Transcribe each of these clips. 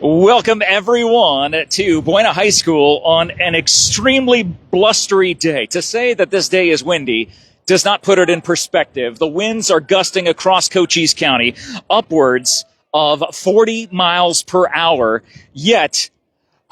Welcome, everyone, to Buena High School on an extremely blustery day. To say that this day is windy does not put it in perspective. The winds are gusting across Cochise County upwards of 40 miles per hour, yet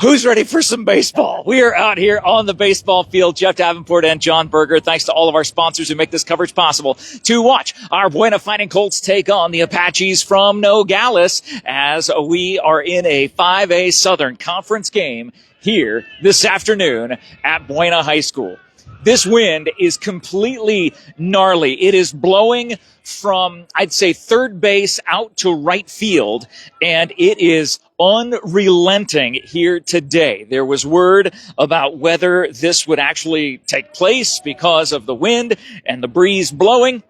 who's ready for some baseball? We are out here on the baseball field. Jeff Davenport and John Berger, thanks to all of our sponsors who make this coverage possible, to watch our Buena Fighting Colts take on the Apaches from Nogales as we are in a 5A Southern Conference game here this afternoon at Buena High School. This wind is completely gnarly. It is blowing from, I'd say, third base out to right field, and it is unrelenting here today. There was word about whether this would actually take place because of the wind and the breeze blowing.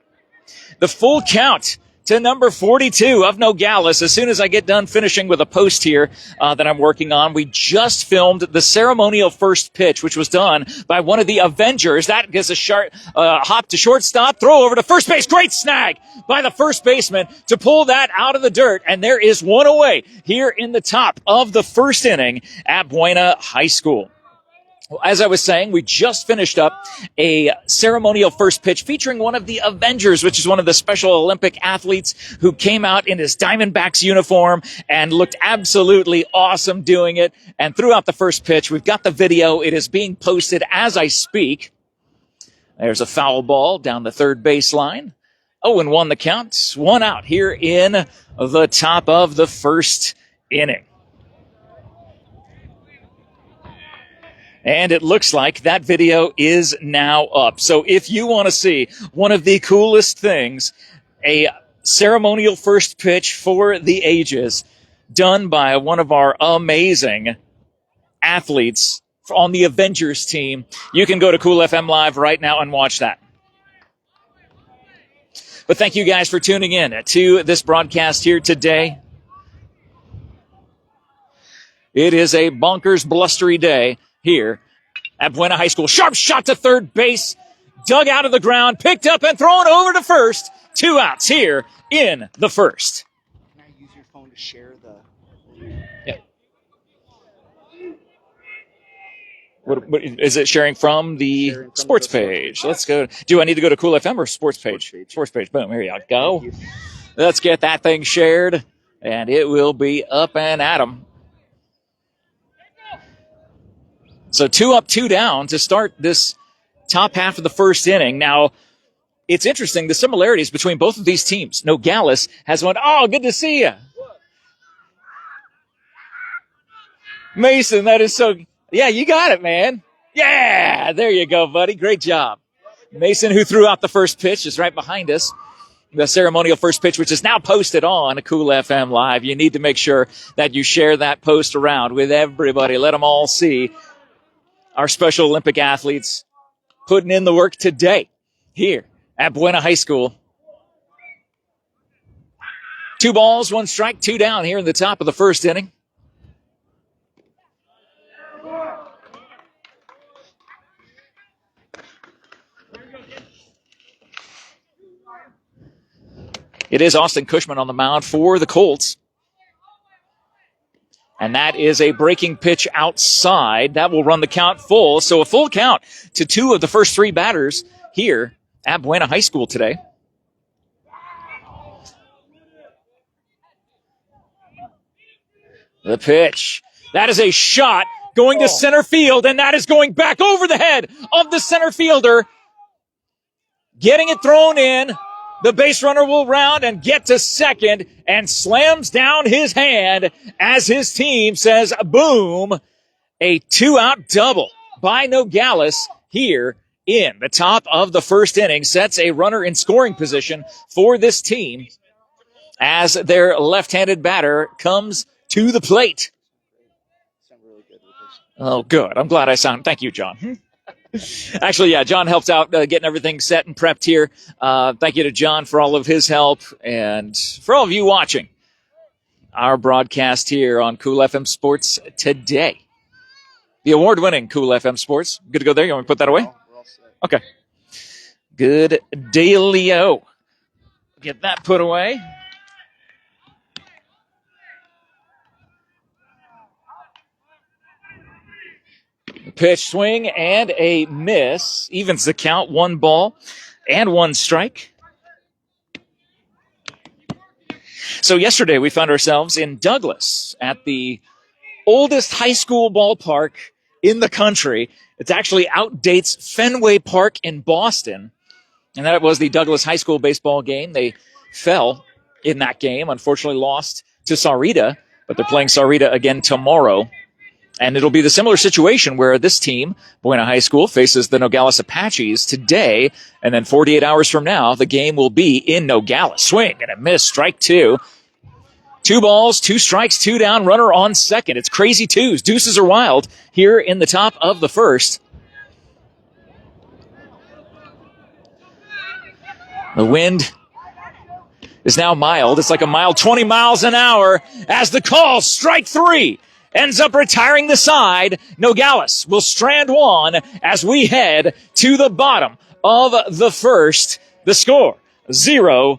The full count to number 42 of Nogales. As soon as I get done finishing with a post here that I'm working on, we just filmed the ceremonial first pitch, which was done by one of the Avengers. That gets a hop to shortstop, throw over to first base. Great snag by the first baseman to pull that out of the dirt. And there is one away here in the top of the first inning at Buena High School. As I was saying, we just finished up a ceremonial first pitch featuring one of the Avengers, which is one of the Special Olympic athletes who came out in his Diamondbacks uniform and looked absolutely awesome doing it. And throughout the first pitch, we've got the video. It is being posted as I speak. There's a foul ball down the third baseline. 0-1 the count. One out here in the top of the first inning. And it looks like that video is now up. So if you want to see one of the coolest things, a ceremonial first pitch for the ages done by one of our amazing athletes on the Avengers team, you can go to Cool FM Live right now and watch that. But thank you guys for tuning in to this broadcast here today. It is a bonkers, blustery day here at Buena High School. Sharp shot to third base, dug out of the ground, picked up and thrown over to first. 2 outs here in the first. Can I use your phone to share the... Yeah. What is it sharing from the sports page? Let's go. Do I need to go to Cool FM or sports page? Sports page. Boom. Here you go. Let's get that thing shared, and it will be up and at 'em. So 2 up, 2 down to start this top half of the first inning. Now, it's interesting, the similarities between both of these teams. Nogales has one. Oh, good to see you. Mason, that is so... Yeah, you got it, man. Yeah, there you go, buddy. Great job. Mason, who threw out the first pitch, is right behind us. The ceremonial first pitch, which is now posted on Cool FM Live. You need to make sure that you share that post around with everybody. Let them all see our Special Olympic athletes putting in the work today here at Buena High School. 2 balls, 1 strike, 2 down here in the top of the first inning. It is Austin Cushman on the mound for the Colts. And that is a breaking pitch outside. That will run the count full. So a full count to 2 of the first 3 batters here at Buena High School today. The pitch. That is a shot going to center field, and that is going back over the head of the center fielder. Getting it thrown in. The base runner will round and get to second and slams down his hand as his team says, boom, a 2-out double by Nogales here in the top of the first inning. Sets a runner in scoring position for this team as their left-handed batter comes to the plate. Oh, good. I'm glad I sound. Thank you, John. Actually, yeah, John helped out getting everything set and prepped here. Thank you to John for all of his help and for all of you watching our broadcast here on Cool FM Sports today. The award-winning Cool FM Sports. Good to go there? You want me to put that away? Okay. Good dealio. Get that put away. Pitch, swing, and a miss. Evens the count, 1 ball and 1 strike. So yesterday we found ourselves in Douglas at the oldest high school ballpark in the country. It actually outdates Fenway Park in Boston. And that was the Douglas High School baseball game. They fell in that game, unfortunately lost to Sahuarita, but they're playing Sahuarita again tomorrow. And it'll be the similar situation where this team, Buena High School, faces the Nogales Apaches today. And then 48 hours from now, the game will be in Nogales. Swing and a miss, strike 2. 2 balls, 2 strikes, 2 down, runner on second. It's crazy twos. Deuces are wild here in the top of the first. The wind is now mild. It's like a mild 20 miles an hour as the call, strike 3, ends up retiring the side. Nogales will strand 1 as we head to the bottom of the first. The score, 0-0.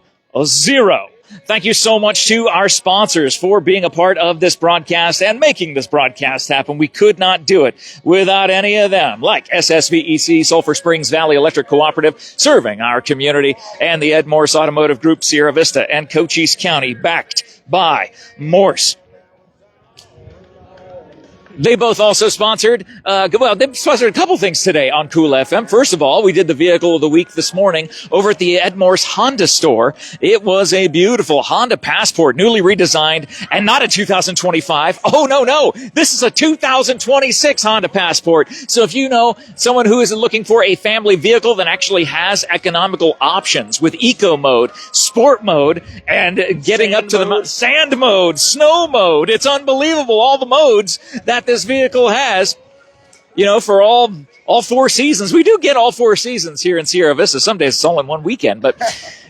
Thank you so much to our sponsors for being a part of this broadcast and making this broadcast happen. We could not do it without any of them, like SSVEC, Sulphur Springs Valley Electric Cooperative, serving our community, and the MORSE Automotive Group, Sierra Vista, and Cochise County, backed by MORSE. They both also sponsored, they sponsored a couple things today on Cool FM. First of all, we did the Vehicle of the Week this morning over at the Edmorse Honda store. It was a beautiful Honda Passport, newly redesigned, and not a 2025. Oh, no. This is a 2026 Honda Passport. So if you know someone who is looking for a family vehicle that actually has economical options with eco mode, sport mode, and getting up to the sand mode, snow mode, it's unbelievable, all the modes that this vehicle has, for all 4 seasons. We do get all 4 seasons here in Sierra Vista. Some days it's all in one weekend, but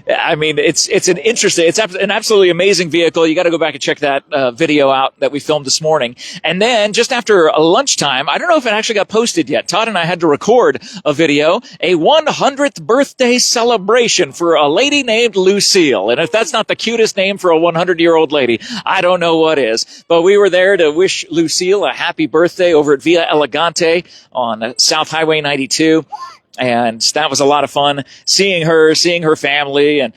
I mean, it's an absolutely amazing vehicle. You got to go back and check that video out that we filmed this morning. And then just after lunchtime, I don't know if it actually got posted yet. Todd and I had to record a video, a 100th birthday celebration for a lady named Lucille. And if that's not the cutest name for a 100-year-old lady, I don't know what is. But we were there to wish Lucille a happy birthday over at Via Elegante on South Highway 92. And that was a lot of fun, seeing her family, and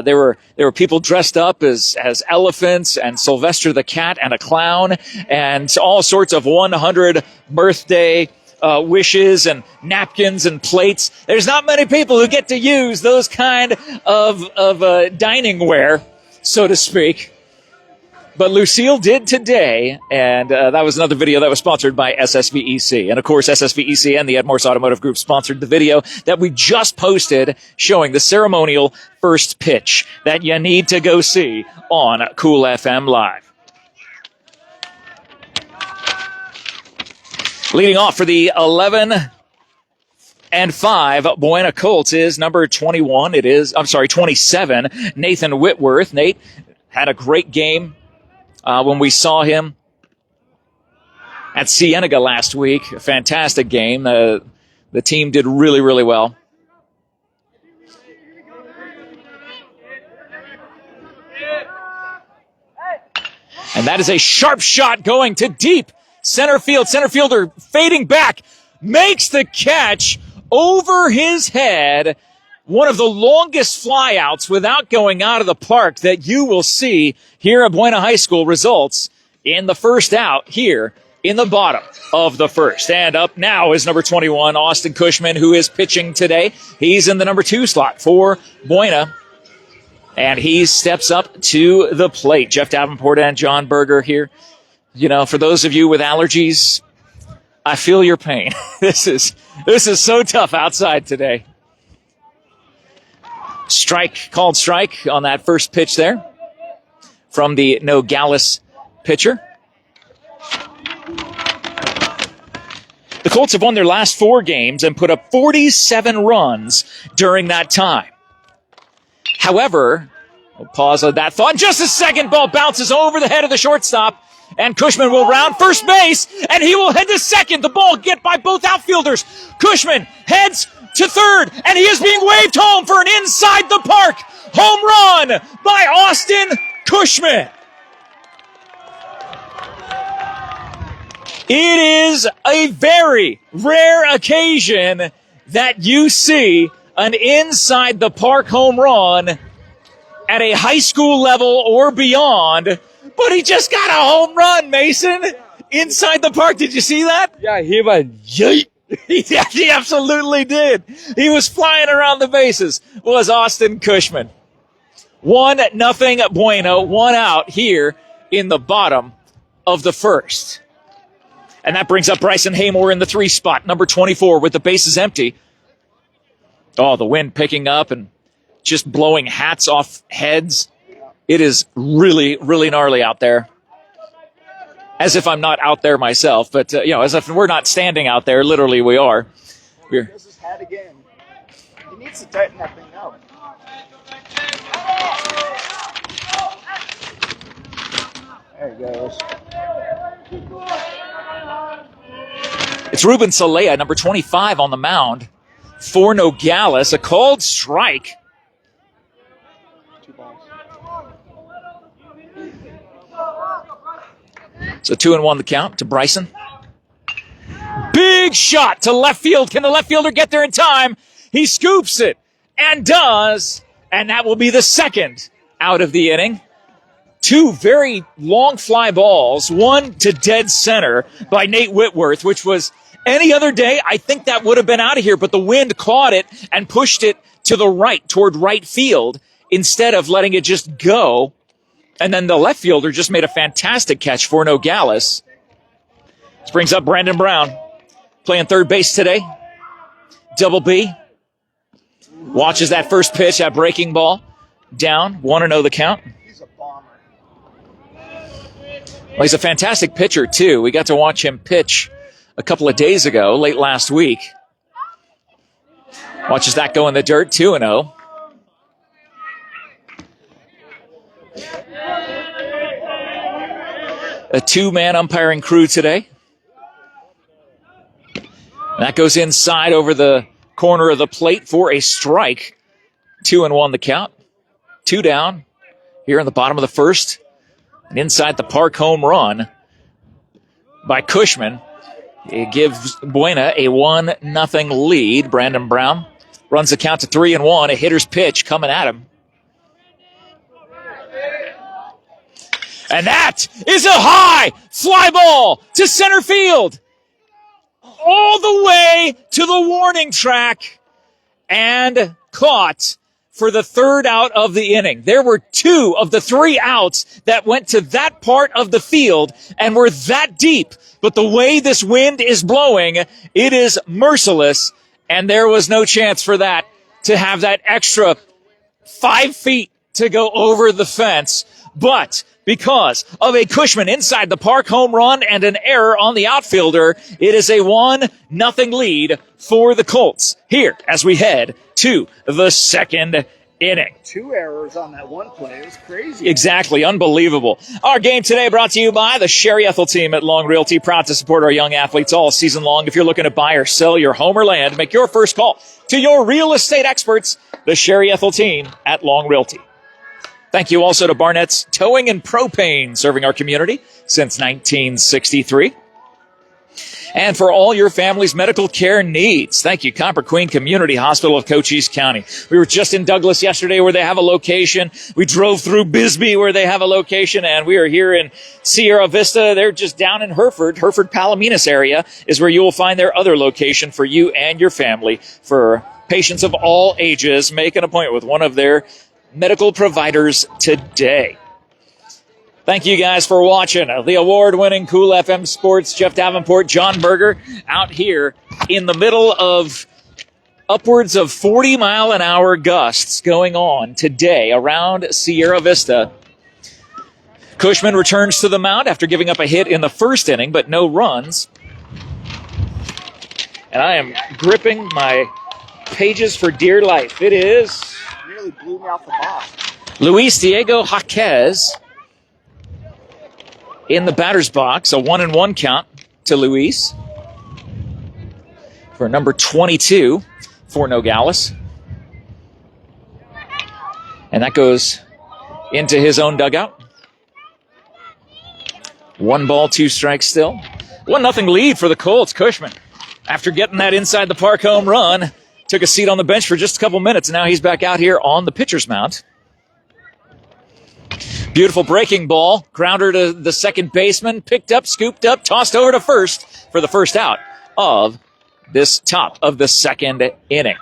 there were people dressed up as elephants and Sylvester the cat and a clown, and all sorts of 100 birthday wishes and napkins and plates. There's not many people who get to use those kind of dining ware, so to speak. But Lucille did today, and that was another video that was sponsored by SSVEC. And, of course, SSVEC and the MORSE Automotive Group sponsored the video that we just posted showing the ceremonial first pitch that you need to go see on Cool FM Live. Leading off for the 11-5 Buena Colts is number 27, Nathan Whitworth. Nate had a great game. When we saw him at Cienega last week, a fantastic game. The team did really, really well. And that is a sharp shot going to deep center field. Center fielder fading back, makes the catch over his head. One of the longest flyouts without going out of the park that you will see here at Buena High School results in the first out here in the bottom of the first. And up now is number 21, Austin Cushman, who is pitching today. He's in the number 2 slot for Buena. And he steps up to the plate. Jeff Davenport and John Berger here. For those of you with allergies, I feel your pain. This is so tough outside today. Called strike on that first pitch there from the Nogales pitcher. The Colts have won their last 4 games and put up 47 runs during that time. However, we'll pause on that thought. Just a second, ball bounces over the head of the shortstop, and Cushman will round first base, and he will head to second. The ball get by both outfielders. Cushman heads to third, and he is being waved home for an inside the park home run by Austin Cushman. It is a very rare occasion that you see an inside the park home run at a high school level or beyond, but he just got a home run, Mason, inside the park. Did you see that? Yeah, he went, yeet. He absolutely did. He was flying around the bases, was Austin Cushman. 1-0 Buena, one out here in the bottom of the first. And that brings up Bryson Haymore in the 3 spot, number 24, with the bases empty. Oh, the wind picking up and just blowing hats off heads. It is really, really gnarly out there. As if I'm not out there myself, but, as if we're not standing out there. Literally, we are. This is hat again. He needs to tighten that thing up. There he goes. It's Ruben Salea, number 25, on the mound for Nogales. A called strike. 2 balls. So 2-1 the count to Bryson. Big shot to left field. Can the left fielder get there in time? He scoops it and does. And that will be the second out of the inning. 2 very long fly balls, one to dead center by Nate Whitworth, which was any other day, I think that would have been out of here, but the wind caught it and pushed it to the right, toward right field, instead of letting it just go. And then the left fielder just made a fantastic catch for Nogales. This brings up Brandon Brown, playing third base today. Double B. Watches that first pitch, that breaking ball. Down, 1-0 the count. He's a bomber. Well, he's a fantastic pitcher, too. We got to watch him pitch a couple of days ago, late last week. Watches that go in the dirt, 2-0. A 2-man umpiring crew today. That goes inside over the corner of the plate for a strike. 2-1 the count. 2 down here in the bottom of the first. An inside the park home run by Cushman. It gives Buena a 1-0 lead. Brandon Brown runs the count to 3-1. A hitter's pitch coming at him. And that is a high fly ball to center field. All the way to the warning track. And caught for the 3rd out of the inning. There were 2 of the 3 outs that went to that part of the field and were that deep. But the way this wind is blowing, it is merciless. And there was no chance for that to have that extra 5 feet to go over the fence. But because of a Cushman inside the park home run and an error on the outfielder, it is a 1-0 lead for the Colts here as we head to the second inning. 2 errors on that one play. It was crazy. Exactly. Unbelievable. Our game today brought to you by the Sherry Ethel team at Long Realty, proud to support our young athletes all season long. If you're looking to buy or sell your home or land, make your first call to your real estate experts, the Sherry Ethel team at Long Realty. Thank you also to BARNETT'S Towing and Propane, serving our community since 1963. And for all your family's medical care needs, thank you, Copper Queen Community Hospital of Cochise County. We were just in Douglas yesterday where they have a location. We drove through Bisbee where they have a location, and we are here in Sierra Vista. They're just down in Hereford. Palominas area is where you will find their other location for you and your family. For patients of all ages, make an appointment with one of their medical providers today. Thank you guys for watching the award-winning Cool FM Sports. Jeff Davenport, John Berger, out here in the middle of upwards of 40-mile-an-hour gusts going on today around Sierra Vista. Cushman returns to the mound after giving up a hit in the first inning, but no runs. And I am gripping my pages for dear life. It is Nearly blew me off the box. Luis Diego Jaquez in the batter's box. A 1-1 count to Luis for number 22 for Nogales. And that goes into his own dugout. 1 ball, 2 strikes still. 1-0 lead for the Colts. Cushman, after getting that inside the park home run, took a seat on the bench for just a couple minutes. Now he's back out here on the pitcher's mound. Beautiful breaking ball. Grounder to the second baseman. Picked up, scooped up, tossed over to first for the first out of this top of the second inning.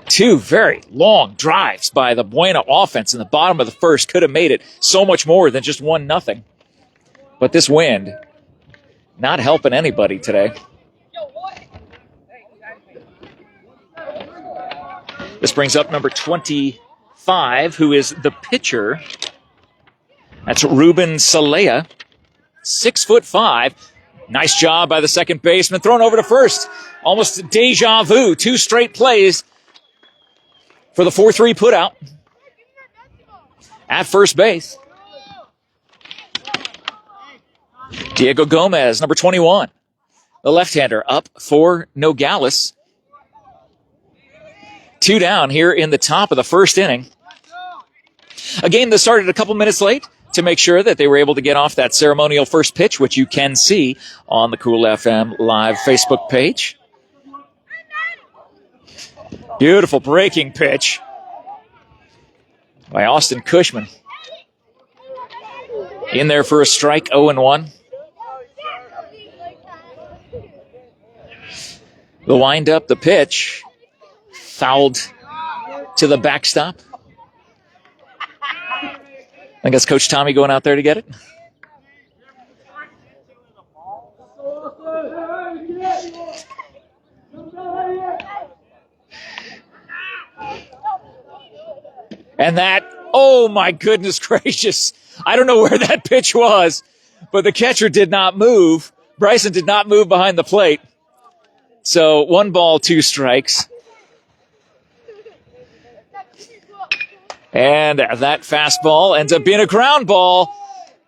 Two very long drives by the Buena offense in the bottom of the first. Could have made it so much more than just 1-0. But this wind not helping anybody today. This brings up number 25, who is the pitcher. That's Ruben Salea, 6'5". Nice job by the second baseman. Thrown over to first. Almost deja vu. 2 straight plays for the 4-3 putout at first base. Diego Gomez, number 21, the left-hander, up for Nogales. 2 down here in the top of the first inning. A game that started a couple minutes late to make sure that they were able to get off that ceremonial first pitch, which you can see on the Cool FM Live Facebook page. Beautiful breaking pitch by Austin Cushman. In there for a strike, 0-1. The windup, the pitch, fouled to the backstop. I guess Coach Tommy going out there to get it. And that, oh my goodness gracious. I don't know where that pitch was, but the catcher did not move. Bryson did not move behind the plate. So 1 ball, 2 strikes. And that fastball ends up being a ground ball.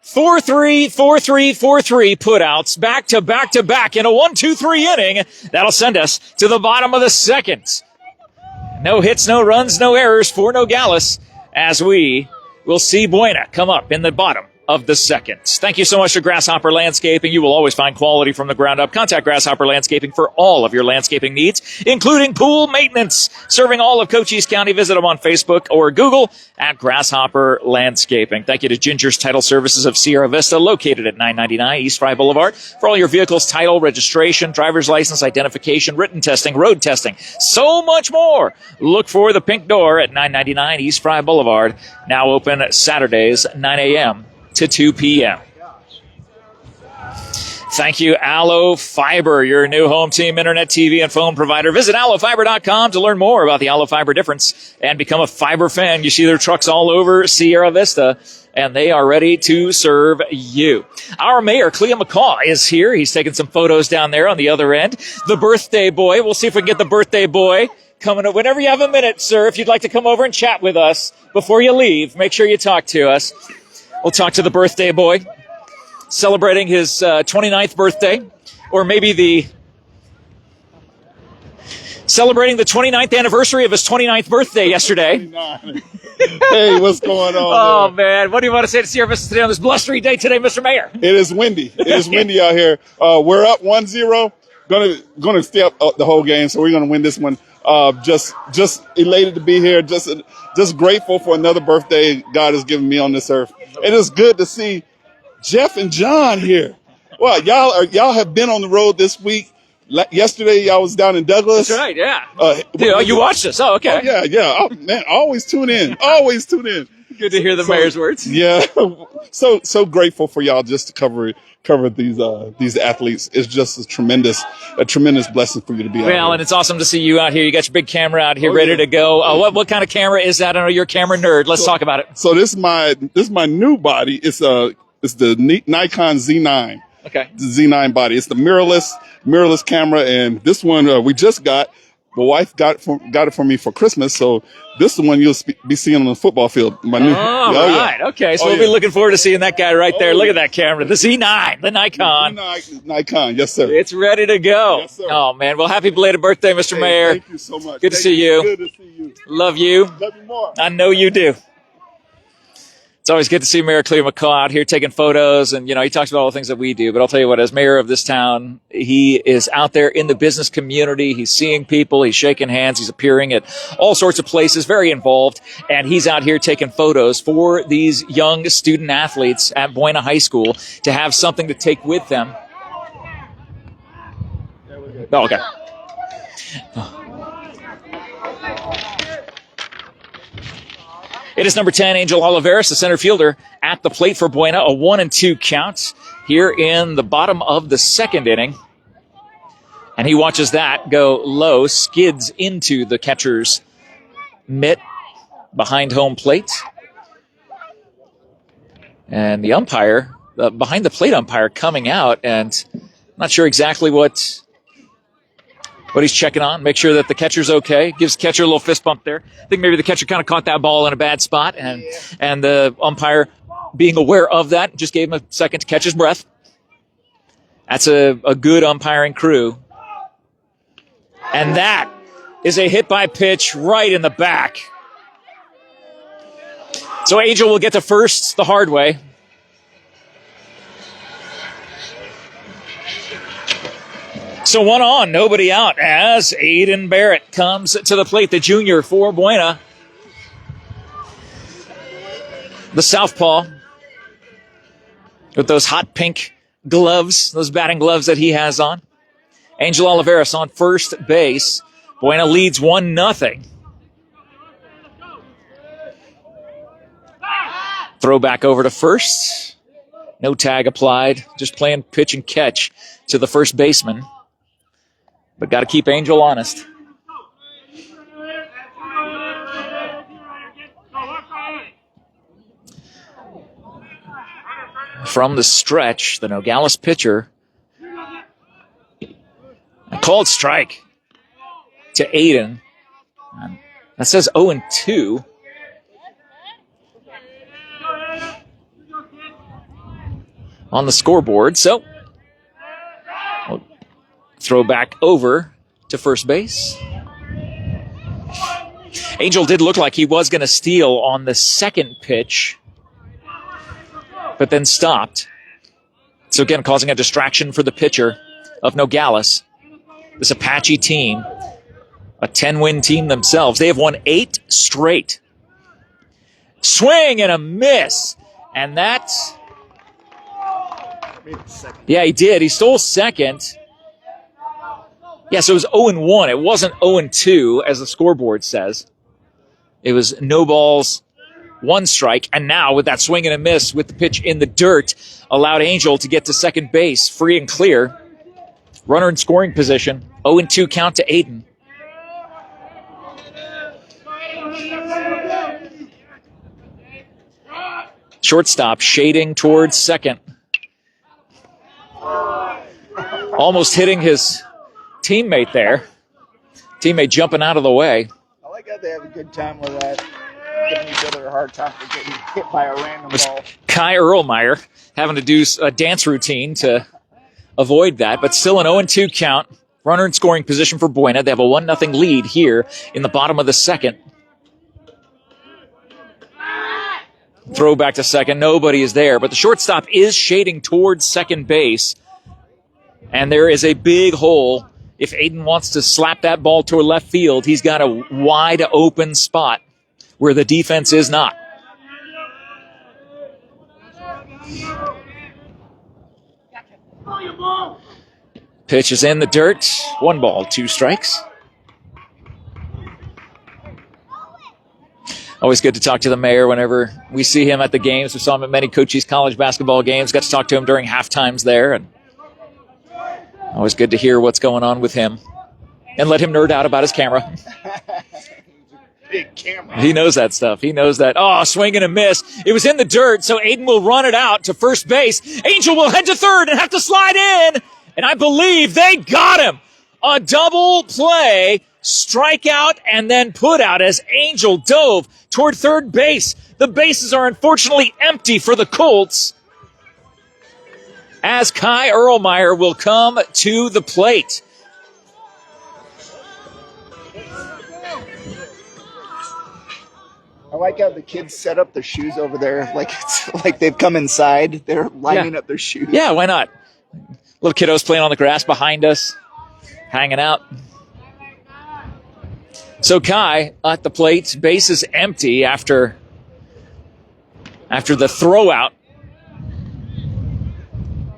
4-3, 4-3, 4-3 putouts back to back to back in a 1-2-3 inning. That'll send us to the bottom of the second. No hits, no runs, no errors for Nogales as we will see Buena come up in the bottom of the second. Thank you so much to Grasshopper Landscaping. You will always find quality from the ground up. Contact Grasshopper Landscaping for all of your landscaping needs, including pool maintenance. Serving all of Cochise County. Visit them on Facebook or Google at Grasshopper Landscaping. Thank you to Ginger's Title Services of Sierra Vista, located at 999 East Fry Boulevard, for all your vehicles' title, registration, driver's license, identification, written testing, road testing, so much more. Look for the pink door at 999 East Fry Boulevard. Now open Saturdays, 9 a.m. to 2 p.m. Thank you, Allo Fiber, your new home team internet, TV, and phone provider. Visit allofiber.com to learn more about the Allo Fiber difference and become a fiber fan. You see their trucks all over Sierra Vista, and they are ready to serve you. Our mayor, Clea McCaw, is here. He's taking some photos down there on the other end. The birthday boy. We'll see if we can get the birthday boy coming up. Whenever you have a minute, sir, if you'd like to come over and chat with us before you leave, make sure you talk to us. We'll talk to the birthday boy, celebrating his 29th birthday, or maybe celebrating the 29th anniversary of his 29th birthday yesterday. Hey, what's going on? Oh, man. What do you want to say to Sierra Vista today on this blustery day today, Mr. Mayor? It is windy. It is windy out here. We're up 1-0. Gonna stay up the whole game, so we're gonna win this one. Just elated to be here. Just grateful for another birthday God has given me on this earth. It is good to see Jeff and John here. Well, y'all have been on the road this week. Yesterday, y'all was down in Douglas. That's right, yeah. You watched us. Oh, okay. Oh, yeah. Oh, man, always tune in. Always tune in. Good to hear the mayor's words. Yeah. So grateful for y'all just to cover these athletes. It's just a tremendous blessing for you to be out here. Well, and it's awesome to see you out here. You got your big camera out here ready to go. What kind of camera is that? I know you're a camera nerd. Let's talk about it. So this is my new body. It's the Nikon Z9. Okay. The Z9 body. It's the mirrorless camera, and this one we just got. My wife got it for me for Christmas, so this is the one you'll be seeing on the football field. Right. Yeah. Okay, so we'll be looking forward to seeing that guy right there. Look at that camera. The Z9, the Nikon. Nikon, yes, sir. It's ready to go. Yes, sir. Oh, man. Well, happy belated birthday, Mr. Mayor. Thank you so much. Good to see you. Good to see you. Love you. Love you more. I know you do. It's always good to see Mayor Cleo McCaw out here taking photos, and, he talks about all the things that we do. But I'll tell you what, as mayor of this town, he is out there in the business community. He's seeing people. He's shaking hands. He's appearing at all sorts of places, very involved. And he's out here taking photos for these young student athletes at Buena High School to have something to take with them. Oh, okay. It is number 10, Angel Oliveras, the center fielder, at the plate for Buena. A 1-2 count here in the bottom of the second inning. And he watches that go low, skids into the catcher's mitt behind home plate. And the umpire, behind the plate umpire, coming out, and not sure exactly what he's checking on, make sure that the catcher's okay. Gives the catcher a little fist bump there. I think maybe the catcher kind of caught that ball in a bad spot, and the umpire, being aware of that, just gave him a second to catch his breath. That's a good umpiring crew. And that is a hit by pitch right in the back. So Angel will get to first the hard way. So 1 on, nobody out, as Aiden Barrett comes to the plate, the junior for Buena. The southpaw with those hot pink gloves, those batting gloves that he has on. Angel Oliveras on first base. Buena leads 1-0. Throw back over to first. No tag applied, just playing pitch and catch to the first baseman. But got to keep Angel honest. From the stretch, the Nogales pitcher. A called strike to Aiden. That says 0-2. On the scoreboard, so we'll throw back over to first base. Angel did look like he was going to steal on the second pitch, but then stopped. So again, causing a distraction for the pitcher of Nogales. This Apache team, a 10-win team themselves. They have won 8 straight. Swing and a miss. And that's... Yeah, he did. He stole second. Yeah, so it was 0-1. It wasn't 0-2, as the scoreboard says. It was no balls, 1 strike. And now, with that swing and a miss, with the pitch in the dirt, allowed Angel to get to second base, free and clear. Runner in scoring position. 0-2 count to Aiden. Shortstop shading towards second. Almost hitting his teammate there. Teammate jumping out of the way. I like how they have a good time with that. Giving each other a hard time for getting hit by a random ball. Kai Erlmeyer having to do a dance routine to avoid that, but still an 0-2 count. Runner in scoring position for Buena. They have a 1-0 lead here in the bottom of the second. Throw back to second. Nobody is there, but the shortstop is shading towards second base. And there is a big hole. If Aiden wants to slap that ball toward left field, he's got a wide open spot where the defense is not. Pitch is in the dirt. 1 ball, 2 strikes. Always good to talk to the mayor whenever we see him at the games. We saw him at many COCHISE college basketball games. Got to talk to him during half times there. And always good to hear what's going on with him and let him nerd out about his camera. Big camera. He knows that stuff. He knows that. Oh, swing and a miss. It was in the dirt, so Aiden will run it out to first base. Angel will head to third and have to slide in. And I believe they got him. A double play, strikeout, and then put out as Angel dove toward third base. The bases are unfortunately empty for the Colts, as Kai Erlmeyer will come to the plate. I like how the kids set up their shoes over there, like it's like they've come inside. They're lining up their shoes. Yeah, why not? Little kiddos playing on the grass behind us, hanging out. So Kai at the plate, base is empty after the throwout,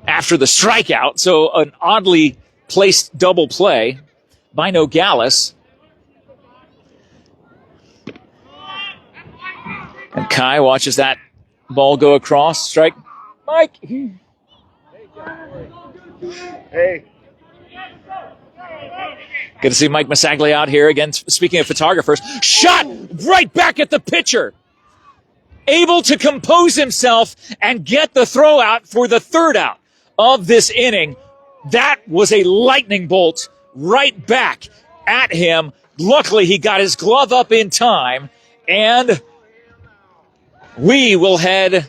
after the strikeout. So an oddly placed double play by Nogales. And Kai watches that ball go across. Strike. Mike. Hey. Good to see Mike Masaglia out here again. Speaking of photographers, shot right back at the pitcher. Able to compose himself and get the throw out for the third out of this inning. That was a lightning bolt right back at him. Luckily, he got his glove up in time, and we will head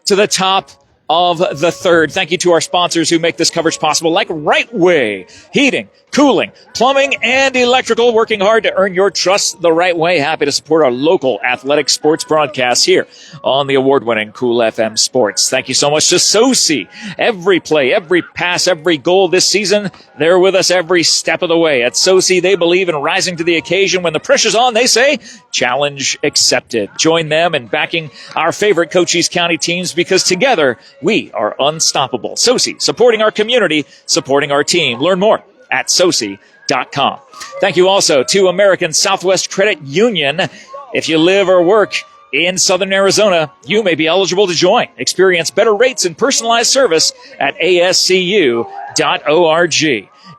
to the top of the third. Thank you to our sponsors who make this coverage possible, like Right Way Heating, Cooling, Plumbing, and Electrical, working hard to earn your trust the right way. Happy to support our local athletic sports broadcasts here on the award-winning Cool FM Sports. Thank you so much to Soci. Every play, every pass, every goal this season, they're with us every step of the way. At Soci, they believe in rising to the occasion. When the pressure's on, they say, challenge accepted. Join them in backing our favorite Cochise County teams, because together we are unstoppable. Soci, supporting our community, supporting our team. Learn more at soci.com. Thank you also to American Southwest Credit Union. If you live or work in Southern Arizona, you may be eligible to join. Experience better rates and personalized service at ascu.org.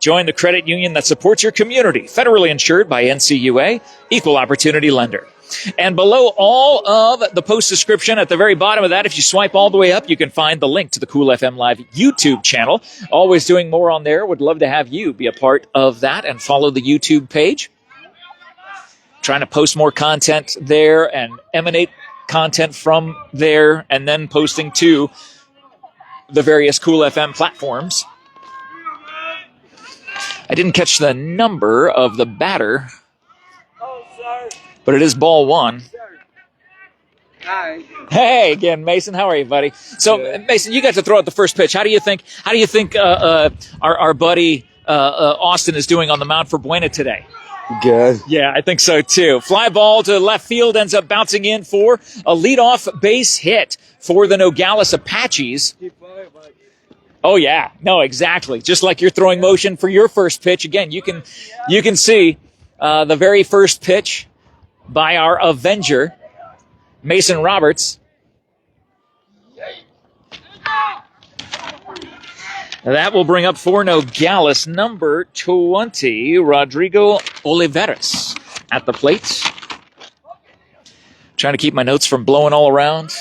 Join the credit union that supports your community. Federally insured by NCUA, equal opportunity lender. And below all of the post description, at the very bottom of that, if you swipe all the way up, you can find the link to the Cool FM Live YouTube channel. Always doing more on there. Would love to have you be a part of that and follow the YouTube page. Trying to post more content there and emanate content from there, and then posting to the various Cool FM platforms. I didn't catch the number of the batter, but it is ball one. Hi. Hey again, Mason. How are you, buddy? So, Mason, you got to throw out the first pitch. How do you think our buddy Austin is doing on the mound for Buena today? Good. Yeah, I think so too. Fly ball to left field, ends up bouncing in for a leadoff base hit for the Nogales Apaches. Oh yeah, no, exactly. Just like your throwing motion for your first pitch. Again, you can see the very first pitch by our Avenger, Mason Roberts. That will bring up for Nogales number 20, Rodrigo Oliveras at the plate. Trying to keep my notes from blowing all around.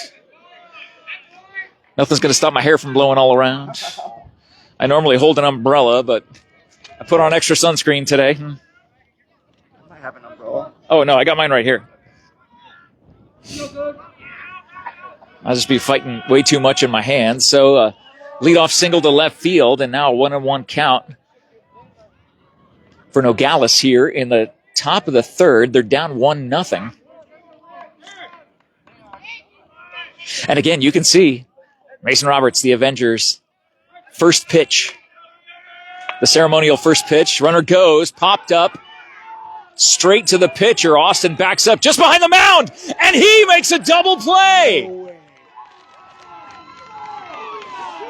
Nothing's going to stop my hair from blowing all around. I normally hold an umbrella, but I put on extra sunscreen today. I might have an umbrella. Oh, no, I got mine right here. I'll just be fighting way too much in my hands. So, leadoff single to left field, and now a 1-1 count for Nogales here in the top of the third. They're down 1-0. And again, you can see Mason Roberts, the Avengers, first pitch. The ceremonial first pitch. Runner goes, popped up, straight to the pitcher. Austin backs up just behind the mound, and he makes a double play.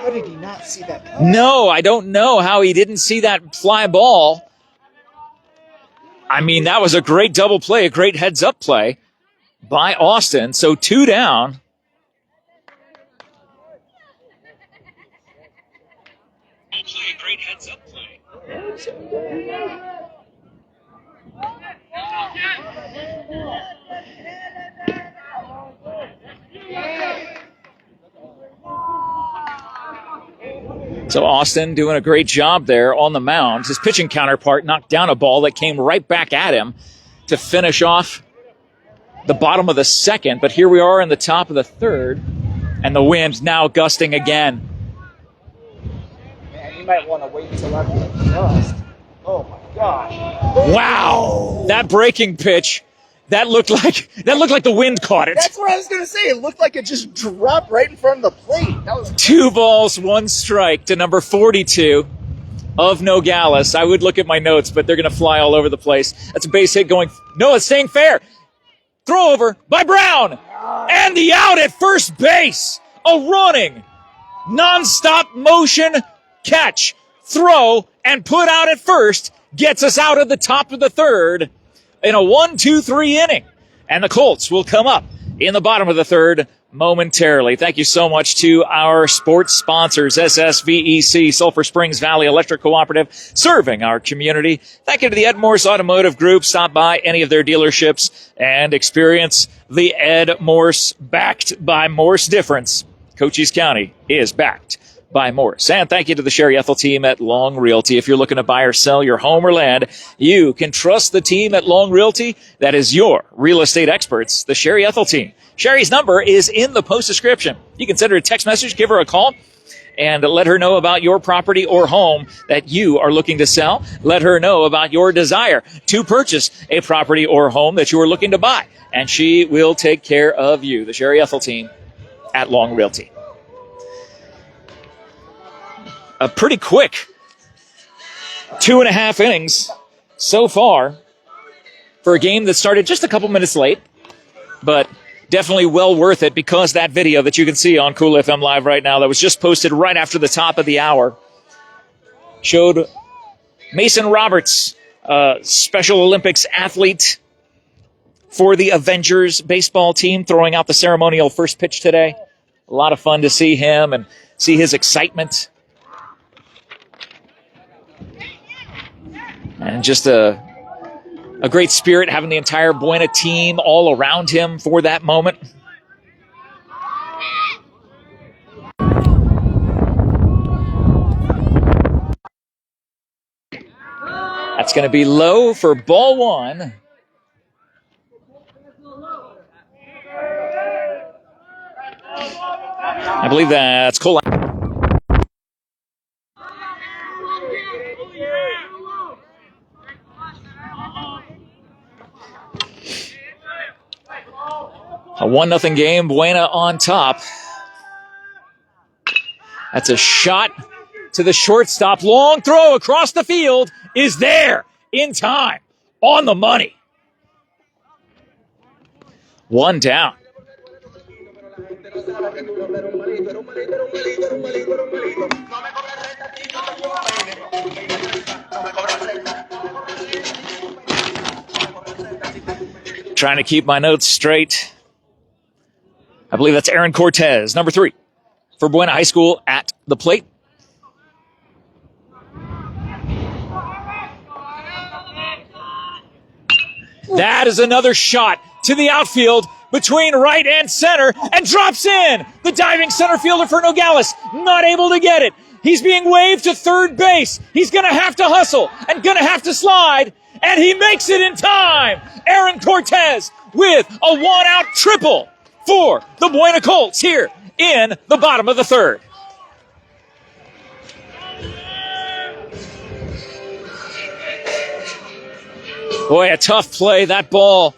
How did he not see that? No, I don't know how he didn't see that fly ball. I mean, that was a great double play, a great heads-up play by Austin. So 2 down. A great heads-up play. So Austin doing a great job there on the mound. His pitching counterpart knocked down a ball that came right back at him to finish off the bottom of the second. But here we are in the top of the third, and the wind now gusting again. Man, you might want to wait until after the dust. Oh my gosh. Wow! That breaking pitch That looked like the wind caught it. That's what I was going to say. It looked like it just dropped right in front of the plate. That was 2 balls, 1 strike to number 42 of Nogales. I would look at my notes, but they're going to fly all over the place. That's a base hit going. No, it's staying fair. Throw over by Brown. And the out at first base. A running, non-stop motion catch, throw, and put out at first gets us out of the top of the third in a 1-2-3 inning. And the Colts will come up in the bottom of the third momentarily. Thank you so much to our sports sponsors, SSVEC, Sulphur Springs Valley Electric Cooperative, serving our community. Thank you to the MORSE Automotive Group. Stop by any of their dealerships and experience the MORSE, backed by MORSE difference. Cochise County is backed by MORSE. And thank you to the Sherry Ethel team at Long Realty. If you're looking to buy or sell your home or land, you can trust the team at Long Realty. That is your real estate experts, the Sherry Ethel team. Sherry's number is in the post description. You can send her a text message, give her a call, and let her know about your property or home that you are looking to sell. Let her know about your desire to purchase a property or home that you are looking to buy, and she will take care of you. The Sherry Ethel team at Long Realty. A pretty quick 2.5 innings so far for a game that started just a couple minutes late, but definitely well worth it because that video that you can see on Cool FM Live right now that was just posted right after the top of the hour showed Mason Roberts, Special Olympics athlete for the Avengers baseball team, throwing out the ceremonial first pitch today. A lot of fun to see him and see his excitement. And just a great spirit, having the entire Buena team all around him for that moment. That's going to be low for ball 1. I believe that's Cole. A 1-0 game, Buena on top. That's a shot to the shortstop. Long throw across the field is there in time, on the money. 1 down. Trying to keep my notes straight. I believe that's Aaron Cortez, number 3, for Buena High School at the plate. That is another shot to the outfield between right and center and drops in. The diving center fielder for Nogales, not able to get it. He's being waved to third base. He's going to have to hustle and going to have to slide, and he makes it in time. Aaron Cortez with a 1-out triple for the Buena Colts here in the bottom of the third. Boy, a tough play. That ball,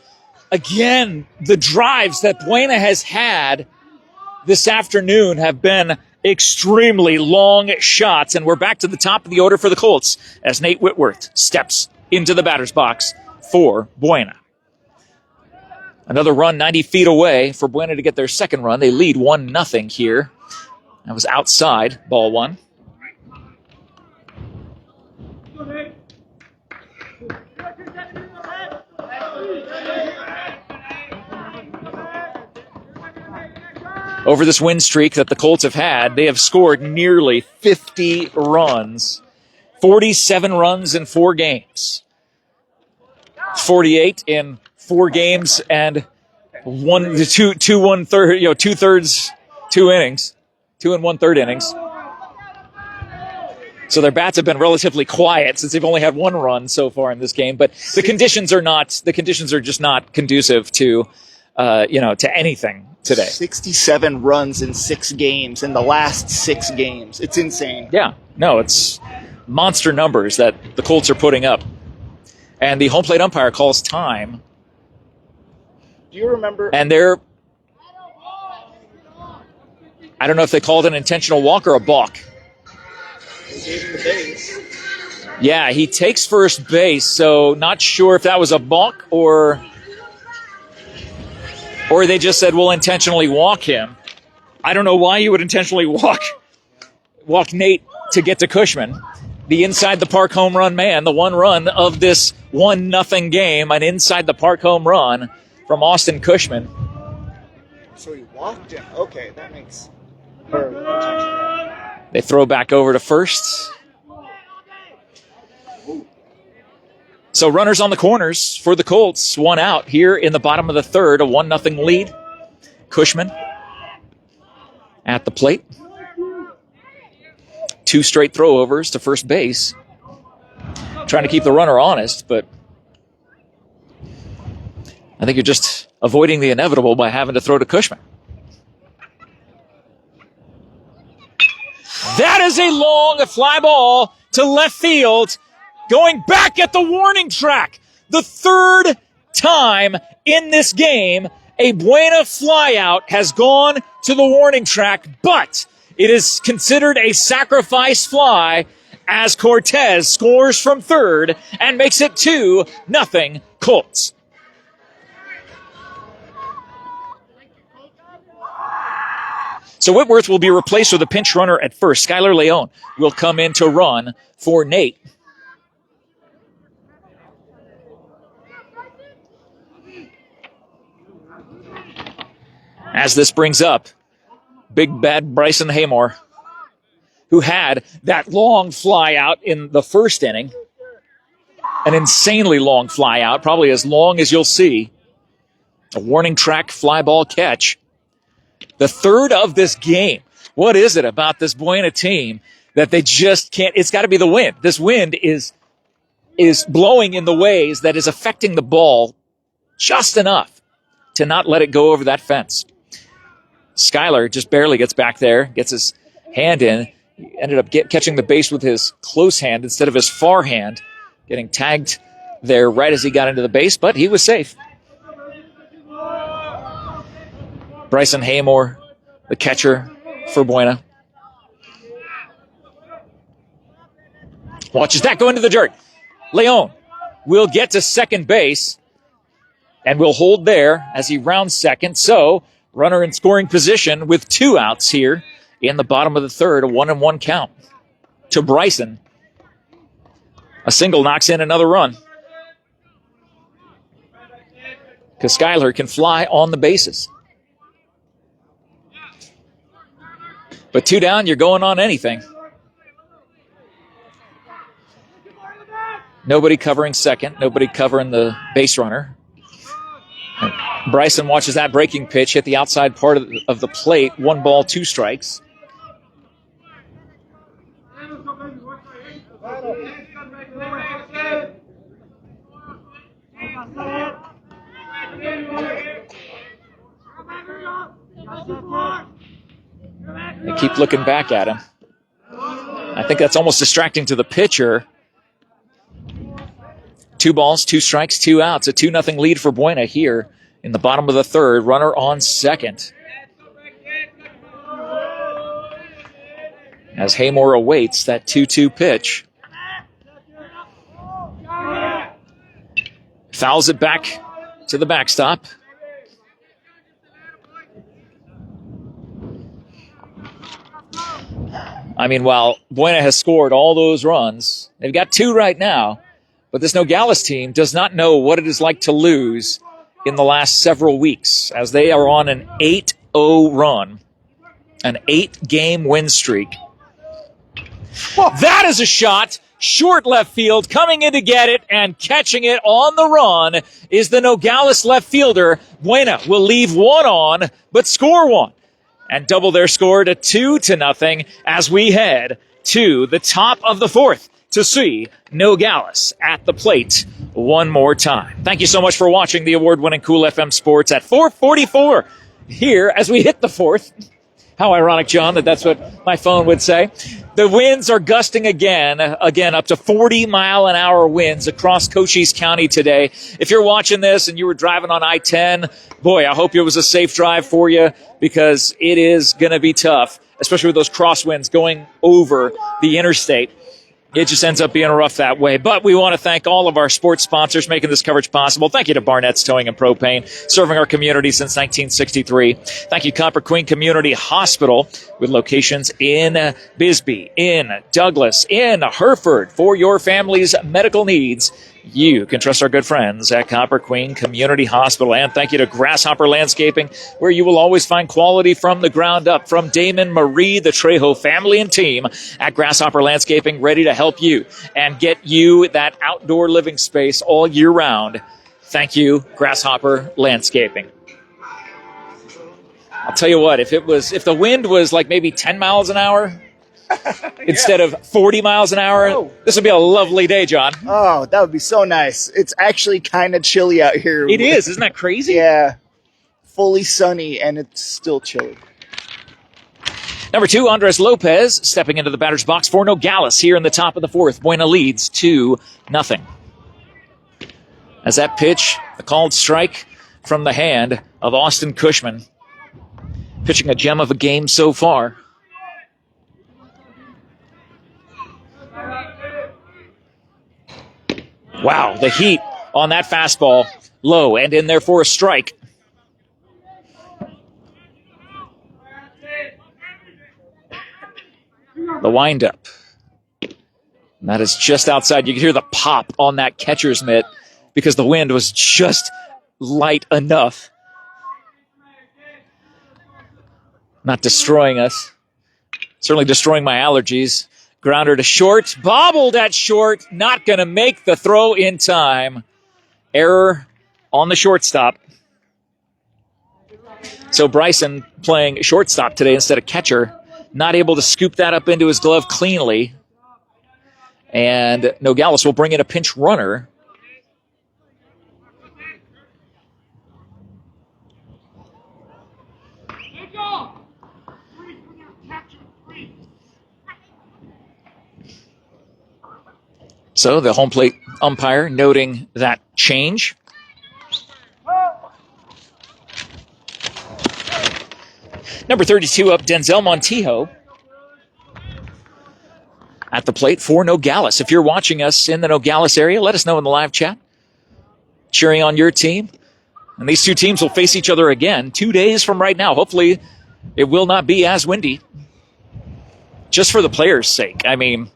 again, the drives that Buena has had this afternoon have been extremely long shots, and we're back to the top of the order for the Colts as Nate Whitworth steps into the batter's box for Buena. Another run 90 feet away for Buena to get their second run. They lead 1-0 here. That was outside, ball 1. Over this win streak that the Colts have had, they have scored nearly 50 runs. 47 runs in 4 games. 48 in 4 games and 2 1/3 innings. 2 1/3 innings. So their bats have been relatively quiet since they've only had 1 run so far in this game. But the conditions are just not conducive to to anything today. 67 runs in 6 games in the last 6 games. It's insane. Yeah, no, it's monster numbers that the Colts are putting up. And the home plate umpire calls time Do you remember? And I don't know if they called an intentional walk or a balk. They gave him the base. Yeah, he takes first base, so not sure if that was a balk or they just said we'll intentionally walk him. I don't know why you would intentionally walk Nate to get to Cushman. The inside the park home run man, the one run of this 1-0 game, an inside the park home run from Austin Cushman. So he walked him. Okay, that makes perfect sense. They throw back over to first. So runners on the corners for the Colts. One out here in the bottom of the third, a 1-0 lead. Cushman at the plate. 2 straight throwovers to first base. Trying to keep the runner honest, but I think you're just avoiding the inevitable by having to throw to Cushman. That is a long fly ball to left field. Going back at the warning track. The third time in this game, a Buena flyout has gone to the warning track, but it is considered a sacrifice fly as Cortez scores from third and makes it 2-0 Colts. So Whitworth will be replaced with a pinch runner at first. Skylar Leon will come in to run for Nate. As this brings up big bad Bryson Haymore, who had that long fly out in the first inning. An insanely long fly out, probably as long as you'll see. A warning track fly ball catch. The third of this game. What is it about this Buena team that they just can't? It's got to be the wind. This wind is blowing in the ways that is affecting the ball just enough to not let it go over that fence. Skylar just barely gets back there, gets his hand in. He ended up catching the base with his close hand instead of his far hand, getting tagged there right as he got into the base, but he was safe. Bryson Haymore, the catcher for Buena. Watches that go into the dirt. Leon will get to second base and will hold there as he rounds second. So, runner in scoring position with 2 outs here in the bottom of the third, a 1-1 count to Bryson. A single knocks in another run, because Skylar can fly on the bases. But 2 down, you're going on anything. Nobody covering second, nobody covering the base runner. And Bryson watches that breaking pitch hit the outside part of the plate. 1 ball, 2 strikes. They keep looking back at him. I think that's almost distracting to the pitcher. 2 balls, 2 strikes, 2 outs. A 2-0 lead for Buena here in the bottom of the third. Runner on second. As Haymore awaits that 2-2 pitch. Fouls it back to the backstop. I mean, while Buena has scored all those runs, they've got 2 right now, but this Nogales team does not know what it is like to lose in the last several weeks, as they are on an 8-0 run, an 8-game win streak. That is a shot. Short left field, coming in to get it and catching it on the run is the Nogales left fielder. Buena will leave 1 on, but score 1. And double their score to 2-0 as we head to the top of the fourth to see Nogales at the plate one more time. Thank you so much for watching the award-winning Cool FM Sports at 4:44 here as we hit the fourth. How ironic, John, that's what my phone would say. The winds are gusting again up to 40-mile-an-hour winds across Cochise County today. If you're watching this and you were driving on I-10, boy, I hope it was a safe drive for you, because it is going to be tough, especially with those crosswinds going over the interstate. It just ends up being rough that way. But we want to thank all of our sports sponsors making this coverage possible. Thank you to Barnett's Towing and Propane, serving our community since 1963. Thank you, Copper Queen Community Hospital, with locations in Bisbee, in Douglas, in Hereford. For your family's medical needs, you can trust our good friends at Copper Queen Community Hospital. And thank you to Grasshopper Landscaping, where you will always find quality from the ground up. From Damon, Marie, the Trejo family and team at Grasshopper Landscaping, ready to help you and get you that outdoor living space all year round. Thank you, Grasshopper Landscaping. I'll tell you what, if the wind was like maybe 10 miles an hour instead of 40 miles an hour, this would be a lovely day, John. Oh, that would be so nice. It's actually kind of chilly out here. It is. Isn't that crazy? Yeah. Fully sunny, and it's still chilly. Number 2, Andres Lopez stepping into the batter's box for Nogales here in the top of the 4th. Buena leads 2-0. As that pitch, the called strike from the hand of Austin Cushman, pitching a gem of a game so far. Wow, the heat on that fastball, low and in there for a strike. The windup. That is just outside. You can hear the pop on that catcher's mitt because the wind was just light enough. Not destroying us. Certainly destroying my allergies. Grounder to short. Bobbled at short. Not going to make the throw in time. Error on the shortstop. So Bryson playing shortstop today instead of catcher. Not able to scoop that up into his glove cleanly. And Nogales will bring in a pinch runner. So the home plate umpire noting that change. Number 32 up, Denzel Montijo at the plate for Nogales. If you're watching us in the Nogales area, let us know in the live chat. Cheering on your team. And these two teams will face each other again 2 days from right now. Hopefully it will not be as windy. Just for the players' sake. I mean,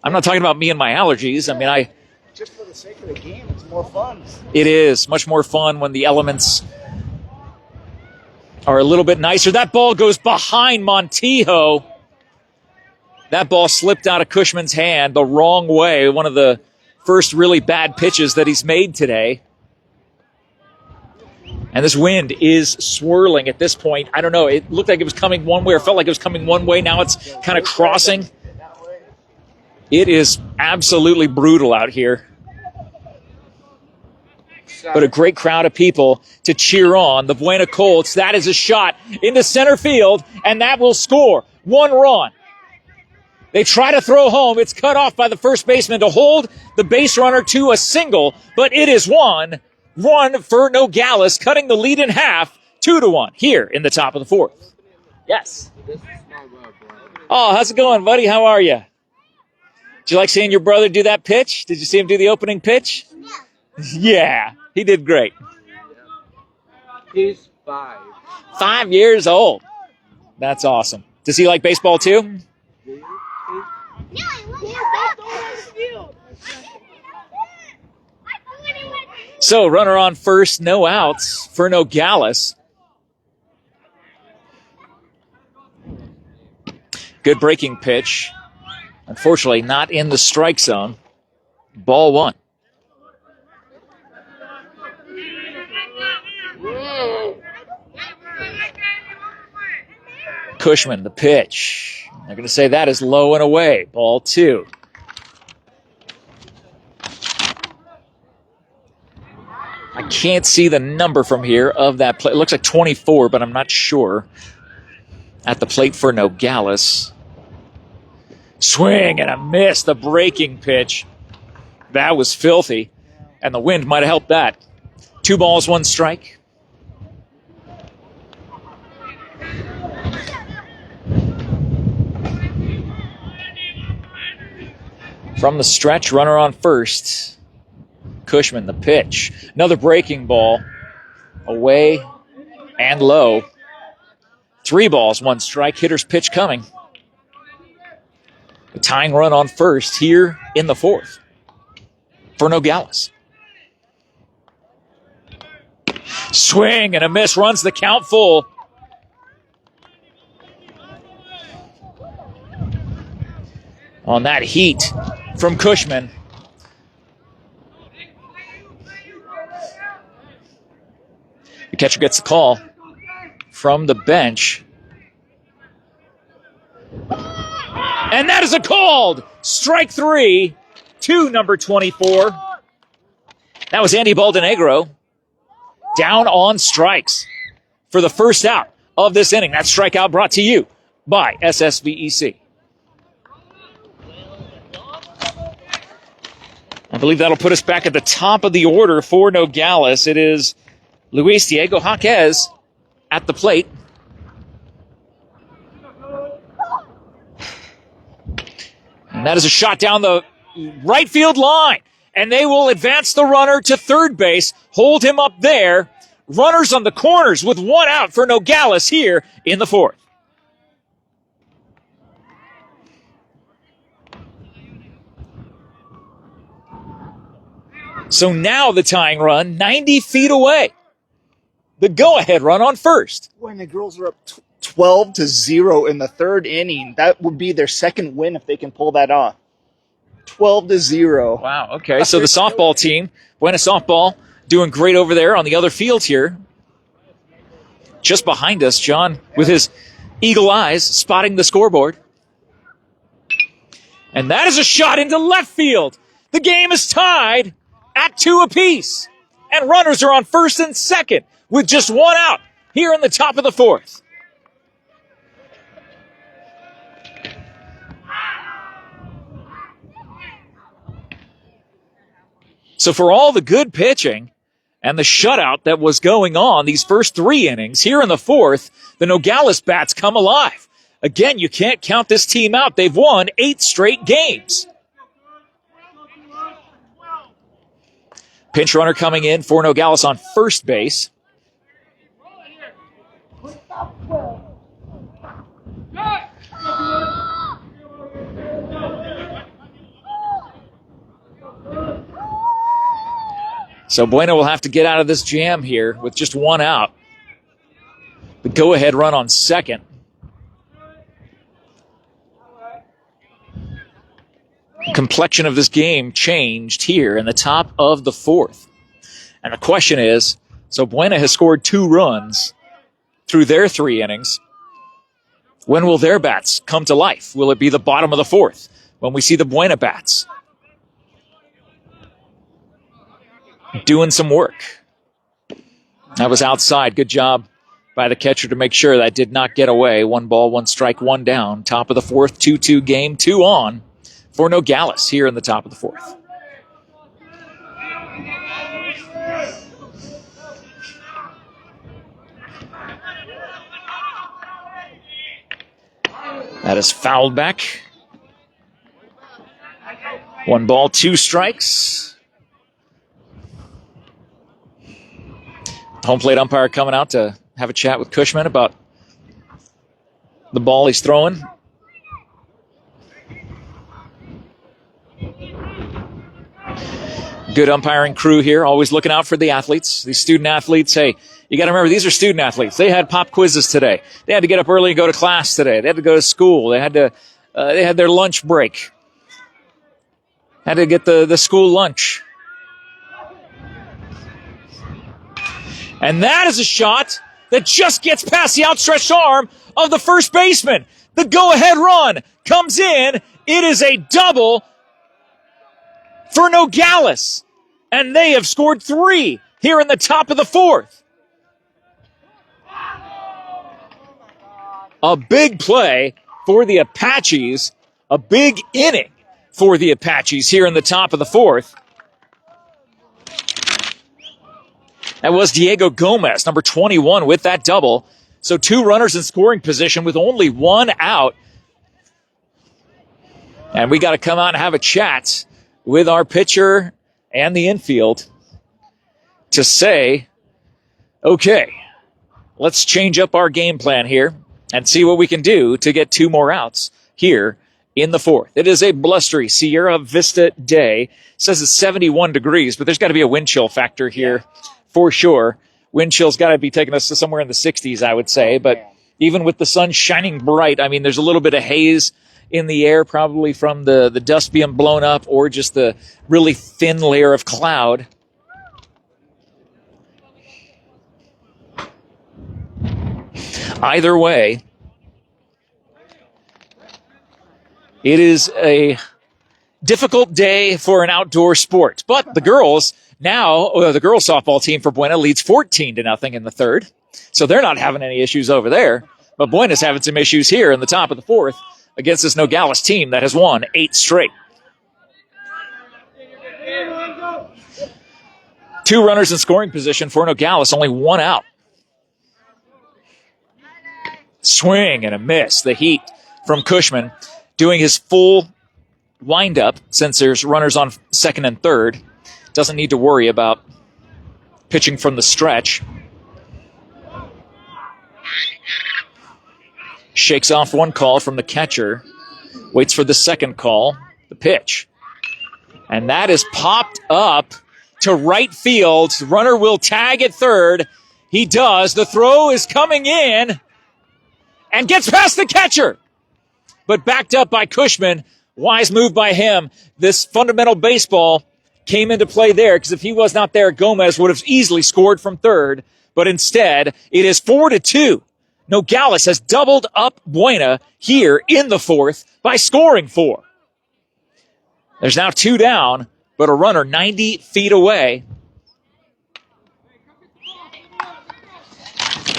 I'm not talking about me and my allergies. I mean, just for the sake of the game, it's more fun. It is much more fun when the elements are a little bit nicer. That ball goes behind Montijo. That ball slipped out of Cushman's hand the wrong way. One of the first really bad pitches that he's made today. And this wind is swirling at this point. I don't know. It looked like it was coming one way or felt like it was coming one way. Now it's kind of crossing. It is absolutely brutal out here. But a great crowd of people to cheer on the Buena Colts. That is a shot into center field, and that will score 1 run. They try to throw home. It's cut off by the first baseman to hold the base runner to a single, but it is 1 run for Nogales, cutting the lead in half, 2-1 here in the top of the 4th. Yes. Oh, how's it going, buddy? How are you? Did you like seeing your brother do that pitch? Did you see him do the opening pitch? Yeah, he did great. He's 5. 5 years old. That's awesome. Does he like baseball too? So, runner on first, no outs for Nogales. Good breaking pitch. Unfortunately, not in the strike zone. Ball 1. Cushman, the pitch. They're going to say that is low and away. Ball 2. I can't see the number from here of that play. It looks like 24, but I'm not sure. At the plate for Nogales. Swing and a miss, the breaking pitch. That was filthy, and the wind might have helped that. 2 balls, 1 strike. From the stretch, runner on first. Cushman, the pitch. Another breaking ball. Away and low. 3 balls, 1 strike. Hitter's pitch coming. The tying run on first here in the 4th for Nogales. Swing and a miss, runs the count full. On that heat from Cushman. The catcher gets the call from the bench. And that is a called strike 3 to number 24. That was Andy Baldenegro down on strikes for the first out of this inning. That strikeout brought to you by SSVEC. I believe that'll put us back at the top of the order for Nogales. It is Luis Diego Jaquez at the plate. And that is a shot down the right field line. And they will advance the runner to third base, hold him up there. Runners on the corners with 1 out for Nogales here in the 4th. So now the tying run 90 feet away. The go-ahead run on first. When the girls are up 12-0 in the 3rd inning, that would be their 2nd win if they can pull that off. 12-0. Wow, okay. So the softball team, Buena softball, doing great over there on the other field here. Just behind us, John, with his eagle eyes, spotting the scoreboard. And that is a shot into left field. The game is tied at 2 apiece. And runners are on first and second with just 1 out here in the top of the 4th. So for all the good pitching and the shutout that was going on these first 3 innings, here in the 4th, the Nogales bats come alive. Again, you can't count this team out. They've won 8 straight games. Pinch runner coming in for Nogales on first base. So Buena will have to get out of this jam here with just 1 out. The go-ahead run on second. Complexion of this game changed here in the top of the 4th. And the question is, so Buena has scored 2 runs through their 3 innings. When will their bats come to life? Will it be the bottom of the 4th when we see the Buena bats doing some work? That was outside. Good job by the catcher to make sure that did not get away. 1 ball, 1 strike, 1 down. Top of the 4th, 2-2 game, 2 on for Nogales here in the top of the 4th. That is fouled back. 1 ball, 2 strikes. Home plate umpire coming out to have a chat with Cushman about the ball he's throwing. Good umpiring crew here, always looking out for the athletes, these student athletes. Hey, you got to remember, these are student athletes. They had pop quizzes today. They had to get up early and go to class today. They had to go to school. They had their lunch break. Had to get the school lunch. And that is a shot that just gets past the outstretched arm of the first baseman. The go-ahead run comes in. It is a double for Nogales. And they have scored 3 here in the top of the 4th. A big play for the Apaches A big inning for the Apaches here in the top of the fourth. That was Diego Gomez, number 21, with that double. So 2 runners in scoring position with only 1 out. And we got to come out and have a chat with our pitcher and the infield to say, okay, let's change up our game plan here and see what we can do to get 2 more outs here in the fourth. It is a blustery Sierra Vista day. It says it's 71 degrees, but there's got to be a wind chill factor here for sure. Wind chill's got to be taking us to somewhere in the 60s, I would say. But even with the sun shining bright, I mean, there's a little bit of haze in the air, probably from the dust being blown up or just the really thin layer of cloud. Either way, it is a difficult day for an outdoor sport. But the girls now, the girls softball team for Buena leads 14-0 in the third. So they're not having any issues over there. But Buena's having some issues here in the top of the fourth against this Nogales team that has won 8 straight. 2 runners in scoring position for Nogales, only 1 out. Swing and a miss. The heat from Cushman doing his full windup since there's runners on second and third. Doesn't need to worry about pitching from the stretch. Shakes off 1 call from the catcher. Waits for the second call. The pitch. And that is popped up to right field. The runner will tag at third. He does. The throw is coming in and gets past the catcher. But backed up by Cushman. Wise move by him. This fundamental baseball came into play there because if he was not there, Gomez would have easily scored from third. But instead, it is 4-2. Nogales has doubled up Buena here in the fourth by scoring 4. There's now 2 down, but a runner 90 feet away.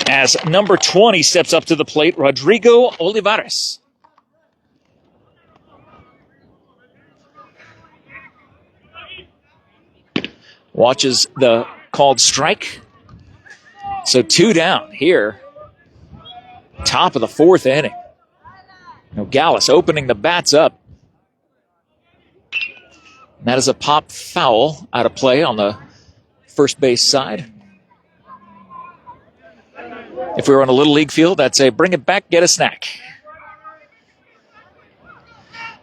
As number 20 steps up to the plate, Rodrigo Olivares. Watches the called strike. So 2 down here. Top of the fourth inning. Nogales opening the bats up. And that is a pop foul out of play on the first base side. If we were on a Little League field, I'd say bring it back, get a snack.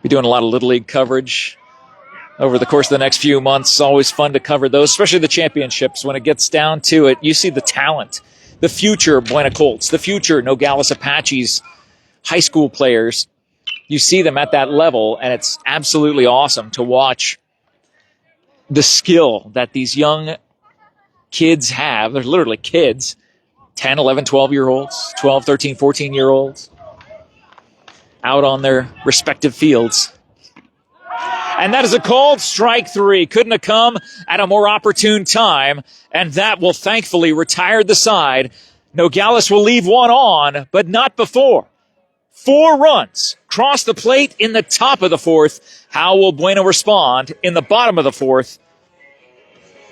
Be doing a lot of Little League coverage over the course of the next few months. Always fun to cover those, especially the championships. When it gets down to it, you see the talent. The future Buena Colts, the future Nogales Apaches, high school players. You see them at that level, and it's absolutely awesome to watch the skill that these young kids have. They're literally kids, 10, 11, 12-year-olds, 12, 13, 14-year-olds, out on their respective fields. And that is a called strike 3. Couldn't have come at a more opportune time. And that will thankfully retire the side. Nogales will leave 1 on, but not before. 4 runs cross the plate in the top of the fourth. How will Buena respond in the bottom of the fourth?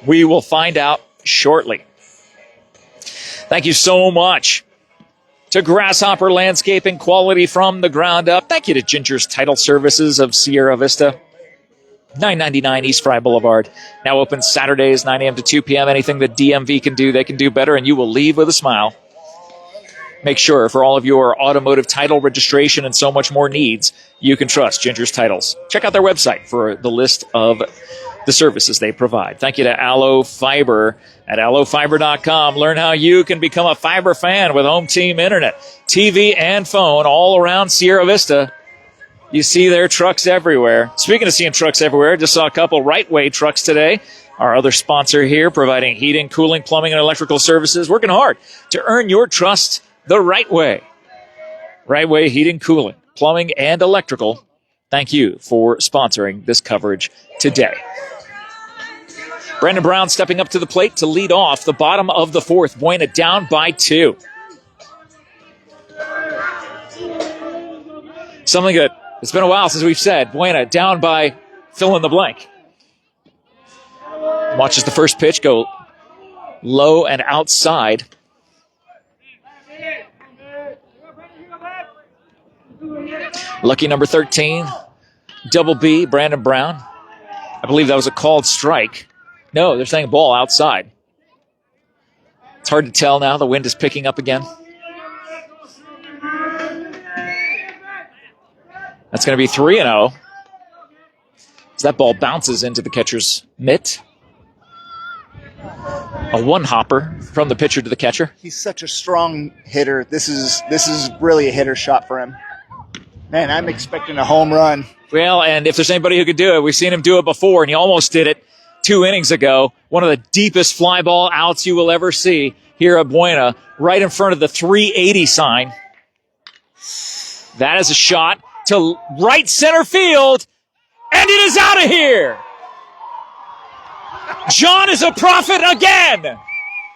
We will find out shortly. Thank you so much to Grasshopper Landscaping, quality from the ground up. Thank you to Ginger's Title Services of Sierra Vista. 999 East Fry Boulevard. Now open Saturdays, 9 a.m. to 2 p.m. Anything the DMV can do, they can do better, and you will leave with a smile. Make sure for all of your automotive title registration and so much more needs, you can trust Ginger's Titles. Check out their website for the list of the services they provide. Thank you to Allo Fiber at allofiber.com. Learn how you can become a fiber fan with home team internet, TV, and phone all around Sierra Vista. You see their trucks everywhere. Speaking of seeing trucks everywhere, just saw a couple Right Way trucks today. Our other sponsor here, providing heating, cooling, plumbing, and electrical services, working hard to earn your trust the right way. Right Way Heating, Cooling, Plumbing, and Electrical. Thank you for sponsoring this coverage today. Brandon Brown stepping up to the plate to lead off the bottom of the fourth. Buena down by 2. Something that It's been a while since we've said Buena down by fill in the blank. Watches the first pitch go low and outside. Lucky number 13, double B, Brandon Brown. I believe that was a called strike. No, they're saying ball outside. It's hard to tell now. The wind is picking up again. That's going to be 3-0. As that ball bounces into the catcher's mitt. A one-hopper from the pitcher to the catcher. He's such a strong hitter. This is really a hitter shot for him. Man, I'm expecting a home run. Well, and if there's anybody who could do it, we've seen him do it before, and he almost did it 2 innings ago. One of the deepest fly ball outs you will ever see here at Buena, right in front of the 380 sign. That is a shot to right center field, and it is out of here. John is a prophet again,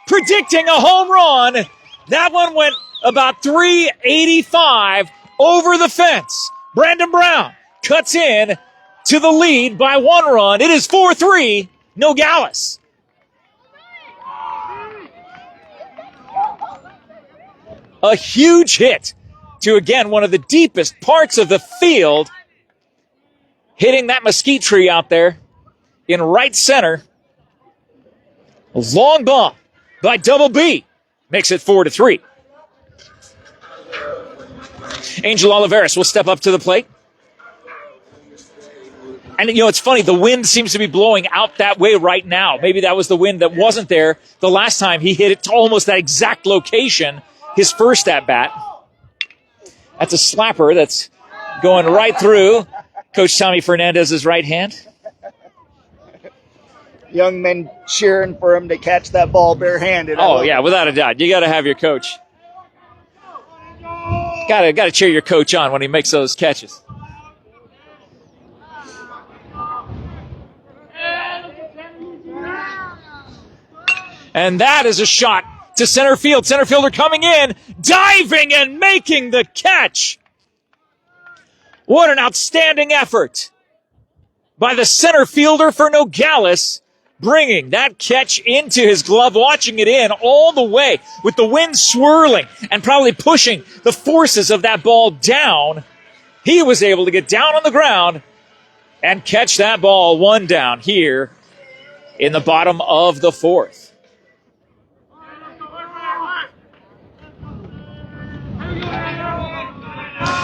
predicting a home run. That one went about 385 over the fence. Brandon Brown cuts in to the lead by 1 run. It is 4-3, Nogales. A huge hit to, again, one of the deepest parts of the field, hitting that mesquite tree out there in right center. A long ball by Double B makes it 4-3. Angel Oliveras will step up to the plate. And, you know, it's funny, the wind seems to be blowing out that way right now. Maybe that was the wind that wasn't there the last time he hit it to almost that exact location, his first at-bat. That's a slapper that's going right through Coach Tommy Fernandez's right hand. Young men cheering for him to catch that ball barehanded. Oh, yeah, without a doubt. You got to have your coach. Got to cheer your coach on when he makes those catches. And that is a shot to center field. Center fielder coming in, diving and making the catch. What an outstanding effort by the center fielder for Nogales, bringing that catch into his glove, watching it in all the way with the wind swirling and probably pushing the forces of that ball down. He was able to get down on the ground and catch that ball 1 down here in the bottom of the 4th.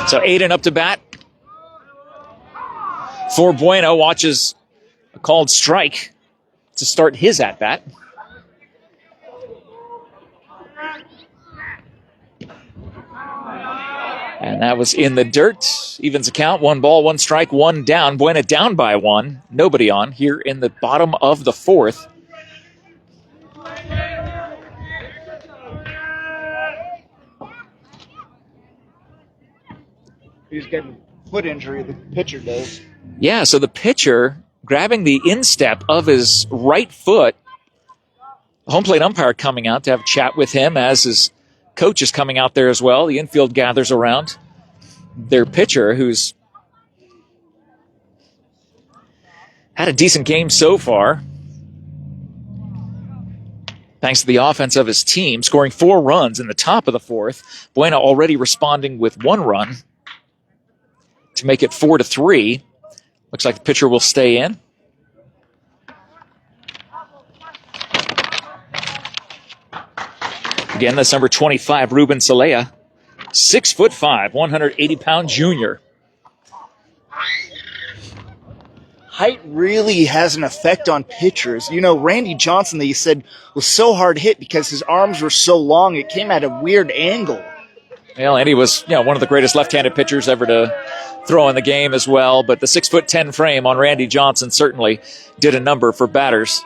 So Aiden up to bat for Buena, watches a called strike to start his at-bat. And that was in the dirt. Evens account, 1 ball, 1 strike, 1 down. Buena down by 1. Nobody on here in the bottom of the 4th. He's getting foot injury, the pitcher does. Yeah, so the pitcher grabbing the instep of his right foot. The home plate umpire coming out to have a chat with him, as his coach is coming out there as well. The infield gathers around their pitcher, who's had a decent game so far, thanks to the offense of his team, scoring 4 runs in the top of the 4th. Buena already responding with 1 run to make it 4-3. Looks like the pitcher will stay in. Again, that's number 25, Ruben Celaya. 6'5", 180-pound junior. Height really has an effect on pitchers. You know, Randy Johnson, they said, was so hard hit because his arms were so long, it came at a weird angle. Well, and he was, one of the greatest left-handed pitchers ever to throw in the game as well. But the 6'10" frame on Randy Johnson certainly did a number for batters.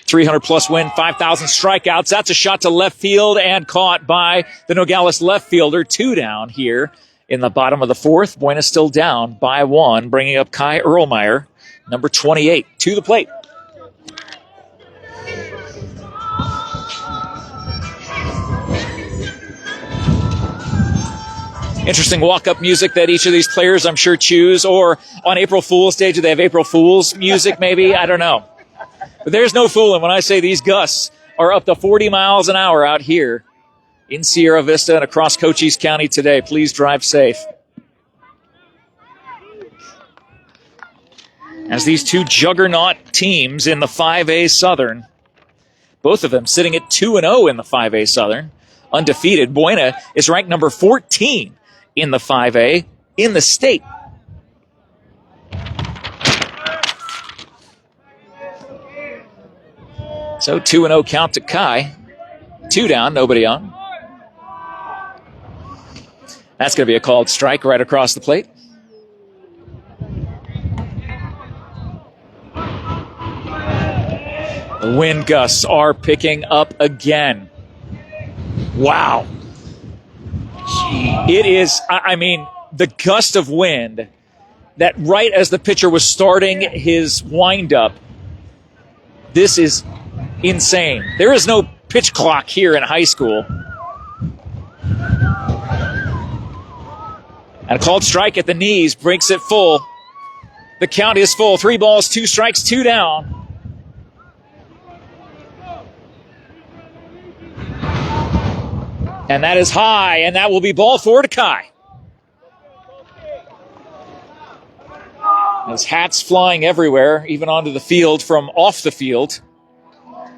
300-plus win, 5,000 strikeouts. That's a shot to left field and caught by the Nogales left fielder. 2 down here in the bottom of the 4th. Buena still down by 1, bringing up Kai Erlmeyer, number 28, to the plate. Interesting walk-up music that each of these players, I'm sure, choose. Or on April Fool's Day, do they have April Fool's music maybe? I don't know. But there's no fooling when I say these gusts are up to 40 miles an hour out here in Sierra Vista and across Cochise County today. Please drive safe. As these two juggernaut teams in the 5A Southern, both of them sitting at 2-0 in the 5A Southern, undefeated. Buena is ranked number 14 in the 5A in the state. So 2-0 count to Kai. 2 down, nobody on. That's going to be a called strike right across the plate. The wind gusts are picking up again. Wow. It is, I mean, the gust of wind that right as the pitcher was starting his windup, this is insane. There is no pitch clock here in high school. And a called strike at the knees breaks it full. The count is full. 3 balls, 2 strikes, 2 down. And that is high, and that will be ball 4 to Kai. His hat's flying everywhere, even onto the field from off the field. I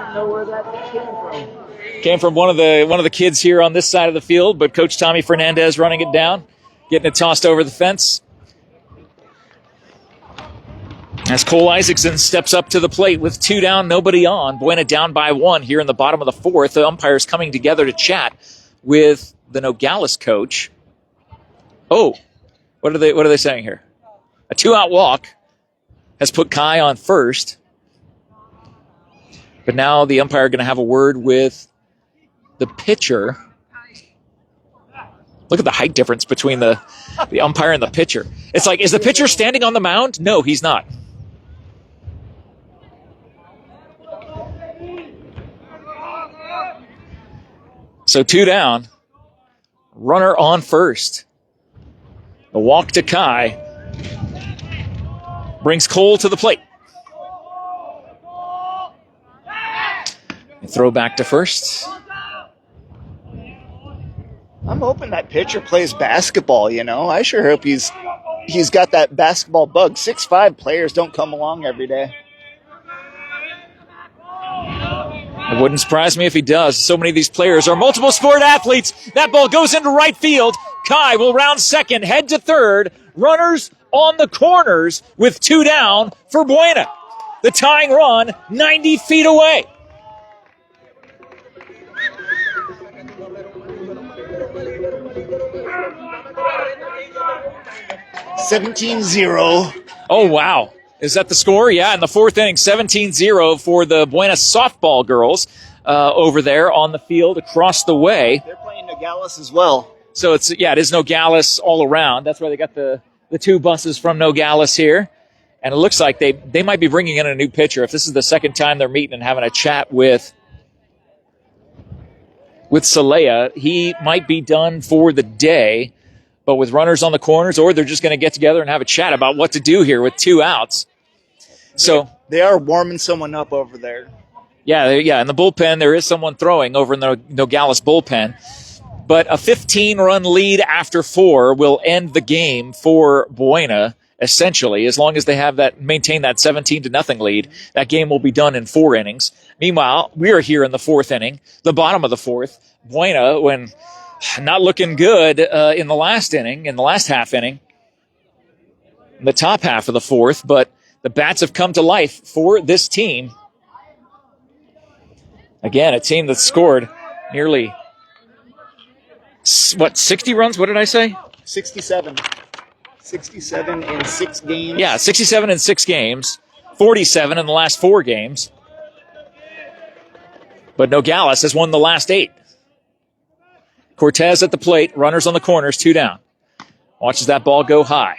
don't know where that came from. Came from one of the kids here on this side of the field, but Coach Tommy Fernandez running it down, getting it tossed over the fence. As Cole Isaacson steps up to the plate with 2 down, nobody on. Buena down by 1 here in the bottom of the 4th. The umpires coming together to chat with the Nogales coach. Oh, what are they saying here? A 2-out walk has put Kai on first. But now the umpire going to have a word with the pitcher. Look at the height difference between the umpire and the pitcher. It's like, is the pitcher standing on the mound? No, he's not. So 2 down. Runner on first. The walk to Kai brings Cole to the plate. And throw back to first. I'm hoping that pitcher plays basketball, you know. I sure hope he's got that basketball bug. 6'5" players don't come along every day. It wouldn't surprise me if he does. So many of these players are multiple sport athletes. That ball goes into right field. Kai will round second, head to third. Runners on the corners with 2 down for Buena. The tying run 90 feet away. $17-0. Oh, wow. Is that the score? Yeah, in the 4th inning, 17-0 for the Buena softball girls over there on the field across the way. They're playing Nogales as well. So it is Nogales all around. That's why they got the 2 buses from Nogales here. And it looks like they might be bringing in a new pitcher. If this is the second time they're meeting and having a chat with Saleha, he might be done for the day. But with runners on the corners, or they're just going to get together and have a chat about what to do here with 2 outs. So they are warming someone up over there. Yeah. In the bullpen, there is someone throwing over in the Nogales bullpen. But a 15-run lead after 4 will end the game for Buena, essentially. As long as they maintain that 17-0 lead, that game will be done in 4 innings. Meanwhile, we are here in the 4th inning, the bottom of the 4th. Buena, when not looking good in the last inning, in the last half inning, in the top half of the 4th, but the bats have come to life for this team. Again, a team that scored nearly, 60 runs? What did I say? 67. 67 in 6 games. Yeah, 67 in 6 games, 47 in the last 4 games. But Nogales has won the last 8. Cortez at the plate, runners on the corners, 2 down. Watches that ball go high.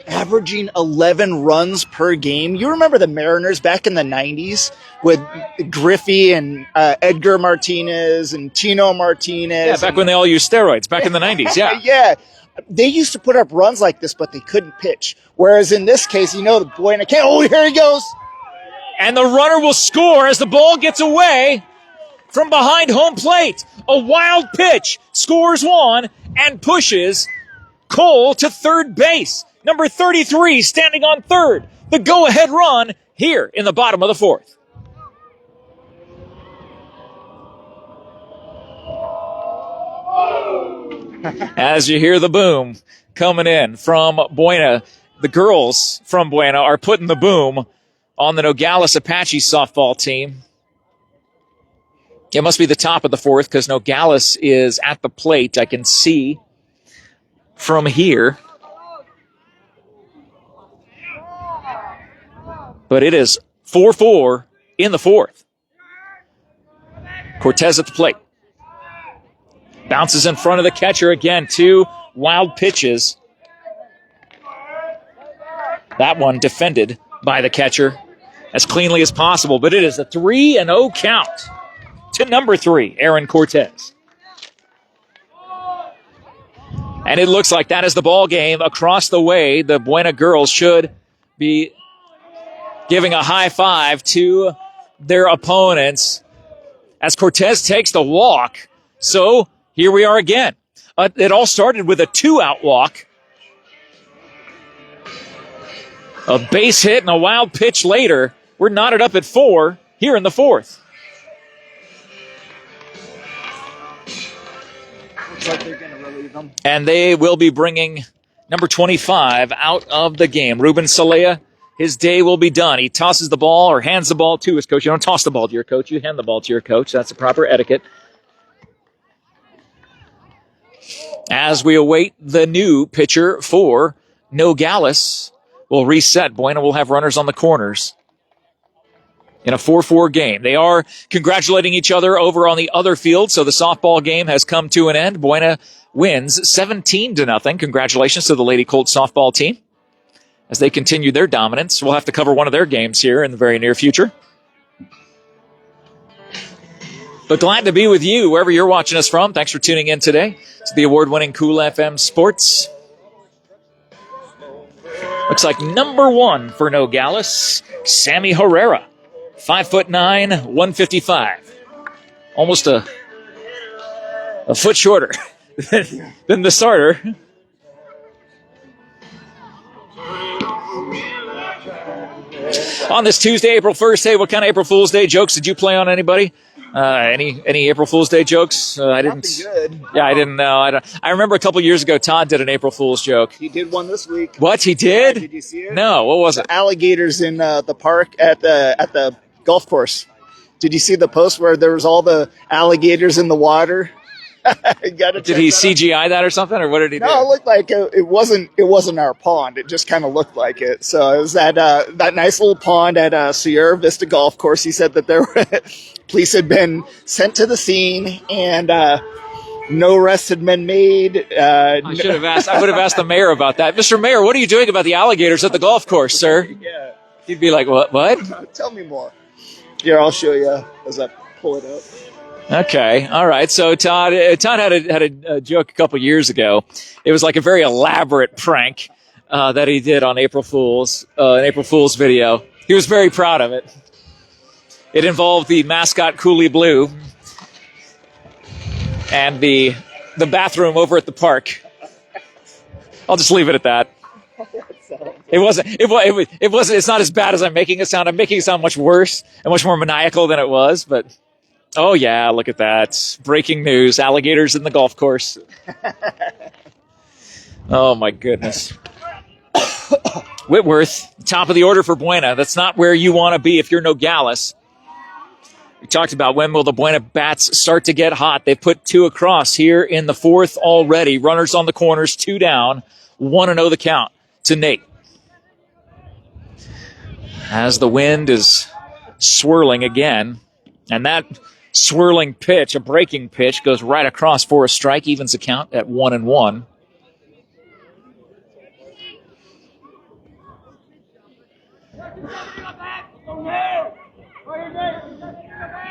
averaging 11 runs per game. You remember the Mariners back in the 90s with Griffey and Edgar Martinez and Tino Martinez. Yeah, back when they all used steroids, back in the 90s, yeah. Yeah. They used to put up runs like this, but they couldn't pitch. Whereas in this case, you know, the Buena can't. Oh, here he goes. And the runner will score as the ball gets away from behind home plate. A wild pitch, scores one, and pushes Cole to third base. Number 33 standing on third. The go-ahead run here in the bottom of the fourth. As you hear the boom coming in from Buena, the girls from Buena are putting the boom on the Nogales Apache softball team. It must be the top of the fourth because Nogales is at the plate. I can see from here. But it is 4-4 in the fourth. Cortez at the plate. Bounces in front of the catcher again. Two wild pitches. That one defended by the catcher as cleanly as possible. But it is a 3-0 count to number 3, Aaron Cortez. And it looks like that is the ball game across the way. The Buena girls should be giving a high five to their opponents as Cortez takes the walk. So here we are again. It all started with a 2-out walk. A base hit and a wild pitch later. We're knotted up at 4 here in the fourth. Looks like they're going to relieve them. And they will be bringing number 25 out of the game. Ruben Salea, his day will be done. He tosses the ball or hands the ball to his coach. You don't toss the ball to your coach. You hand the ball to your coach. That's the proper etiquette. As we await the new pitcher for Nogales, we'll reset. Buena will have runners on the corners in a 4-4 game. They are congratulating each other over on the other field, so the softball game has come to an end. Buena wins 17-0. Congratulations to the Lady Colts softball team as they continue their dominance. We'll have to cover one of their games here in the very near future. But glad to be with you wherever you're watching us from. Thanks for tuning in today to the award-winning Cool FM Sports. Looks like number 1 for Nogales, Sammy Herrera. 5'9", 155. Almost a foot shorter than the starter. On this Tuesday, April 1st, hey, what kind of April Fool's Day jokes did you play on anybody? Any April Fool's Day jokes? I didn't. Good. Yeah, I didn't know. I remember a couple years ago, Todd did an April Fool's joke. He did one this week. What, he did? Yeah, did you see it? No, what was it? Alligators in the park at the golf course. Did you see the post where there was all the alligators in the water? Did he CGI that or something, or what did he do? No, it looked like it wasn't our pond. It just kind of looked like it. So it was that nice little pond at Sierra Vista Golf Course. He said that there were police had been sent to the scene and no arrests had been made. I would have asked the mayor about that. Mr. Mayor, what are you doing about the alligators at the golf course, sir? Yeah. He'd be like, what? Tell me more. Here, I'll show you as I pull it up. Okay, all right. So Todd had a joke a couple years ago. It was like a very elaborate prank that he did on April Fool's, an April Fool's video. He was very proud of it. It involved the mascot Cooley Blue and the bathroom over at the park. I'll just leave it at that. It wasn't. It's not as bad as I'm making it sound. I'm making it sound much worse and much more maniacal than it was, but. Oh, yeah, look at that. Breaking news. Alligators in the golf course. Oh, my goodness. Whitworth, top of the order for Buena. That's not where you want to be if you're Nogales. We talked about when will the Buena bats start to get hot. They've put 2 across here in the fourth already. Runners on the corners, 2 down. 1-0 the count to Nate. As the wind is swirling again, and that swirling pitch, a breaking pitch, goes right across for a strike, evens the count at 1-1.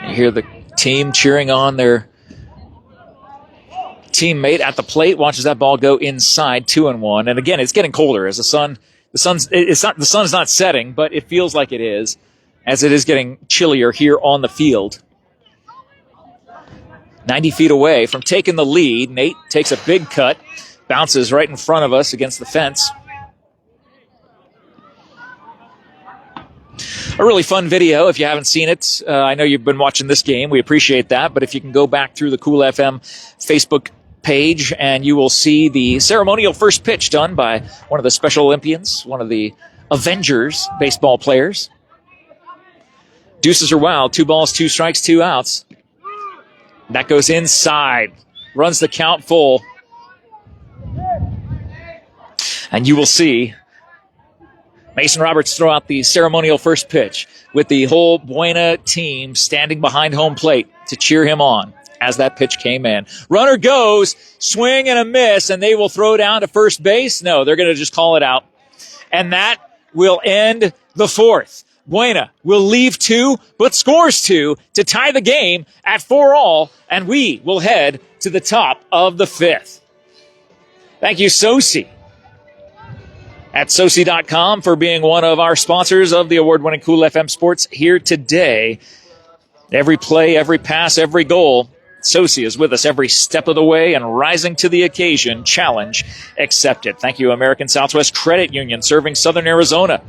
You hear the team cheering on their teammate at the plate. Watches that ball go inside, 2-1. And again, it's getting colder as the sun's not setting, but it feels like it is, as it is getting chillier here on the field. 90 feet away from taking the lead, Nate takes a big cut, bounces right in front of us against the fence. A really fun video if you haven't seen it. I know you've been watching this game. We appreciate that. But if you can go back through the Cool FM Facebook page, and you will see the ceremonial first pitch done by one of the Special Olympians, one of the Avengers baseball players. Deuces are wild. 2 balls, 2 strikes, 2 outs. That goes inside. Runs the count full. And you will see Mason Roberts throw out the ceremonial first pitch with the whole Buena team standing behind home plate to cheer him on as that pitch came in. Runner goes, swing and a miss, and they will throw down to first base. No, they're going to just call it out. And that will end the fourth. Buena will leave 2, but scores 2 to tie the game at 4-all, and we will head to the top of the 5th. Thank you, Soci, at Soci.com for being one of our sponsors of the award-winning Cool FM Sports here today. Every play, every pass, every goal, Soci is with us every step of the way and rising to the occasion. Challenge accepted. Thank you, American Southwest Credit Union, serving Southern Arizona.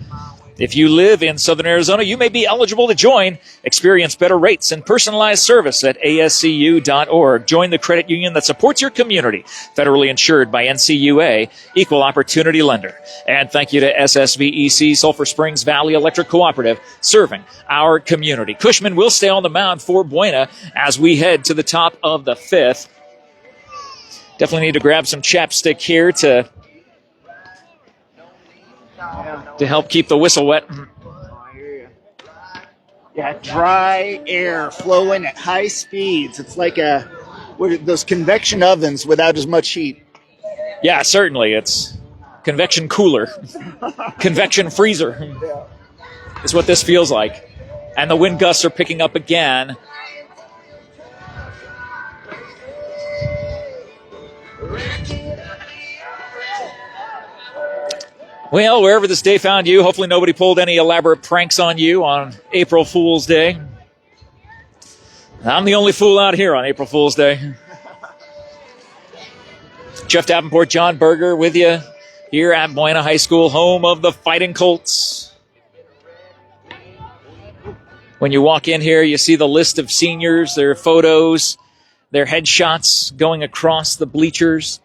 If you live in Southern Arizona, you may be eligible to join. Experience better rates and personalized service at ascu.org. Join the credit union that supports your community. Federally insured by NCUA, Equal Opportunity Lender. And thank you to SSVEC, Sulphur Springs Valley Electric Cooperative, serving our community. Cushman will stay on the mound for Buena as we head to the top of the 5th. Definitely need to grab some chapstick here to help keep the whistle wet. Yeah, dry air flowing at high speeds. It's like those convection ovens without as much heat. Yeah, certainly. It's convection cooler. Convection freezer is what this feels like. And the wind gusts are picking up again. Well, wherever this day found you, hopefully nobody pulled any elaborate pranks on you on April Fool's Day. I'm the only fool out here on April Fool's Day. Jeff Davenport, John Berger with you here at Buena High School, home of the Fighting Colts. When you walk in here, you see the list of seniors, their photos, their headshots going across the bleachers.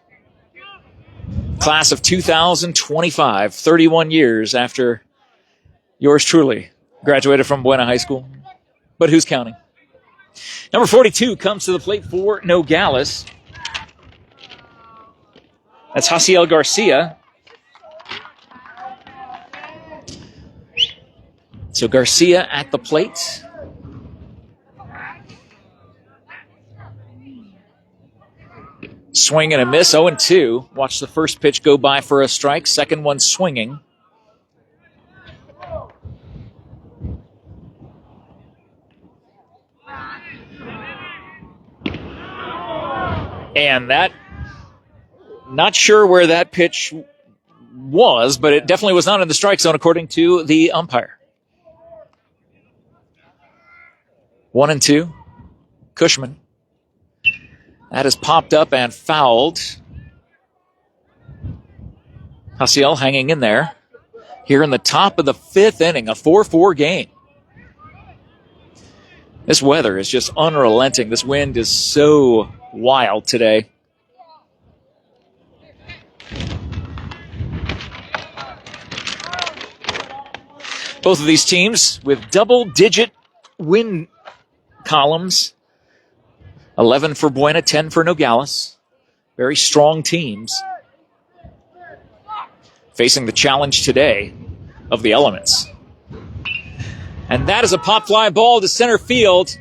Class of 2025, 31 years after yours truly graduated from Buena High School. But who's counting? Number 42 comes to the plate for Nogales. That's Jaciel Garcia. So Garcia at the plate. Swing and a miss, 0-2. Watch the first pitch go by for a strike. Second one swinging. And that, not sure where that pitch was, but it definitely was not in the strike zone according to the umpire. 1-2. Cushman. That is popped up and fouled. Jaciel hanging in there. Here in the top of the 5th inning, a 4-4 game. This weather is just unrelenting. This wind is so wild today. Both of these teams with double-digit win columns. 11 for Buena, 10 for Nogales. Very strong teams. Facing the challenge today of the elements. And that is a pop fly ball to center field.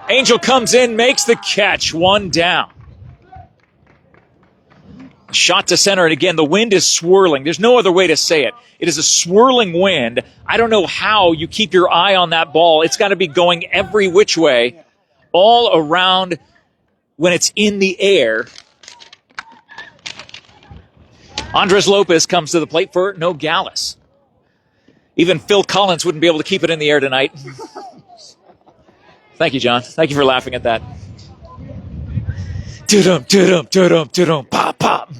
Angel comes in, makes the catch. 1 down. Shot to center, and again, the wind is swirling. There's no other way to say it. It is a swirling wind. I don't know how you keep your eye on that ball. It's got to be going every which way, all around when it's in the air. Andres Lopez comes to the plate for Nogales. Even Phil Collins wouldn't be able to keep it in the air tonight. Thank you, John. Thank you for laughing at that. Do-dum, do-dum, do-dum, do-dum, pop, pop.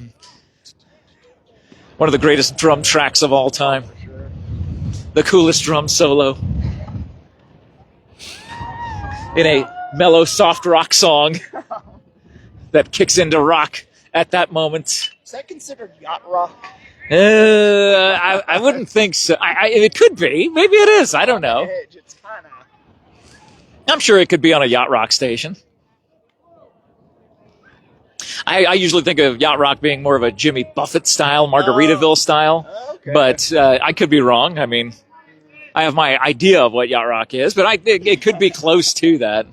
One of the greatest drum tracks of all time. The coolest drum solo. In a mellow, soft rock song that kicks into rock at that moment. Is that considered yacht rock? I wouldn't think so. It could be. Maybe it is. I don't know. It's kind of... I'm sure it could be on a yacht rock station. I usually think of yacht rock being more of a Jimmy Buffett style, Margaritaville style. Okay. But I could be wrong. I mean, I have my idea of what yacht rock is, but it could be close to that.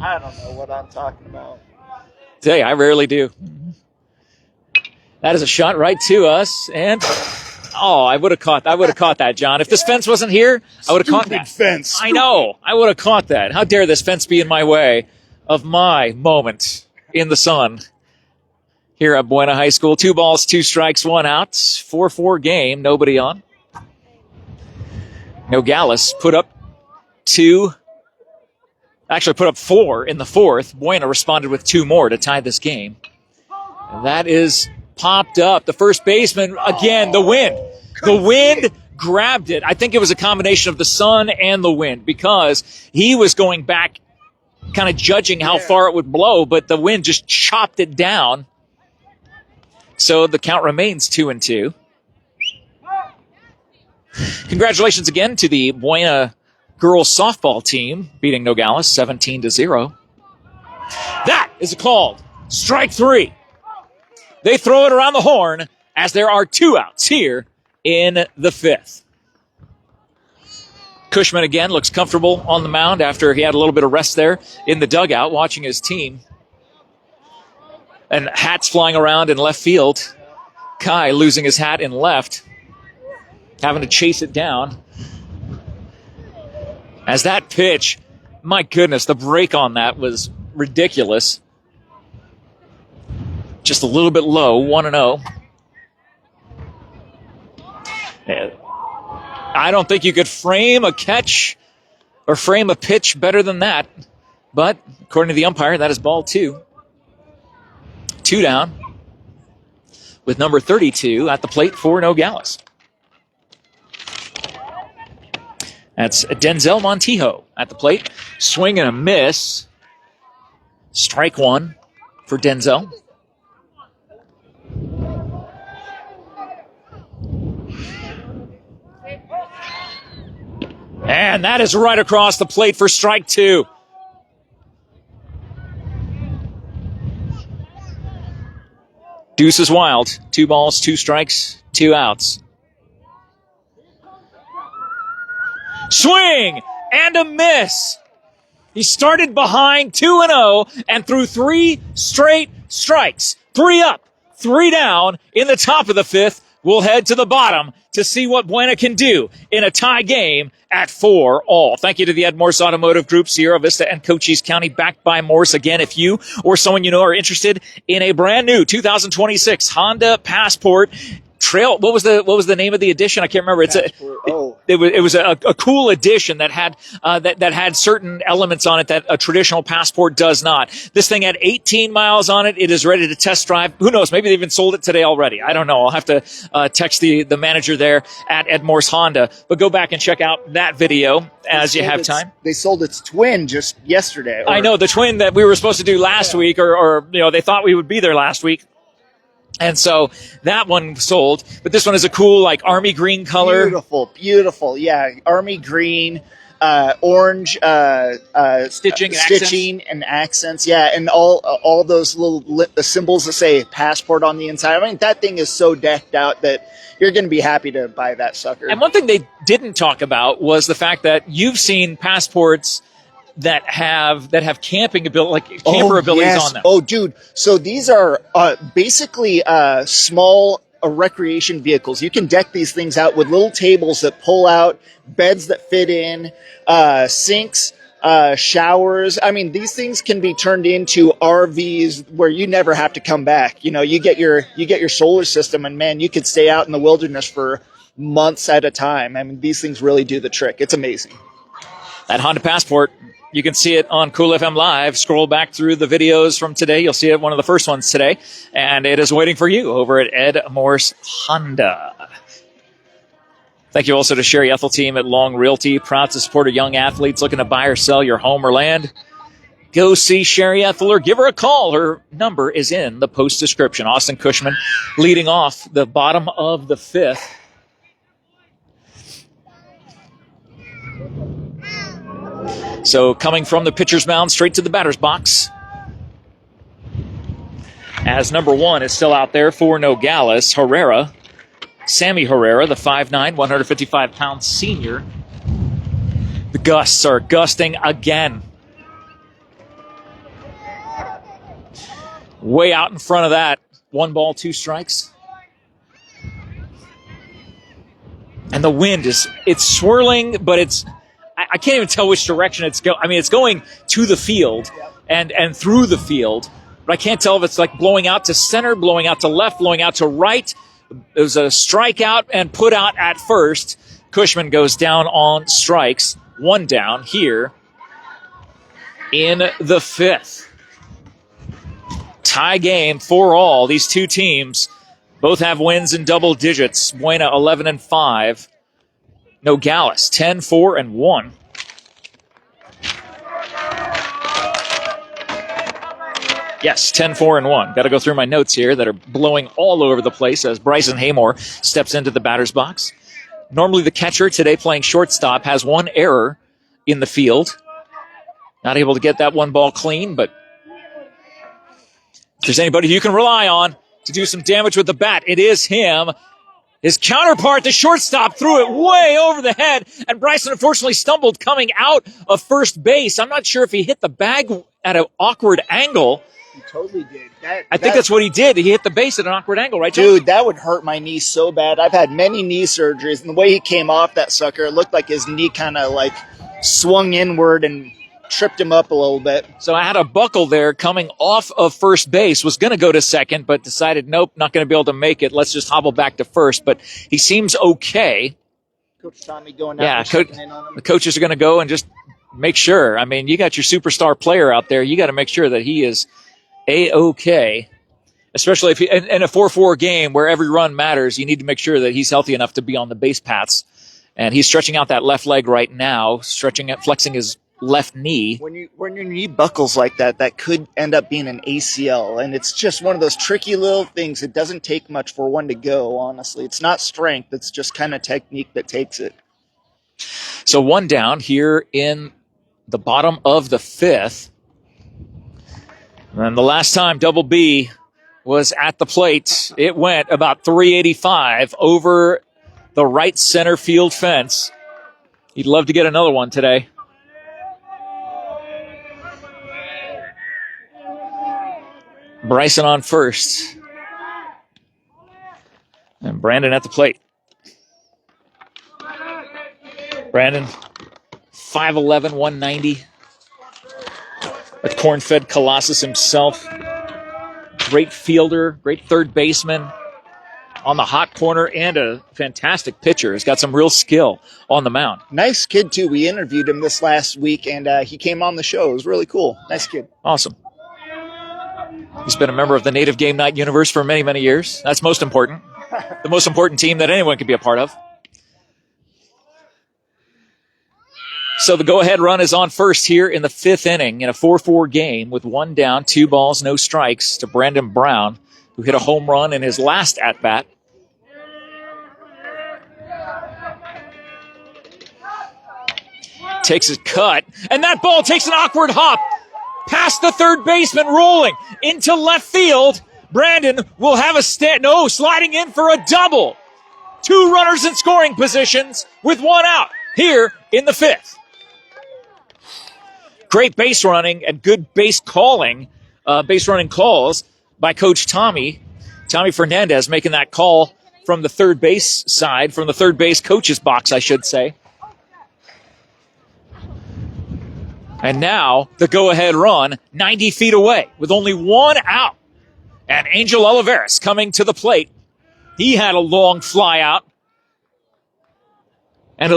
I don't know what I'm talking about. Hey, I rarely do. That is a shot right to us, and I would have caught that, John. If this fence wasn't here, I would have caught that. Fence. I know. I would have caught that. How dare this fence be in my way of my moment in the sun here at Buena High School. 2 balls, 2 strikes, 1 out. 4-4 game. Nobody on. Nogales put up 4 in the 4th. Buena responded with 2 more to tie this game. And that is popped up. The first baseman, again, the wind. The wind grabbed it. I think it was a combination of the sun and the wind because he was going back kind of judging how far it would blow, but the wind just chopped it down. So the count remains 2-2. Congratulations again to the Buena girls softball team beating Nogales 17-0. That is a called strike 3. They throw it around the horn as there are 2 outs here in the 5th. Cushman again looks comfortable on the mound after he had a little bit of rest there in the dugout watching his team. And hats flying around in left field. Kai losing his hat in left, having to chase it down. As that pitch, my goodness, the break on that was ridiculous. Just a little bit low, 1-0. I don't think you could frame a catch or frame a pitch better than that. But according to the umpire, that is ball 2. 2 down with number 32 at the plate for Nogales. That's Denzel Montijo at the plate. Swing and a miss. Strike 1 for Denzel. And that is right across the plate for strike 2. Deuce is wild. 2 balls, 2 strikes, 2 outs. Swing and a miss. He started behind 2-0 and threw 3 straight strikes. 3 up, 3 down in the top of the 5th. We'll head to the bottom to see what Buena can do in a tie game at 4-all. Thank you to the MORSE Automotive Group, Sierra Vista, and Cochise County, backed by Morse. Again, if you or someone you know are interested in a brand new 2026 Honda Passport Trail, what was the name of the edition? I can't remember. It was a cool edition that had that had certain elements on it that a traditional Passport does not. This thing had 18 miles on it. It is ready to test drive. Who knows? Maybe they even sold it today already. I don't know. I'll have to text the manager there at Morse Honda. But go back and check out that video as you have time. They sold its twin just yesterday. I know, the twin that we were supposed to do last week, or they thought we would be there last week. And so that one sold, but this one is a cool, like, army green color. Beautiful. Yeah. Army green, orange, stitching and accents. Yeah. And all those little symbols that say Passport on the inside. I mean, that thing is so decked out that you're going to be happy to buy that sucker. And one thing they didn't talk about was the fact that you've seen Passports that have camping ability, like camper abilities on them. Oh, dude. So these are basically small recreation vehicles. You can deck these things out with little tables that pull out, beds that fit in, sinks, showers. I mean, these things can be turned into RVs where you never have to come back. You know, you get your solar system, and man, you could stay out in the wilderness for months at a time. I mean, these things really do the trick. It's amazing. That Honda Passport, you can see it on Cool FM Live. Scroll back through the videos from today. You'll see it, one of the first ones today. And it is waiting for you over at Ed Morse Honda. Thank you also to Sherry ETHELL team at Long Realty. Proud to support our young athletes looking to buy or sell your home or land. Go see Sherry ETHELL or give her a call. Her number is in the post description. Austin Cushman leading off the bottom of the fifth. So coming from the pitcher's mound straight to the batter's box. As number one is still out there for Nogales, Herrera. Sammy Herrera, the 5'9", 155-pound senior. The gusts are gusting again. Way out in front of that. 1 ball, 2 strikes. And the wind it's swirling, but I can't even tell which direction it's going. I mean, it's going to the field and through the field, but I can't tell if it's like blowing out to center, blowing out to left, blowing out to right. There's a strikeout and put out at first. Cushman goes down on strikes. 1 down here in the fifth. Tie game for all. These two teams both have wins in double digits. Buena 11-5. Nogales 10-4-1. Yes, 10-4-1. Got to go through my notes here that are blowing all over the place as Bryson Haymore steps into the batter's box. Normally the catcher, today playing shortstop, has 1 error in the field. Not able to get that 1 ball clean, but if there's anybody you can rely on to do some damage with the bat, it is him. His counterpart, the shortstop, threw it way over the head, and Bryson unfortunately stumbled coming out of first base. I'm not sure if he hit the bag at an awkward angle. He totally did. I think that's what he did. He hit the base at an awkward angle, right, John? Dude, that would hurt my knee so bad. I've had many knee surgeries, and the way he came off that sucker, it looked like his knee kind of like swung inward and tripped him up a little bit. So I had a buckle there coming off of first base, was going to go to second, but decided, nope, not going to be able to make it. Let's just hobble back to first. But he seems okay. Coach Tommy going down in on him. The coaches are going to go and just make sure. I mean, you got your superstar player out there. You got to make sure that he is A-okay. Especially if in a 4-4 game where every run matters, you need to make sure that he's healthy enough to be on the base paths. And he's stretching out that left leg right now, flexing his left knee. When your knee buckles like that, that could end up being an ACL, and it's just one of those tricky little things. It doesn't take much for one to go, honestly. It's not strength, it's just kind of technique that takes it. So 1 down here in the bottom of the fifth. And the last time Double B was at the plate, it went about 385 over the right center field fence. He'd love to get another one today. Bryson on first. And Brandon at the plate. Brandon, 5'11", 190. A corn-fed Colossus himself. Great fielder, great third baseman on the hot corner, and a fantastic pitcher. He's got some real skill on the mound. Nice kid, too. We interviewed him this last week, and he came on the show. It was really cool. Nice kid. Awesome. He's been a member of the Native Game Night universe for many, many years. That's most important. The most important team that anyone can be a part of. So the go-ahead run is on first here in the fifth inning in a 4-4 game with 1 down, 2 balls, no strikes to Brandon Brown, who hit a home run in his last at-bat. Takes his cut, and that ball takes an awkward hop past the third baseman, rolling into left field. Brandon will have a sliding in for a double. 2 runners in scoring positions with 1 out here in the fifth. Great base running and good base running calls by Coach Tommy Fernandez, making that call from the third base side, from the third base coach's box, I should say. And now the go-ahead run 90 feet away with only one out. And Angel Olivares coming to the plate. He had a long fly out. And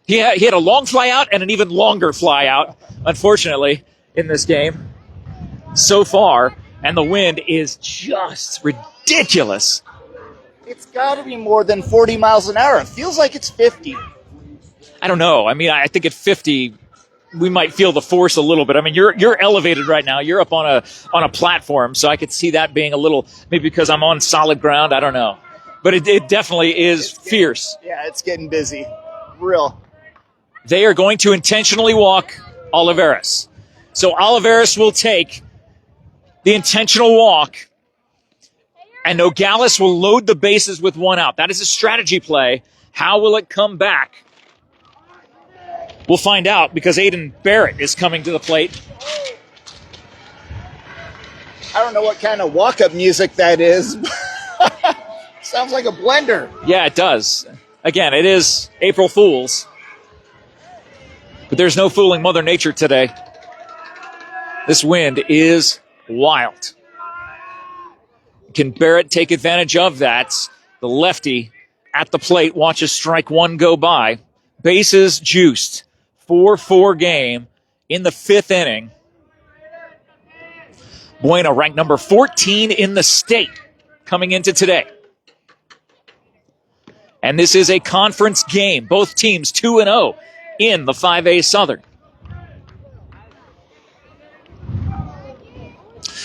he had a long fly out and an even longer fly out, unfortunately, in this game so far. And the wind is just ridiculous. It's got to be more than 40 miles an hour. It feels like it's 50. I don't know. I mean, I think at 50, we might feel the force a little bit. I mean, you're elevated right now. You're up on a platform, so I could see that being a little, maybe because I'm on solid ground. I don't know. But it definitely is fierce. Yeah, it's getting busy. Real. They are going to intentionally walk Olivares. So Olivares will take the intentional walk, and Nogales will load the bases with one out. That is a strategy play. How will it come back? We'll find out, because Aiden Barrett is coming to the plate. I don't know what kind of walk-up music that is. Sounds like a blender. Yeah, it does. Again, it is April Fool's. But there's no fooling Mother Nature today. This wind is wild. Can Barrett take advantage of that? The lefty at the plate watches strike one go by. Bases juiced. 4-4 game in the fifth inning. Buena ranked number 14 in the state coming into today. And this is a conference game. Both teams 2-0 in the 5A Southern.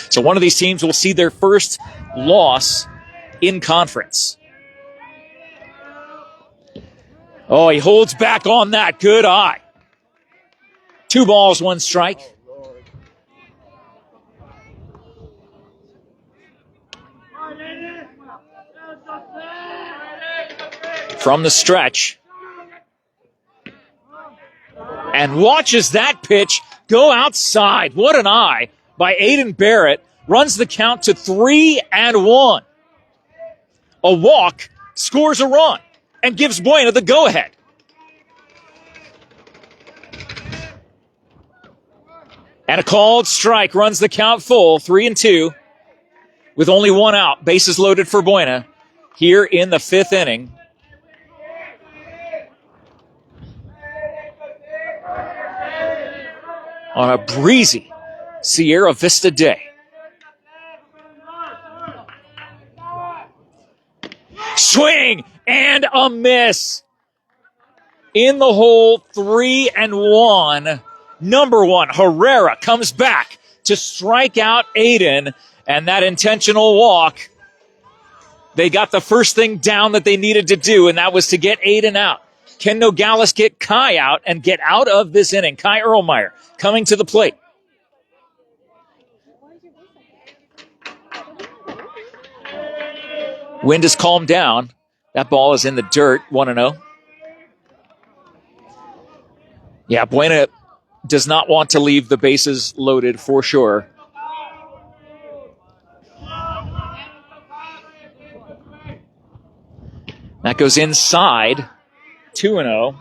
So one of these teams will see their first loss in conference. Oh, he holds back on that. Good eye. 2 balls, 1 strike. From the stretch. And watches that pitch go outside. What an eye by Aiden Barrett. Runs the count to 3-1. A walk, scores a run, and gives Buena the go-ahead. And a called strike runs the count full, 3-2, with only 1 out. Bases loaded for Buena here in the 5th inning. On a breezy Sierra Vista day. Swing and a miss. In the hole, 3-1. Number 1, Herrera comes back to strike out Aiden. And that intentional walk, they got the first thing down that they needed to do, and that was to get Aiden out. Can Nogales get Kai out and get out of this inning? Kai Erlmeyer coming to the plate. Wind has calmed down. That ball is in the dirt, 1-0. Yeah, Buena does not want to leave the bases loaded for sure. That goes inside, 2-0.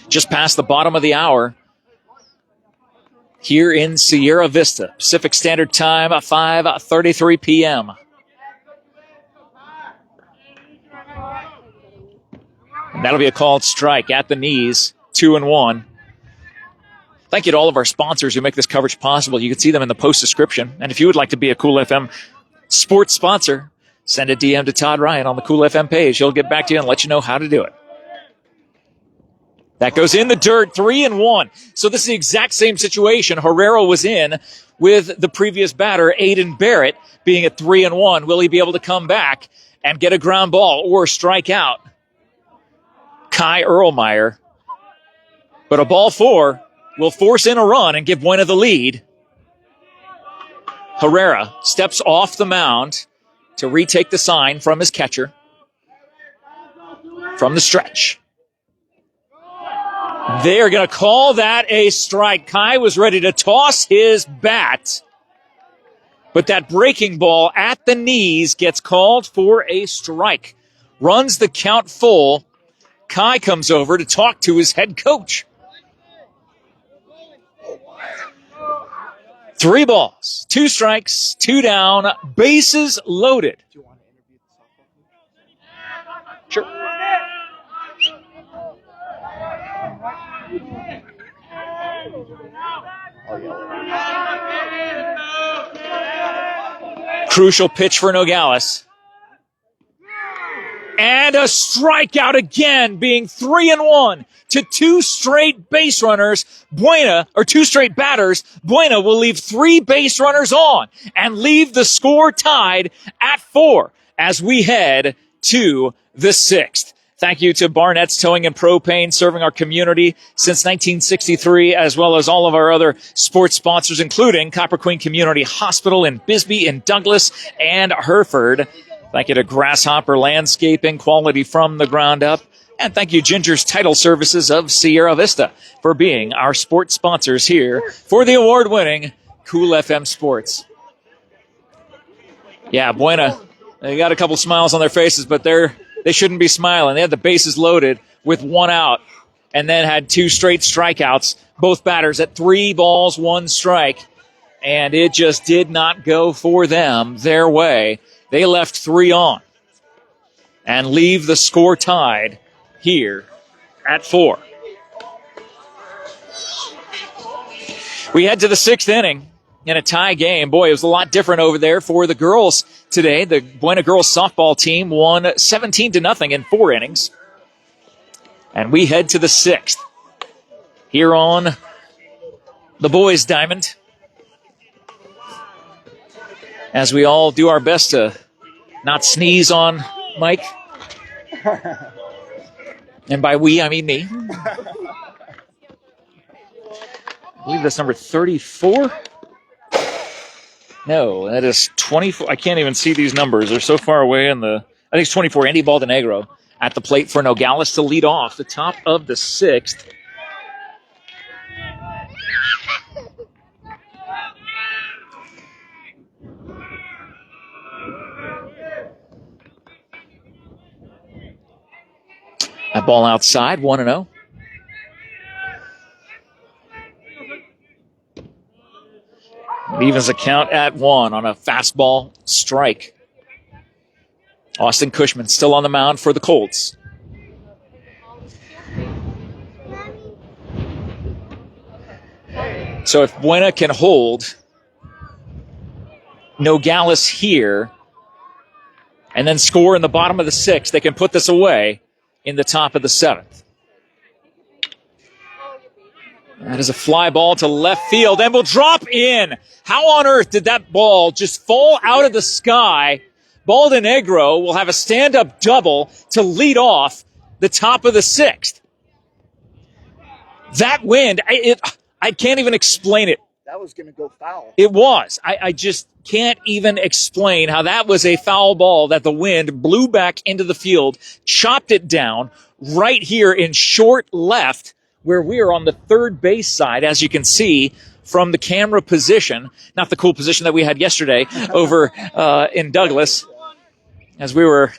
Just past the bottom of the hour here in Sierra Vista. Pacific Standard Time, 5:33 p.m. And that'll be a called strike at the knees, 2-1. Thank you to all of our sponsors who make this coverage possible. You can see them in the post description. And if you would like to be a Cool FM sports sponsor, send a DM to Todd Ryan on the Cool FM page. He'll get back to you and let you know how to do it. That goes in the dirt, 3-1. So this is the exact same situation Herrera was in with the previous batter, Aiden Barrett, being at 3-1. Will he be able to come back and get a ground ball or strike out Kai Erlmeyer? But a ball 4 will force in a run and give Buena the lead. Herrera steps off the mound to retake the sign from his catcher. From the stretch. They are going to call that a strike. Kai was ready to toss his bat, but that breaking ball at the knees gets called for a strike. Runs the count full. Kai comes over to talk to his head coach. 3 balls, 2 strikes, 2 down, bases loaded. Sure. Crucial pitch for Nogales. And a strikeout again, being 3-1 to 2 straight base runners. Buena, or 2 straight batters. Buena will leave 3 base runners on and leave the score tied at 4 as we head to the 6th. Thank you to Barnett's Towing and Propane, serving our community since 1963, as well as all of our other sports sponsors, including Copper Queen Community Hospital in Bisbee and Douglas and Hereford. Thank you to Grasshopper Landscaping, quality from the ground up. And thank you, Ginger's Title Services of Sierra Vista, for being our sports sponsors here for the award-winning Cool FM Sports. Yeah, Buena, they got a couple smiles on their faces, but they shouldn't be smiling. They had the bases loaded with 1 out and then had 2 straight strikeouts, both batters at 3 balls, 1 strike. And it just did not go for them their way. They left 3 on and leave the score tied here at 4. We head to the 6th inning in a tie game. Boy, it was a lot different over there for the girls today. The Buena girls softball team won 17-0 in 4 innings. And we head to the 6th here on the boys' diamond, as we all do our best to not sneeze on Mike. And by we, I mean me. I believe that's number 34. No, that is 24. I can't even see these numbers. They're so far away in the... I think it's 24. Andy Baldonegro at the plate for Nogales to lead off the top of the 6th. That ball outside, 1-0. Evens the count at 1 on a fastball strike. Austin Cushman still on the mound for the Colts. So if Buena can hold Nogales here and then score in the bottom of the 6th, they can put this away in the top of the 7th. That is a fly ball to left field and will drop in. How on earth did that ball just fall out of the sky? Baldonegro will have a stand-up double to lead off the top of the 6th. That wind, I can't even explain it. That was going to go foul. It was. I just can't even explain how that was a foul ball that the wind blew back into the field, chopped it down right here in short left, where we are on the third base side, as you can see from the camera position. Not the cool position that we had yesterday over in Douglas, as we were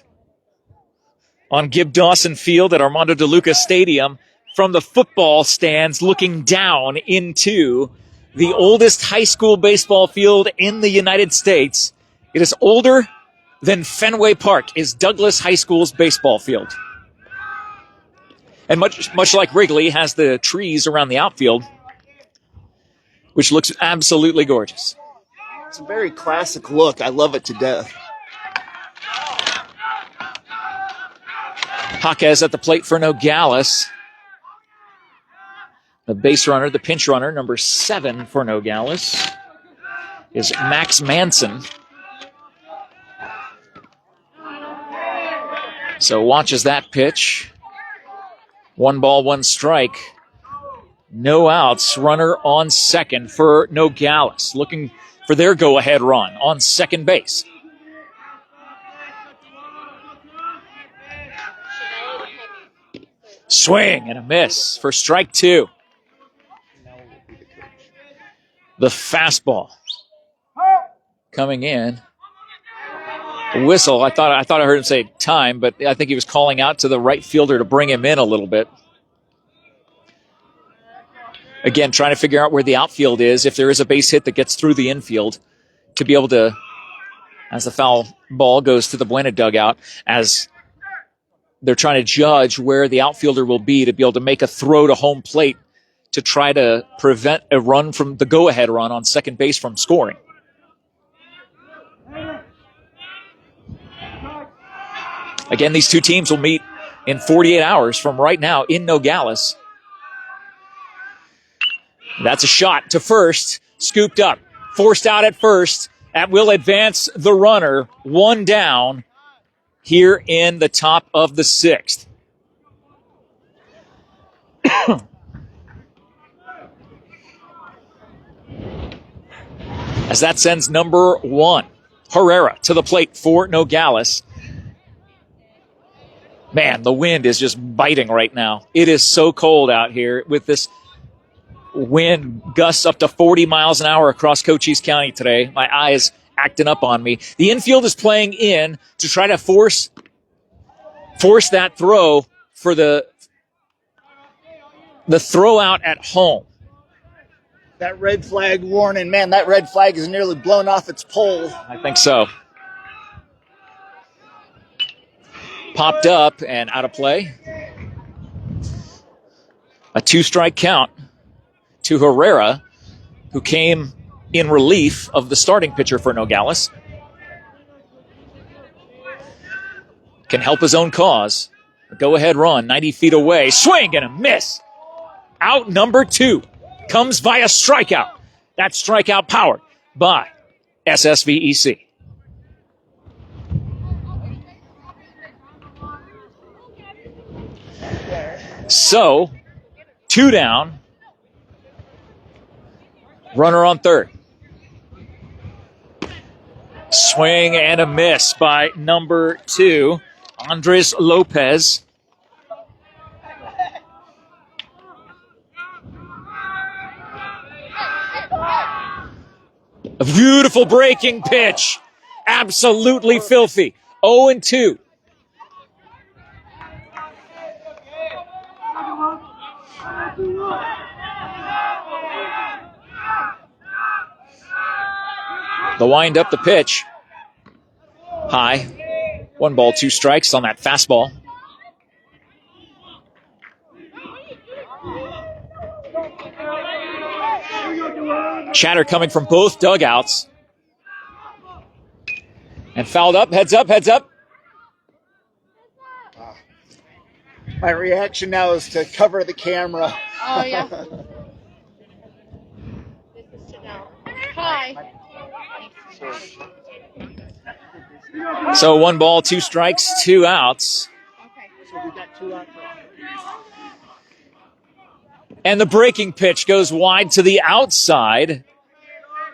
on Gib Dawson Field at Armando DeLuca Stadium from the football stands looking down into the oldest high school baseball field in the United States. It is older than Fenway Park is Douglas High School's baseball field. And much like Wrigley, has the trees around the outfield, which looks absolutely gorgeous. It's a very classic look. I love it to death. Jaquez at the plate for Nogales. The base runner, the pinch runner, number 7 for Nogales, is Max Manson. So watches that pitch. 1 ball, 1 strike. No outs. Runner on second for Nogales, looking for their go-ahead run on second base. Swing and a miss for strike two. The fastball coming in. A whistle. I thought I heard him say time, but I think he was calling out to the right fielder to bring him in a little bit. Again, trying to figure out where the outfield is, if there is a base hit that gets through the infield, to be able to, as the foul ball goes to the Buena dugout, as they're trying to judge where the outfielder will be to be able to make a throw to home plate to try to prevent a run from the go-ahead run on second base from scoring. Again, these two teams will meet in 48 hours from right now in Nogales. That's a shot to first, scooped up, forced out at first. That will advance the runner, one down here in the top of the sixth. As that sends number one, Herrera, to the plate for Nogales. Man, the wind is just biting right now. It is so cold out here with this wind gusts up to 40 miles an hour across Cochise County today. My eyes acting up on me. The infield is playing in to try to force that throw for the throw out at home. That red flag warning, man, that red flag is nearly blown off its pole. I think so. Popped up and out of play. A two-strike count to Herrera, who came in relief of the starting pitcher for Nogales. Can help his own cause. A go-ahead run, 90 feet away. Swing and a miss. Out number two. Comes via strikeout. That strikeout powered by SSVEC. So, two down. Runner on third. Swing and a miss by number two, Andres Lopez. A beautiful breaking pitch. Absolutely filthy. 0-2. The wind up, the pitch. High. 1 ball, 2 strikes on that fastball. Chatter coming from both dugouts. And fouled up, heads up, heads up. My reaction now is to cover the camera. Oh, yeah. Hi. So 1 ball, 2 strikes, 2 outs. Okay. So we got 2 outs. And the breaking pitch goes wide to the outside.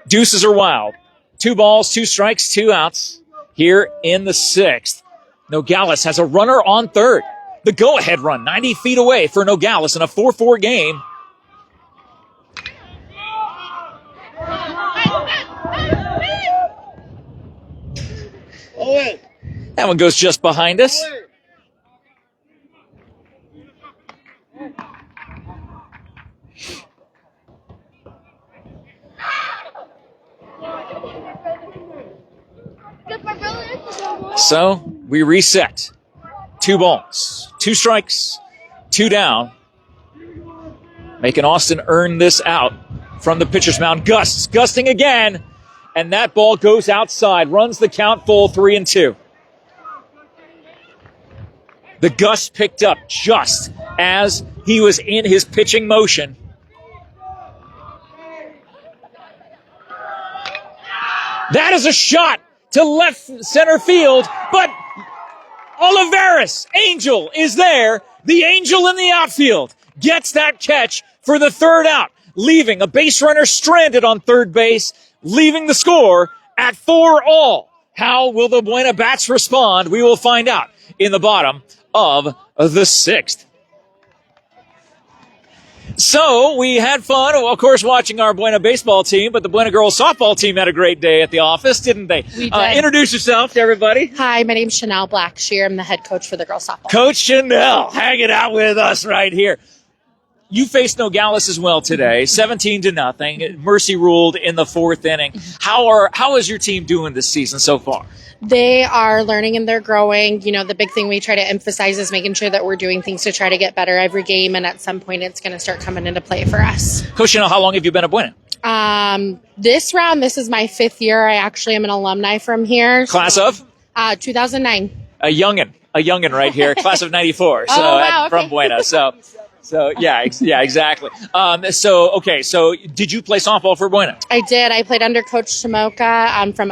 Deuces are wild. 2 balls, 2 strikes, 2 outs here in the 6th. Nogales has a runner on third. The go-ahead run, 90 feet away for Nogales in a 4-4 game. That one goes just behind us. So we reset. 2 balls, 2 strikes, 2 down. Making Austin earn this out from the pitcher's mound. Gusting again. And that ball goes outside. Runs the count full, 3-2. The gust picked up just as he was in his pitching motion. That is a shot to left center field, but Olivares, Angel, is there. The Angel in the outfield gets that catch for the 3rd out, leaving a base runner stranded on 3rd base, leaving the score at 4-all. How will the Buena Bats respond? We will find out in the bottom of the 6th. So we had fun, of course, watching our Buena baseball team, but the Buena girls softball team had a great day at the office, didn't they? We did. Introduce yourself to everybody. Hi, my name's Chanel Blackshear. I'm the head coach for the girls softball. Coach Chanel, hanging out with us right here. You faced Nogales as well today, 17-0. Mercy ruled in the fourth inning. How is your team doing this season so far? They are learning and they're growing. You know, the big thing we try to emphasize is making sure that we're doing things to try to get better every game, and at some point it's going to start coming into play for us. Coach Chanel, how long have you been at Buena? This round, this is my 5th year. I actually am an alumni from here. Class of? 2009. A youngin' right here, class of 94. So wow, from okay. Buena. So yeah, exactly. So did you play softball for Buena? I did. I played under Coach Tomoka from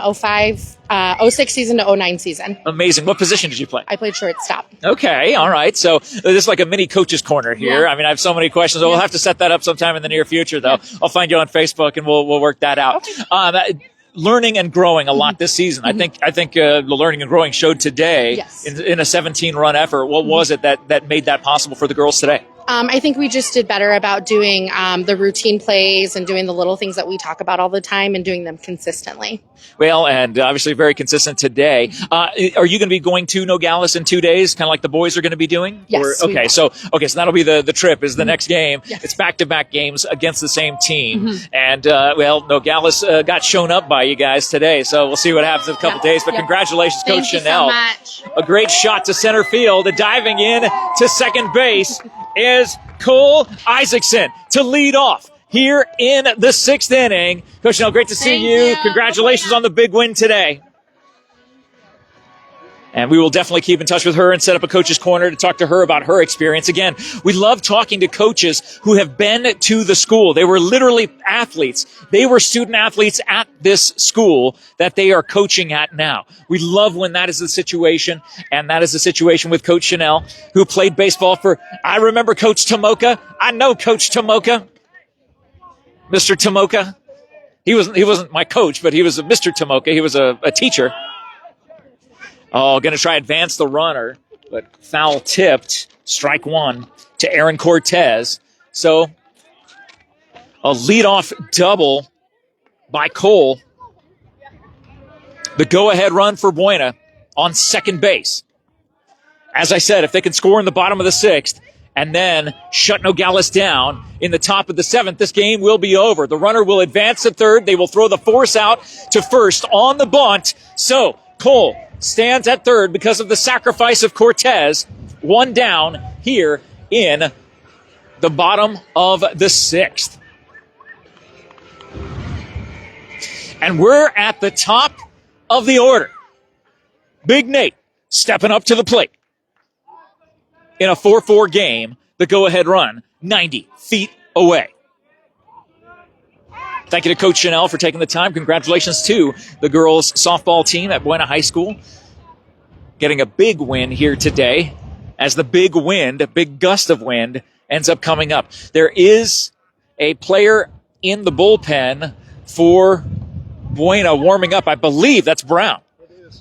06 season to 09 season. Amazing. What position did you play? I played shortstop. Okay, all right. So this is like a mini coach's corner here. Yeah. I mean, I have so many questions. We'll have to set that up sometime in the near future, though. Yeah. I'll find you on Facebook and we'll work that out. Okay. Learning and growing a lot this season. I think the learning and growing showed today Yes. in a 17-run effort. What was it that made that possible for the girls today? I think we just did better about doing the routine plays and doing the little things that we talk about all the time and doing them consistently. Well, and obviously very consistent today. Are you going to be going to Nogales in 2 days, kind of like the boys are going to be doing? Yes. Okay, so that'll be the trip is the next game. Yes. It's back-to-back games against the same team. And, Nogales got shown up by you guys today, so we'll see what happens in a couple days. But congratulations, Coach Chanel. Thank you so much. A great shot to center field. Diving in to second base is Cole Isaacson to lead off here in the 6th inning. Coach Chanel, great to see Thank you. you. Congratulations on the big win today. And we will definitely keep in touch with her and set up a coach's corner to talk to her about her experience. Again, we love talking to coaches who have been to the school. They were literally athletes. They were student athletes at this school that they are coaching at now. We love when that is the situation, and that is the situation with Coach Chanel, who played baseball for, I remember Coach Tomoka. I know Coach Tomoka. Mr. Tomoka. He wasn't my coach, but he was a Mr. Tomoka. He was a teacher. Oh, going to try advance the runner, but foul tipped. Strike one to Aaron Cortez. So a leadoff double by Cole. The go-ahead run for Buena on second base. As I said, if they can score in the bottom of the 6th and then shut Nogales down in the top of the 7th, this game will be over. The runner will advance to third. They will throw the force out to first on the bunt. So Cole stands at third because of the sacrifice of Cortez. One down here in the bottom of the 6th. And we're at the top of the order. Big Nate stepping up to the plate. In a 4-4 game, the go-ahead run 90 feet away. Thank you to Coach Chanel for taking the time. Congratulations to the girls' softball team at Buena High School. Getting a big win here today as the big wind, a big gust of wind, ends up coming up. There is a player in the bullpen for Buena warming up. I believe that's Brown.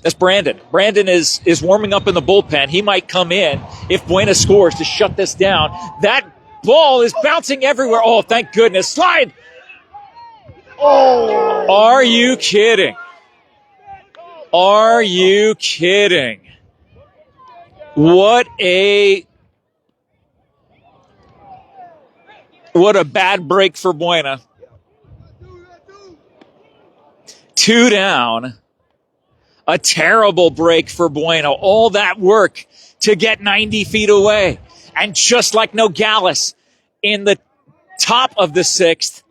That's Brandon. Brandon is warming up in the bullpen. He might come in if Buena scores to shut this down. That ball is bouncing everywhere. Oh, thank goodness. Slide! Oh! Are you kidding? Are you kidding? What a bad break for Buena. 2 down. A terrible break for Buena. All that work to get 90 feet away. And just like Nogales in the top of the 6th,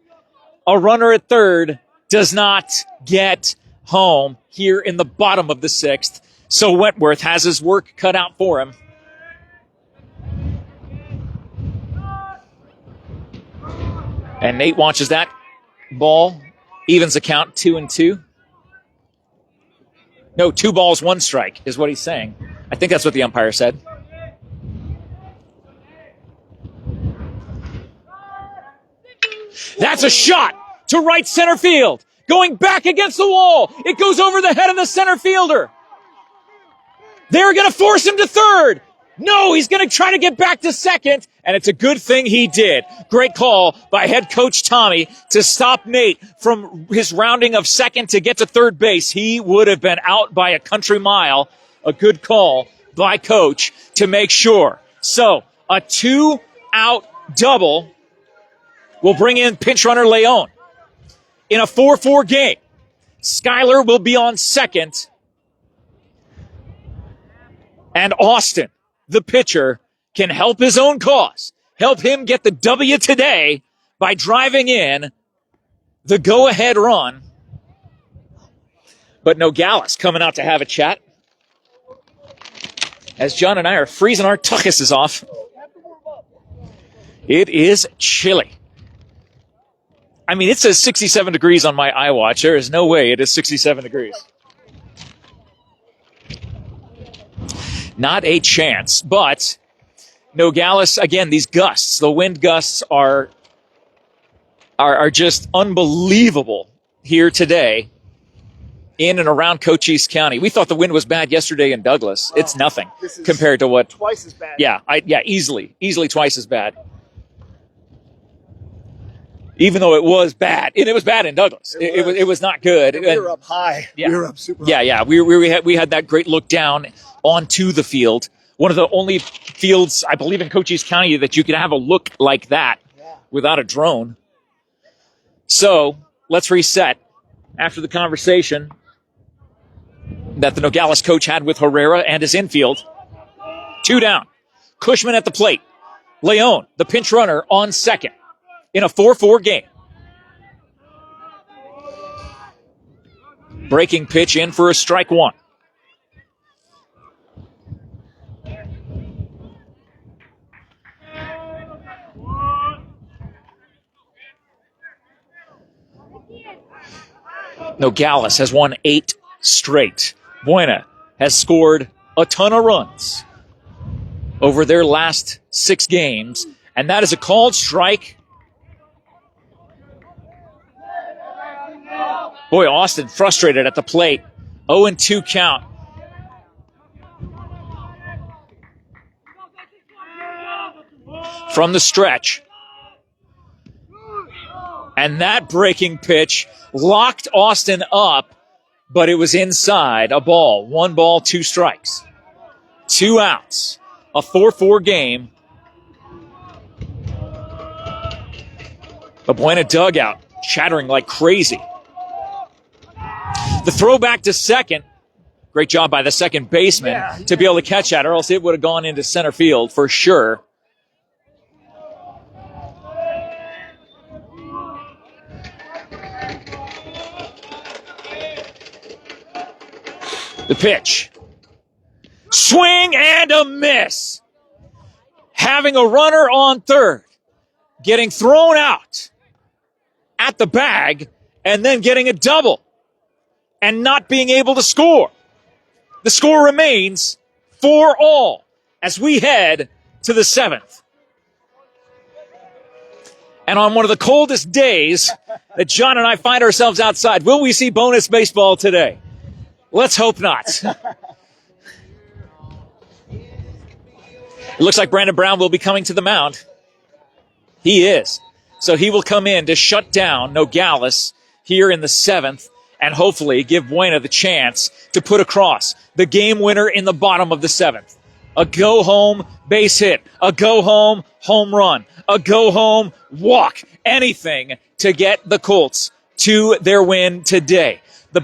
a runner at third does not get home here in the bottom of the 6th. So Wentworth has his work cut out for him. And Nate watches that ball. Evens the count 2-2. No, 2 balls, 1 strike is what he's saying. I think that's what the umpire said. That's a shot to right center field. Going back against the wall. It goes over the head of the center fielder. They're going to force him to third. No, he's going to try to get back to second, and it's a good thing he did. Great call by head coach Tommy to stop Nate from his rounding of second to get to third base. He would have been out by a country mile. A good call by coach to make sure. So, a 2-out double will bring in pinch runner Leon. In a 4-4 game, Skyler will be on second, and Austin, the pitcher, can help his own cause, help him get the W today by driving in the go-ahead run. But Nogales coming out to have a chat as John and I are freezing our tuchuses off. It is chilly. I mean, it says 67 degrees on my iWatch. There is no way it is 67 degrees. Not a chance. But Nogales, again, these gusts, the wind gusts are just unbelievable here today in and around Cochise County. We thought the wind was bad yesterday in Douglas. It's nothing compared to what. Twice as bad. Yeah, easily twice as bad. Even though it was bad, and it was bad in Douglas. It was not good. And we were up high. Yeah. We were up super high. Yeah. We had that great look down onto the field. One of the only fields, I believe, in Cochise County that you could have a look like that without a drone. So let's reset after the conversation that the Nogales coach had with Herrera and his infield. 2 down. Cushman at the plate. Leon, the pinch runner, on second in a 4-4 game. Breaking pitch in for a strike one. Nogales has won 8 straight. Buena has scored a ton of runs over their last 6 games, and that is a called strike. Boy, Austin frustrated at the plate. 0-2 count. From the stretch. And that breaking pitch locked Austin up, but it was inside. A ball. 1 ball, 2 strikes. 2 outs. A 4-4 game. The Buena dugout chattering like crazy. The throw back to second. Great job by the second baseman to be able to catch that, or else it would have gone into center field for sure. The pitch. Swing and a miss. Having a runner on third. Getting thrown out at the bag and then getting a double and not being able to score. The score remains 4-all as we head to the 7th. And on one of the coldest days that John and I find ourselves outside, will we see bonus baseball today? Let's hope not. It looks like Brandon Brown will be coming to the mound. He is. So he will come in to shut down Nogales here in the 7th and hopefully give Buena the chance to put across the game winner in the bottom of the 7th. A go-home base hit, a go-home home run, a go-home walk, anything to get the Colts to their win today. The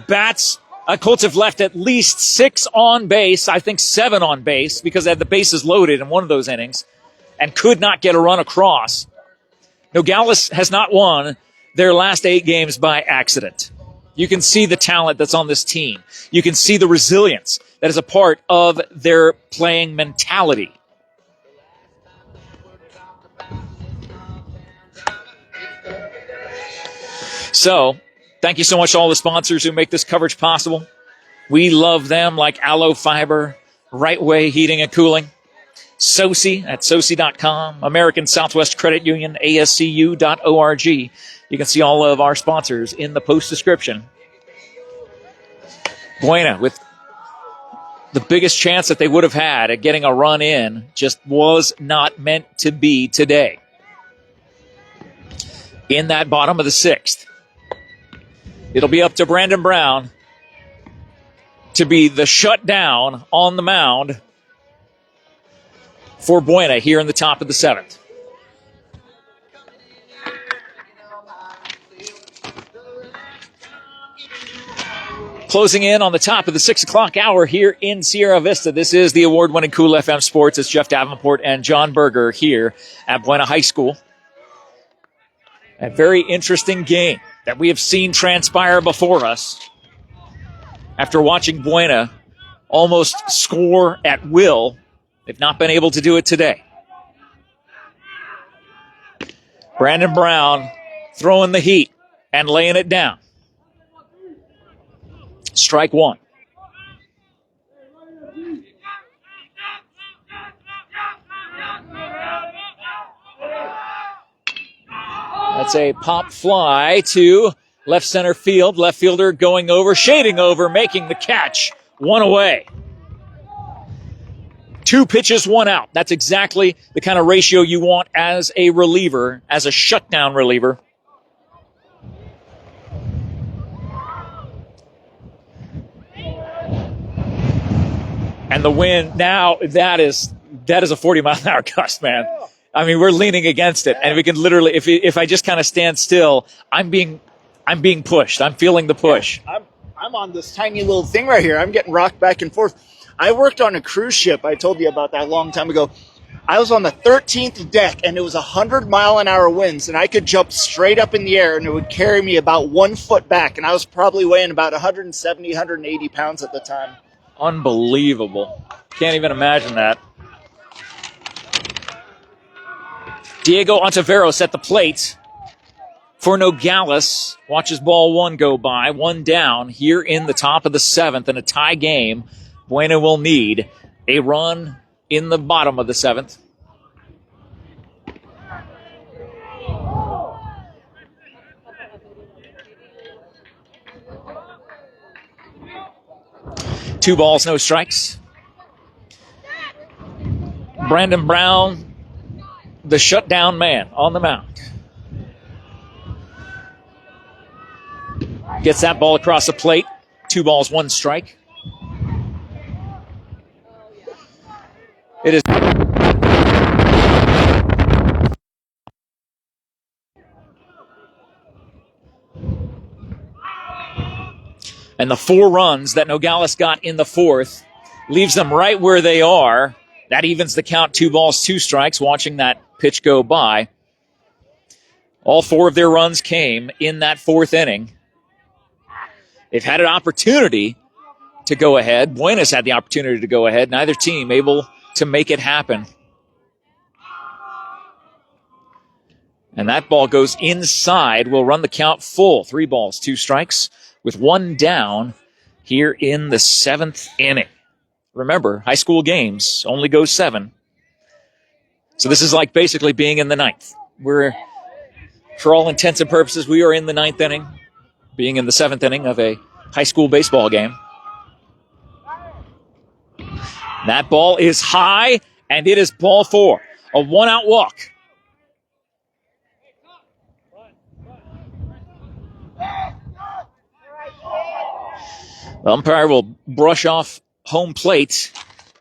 Colts have left at least 6 on base, I think 7 on base, because they had the bases loaded in one of those innings and could not get a run across. Nogales has not won their last 8 games by accident. You can see the talent that's on this team. You can see the resilience that is a part of their playing mentality. So, thank you so much to all the sponsors who make this coverage possible. We love them, like Aloe Fiber, Right Way Heating and Cooling, SOCI at SOCI.com, American Southwest Credit Union, ASCU.org. You can see all of our sponsors in the post description. Buena with the biggest chance that they would have had at getting a run in just was not meant to be today. In that bottom of the 6th, it'll be up to Brandon Brown to be the shutdown on the mound for Buena here in the top of the 7th. Closing in on the top of the 6 o'clock hour here in Sierra Vista. This is the award-winning Cool FM Sports. It's Jeff Davenport and John Berger here at Buena High School. A very interesting game that we have seen transpire before us after watching Buena almost score at will. They've not been able to do it today. Brandon Brown throwing the heat and laying it down. Strike 1. That's a pop fly to left center field. Left fielder going over, shading over, making the catch. 1 away. 2 pitches, 1 out. That's exactly the kind of ratio you want as a reliever, as a shutdown reliever. And the wind now, that is a 40-mile-an-hour gust, man. I mean, we're leaning against it, and we can literally, if I just kind of stand still, I'm being pushed. I'm feeling the push. I'm on this tiny little thing right here. I'm getting rocked back and forth. I worked on a cruise ship. I told you about that a long time ago. I was on the 13th deck, and it was 100-mile-an-hour winds, and I could jump straight up in the air, and it would carry me about 1 foot back, and I was probably weighing about 170, 180 pounds at the time. Unbelievable. Can't even imagine that. Diego Ontiveros at the plate for Nogales. Watches ball 1 go by. 1 down here in the top of the 7th in a tie game. Buena will need a run in the bottom of the 7th. Two balls, no strikes. Brandon Brown, the shutdown man on the mound. Gets that ball across the plate. 2 balls, 1 strike. It is. And the 4 runs that Nogales got in the 4th leaves them right where they are. That evens the count, 2 balls, 2 strikes, watching that pitch go by. All 4 of their runs came in that 4th inning. They've had an opportunity to go ahead. Buena's had the opportunity to go ahead. Neither team able to make it happen. And that ball goes inside. We'll run the count full. 3 balls, 2 strikes with 1 down here in the 7th inning. Remember, high school games only go 7. So this is like basically being in the 9th. We're, for all intents and purposes, we are in the 9th inning, being in the 7th inning of a high school baseball game. That ball is high, and it is ball 4. A 1-out walk. The umpire will brush off home plate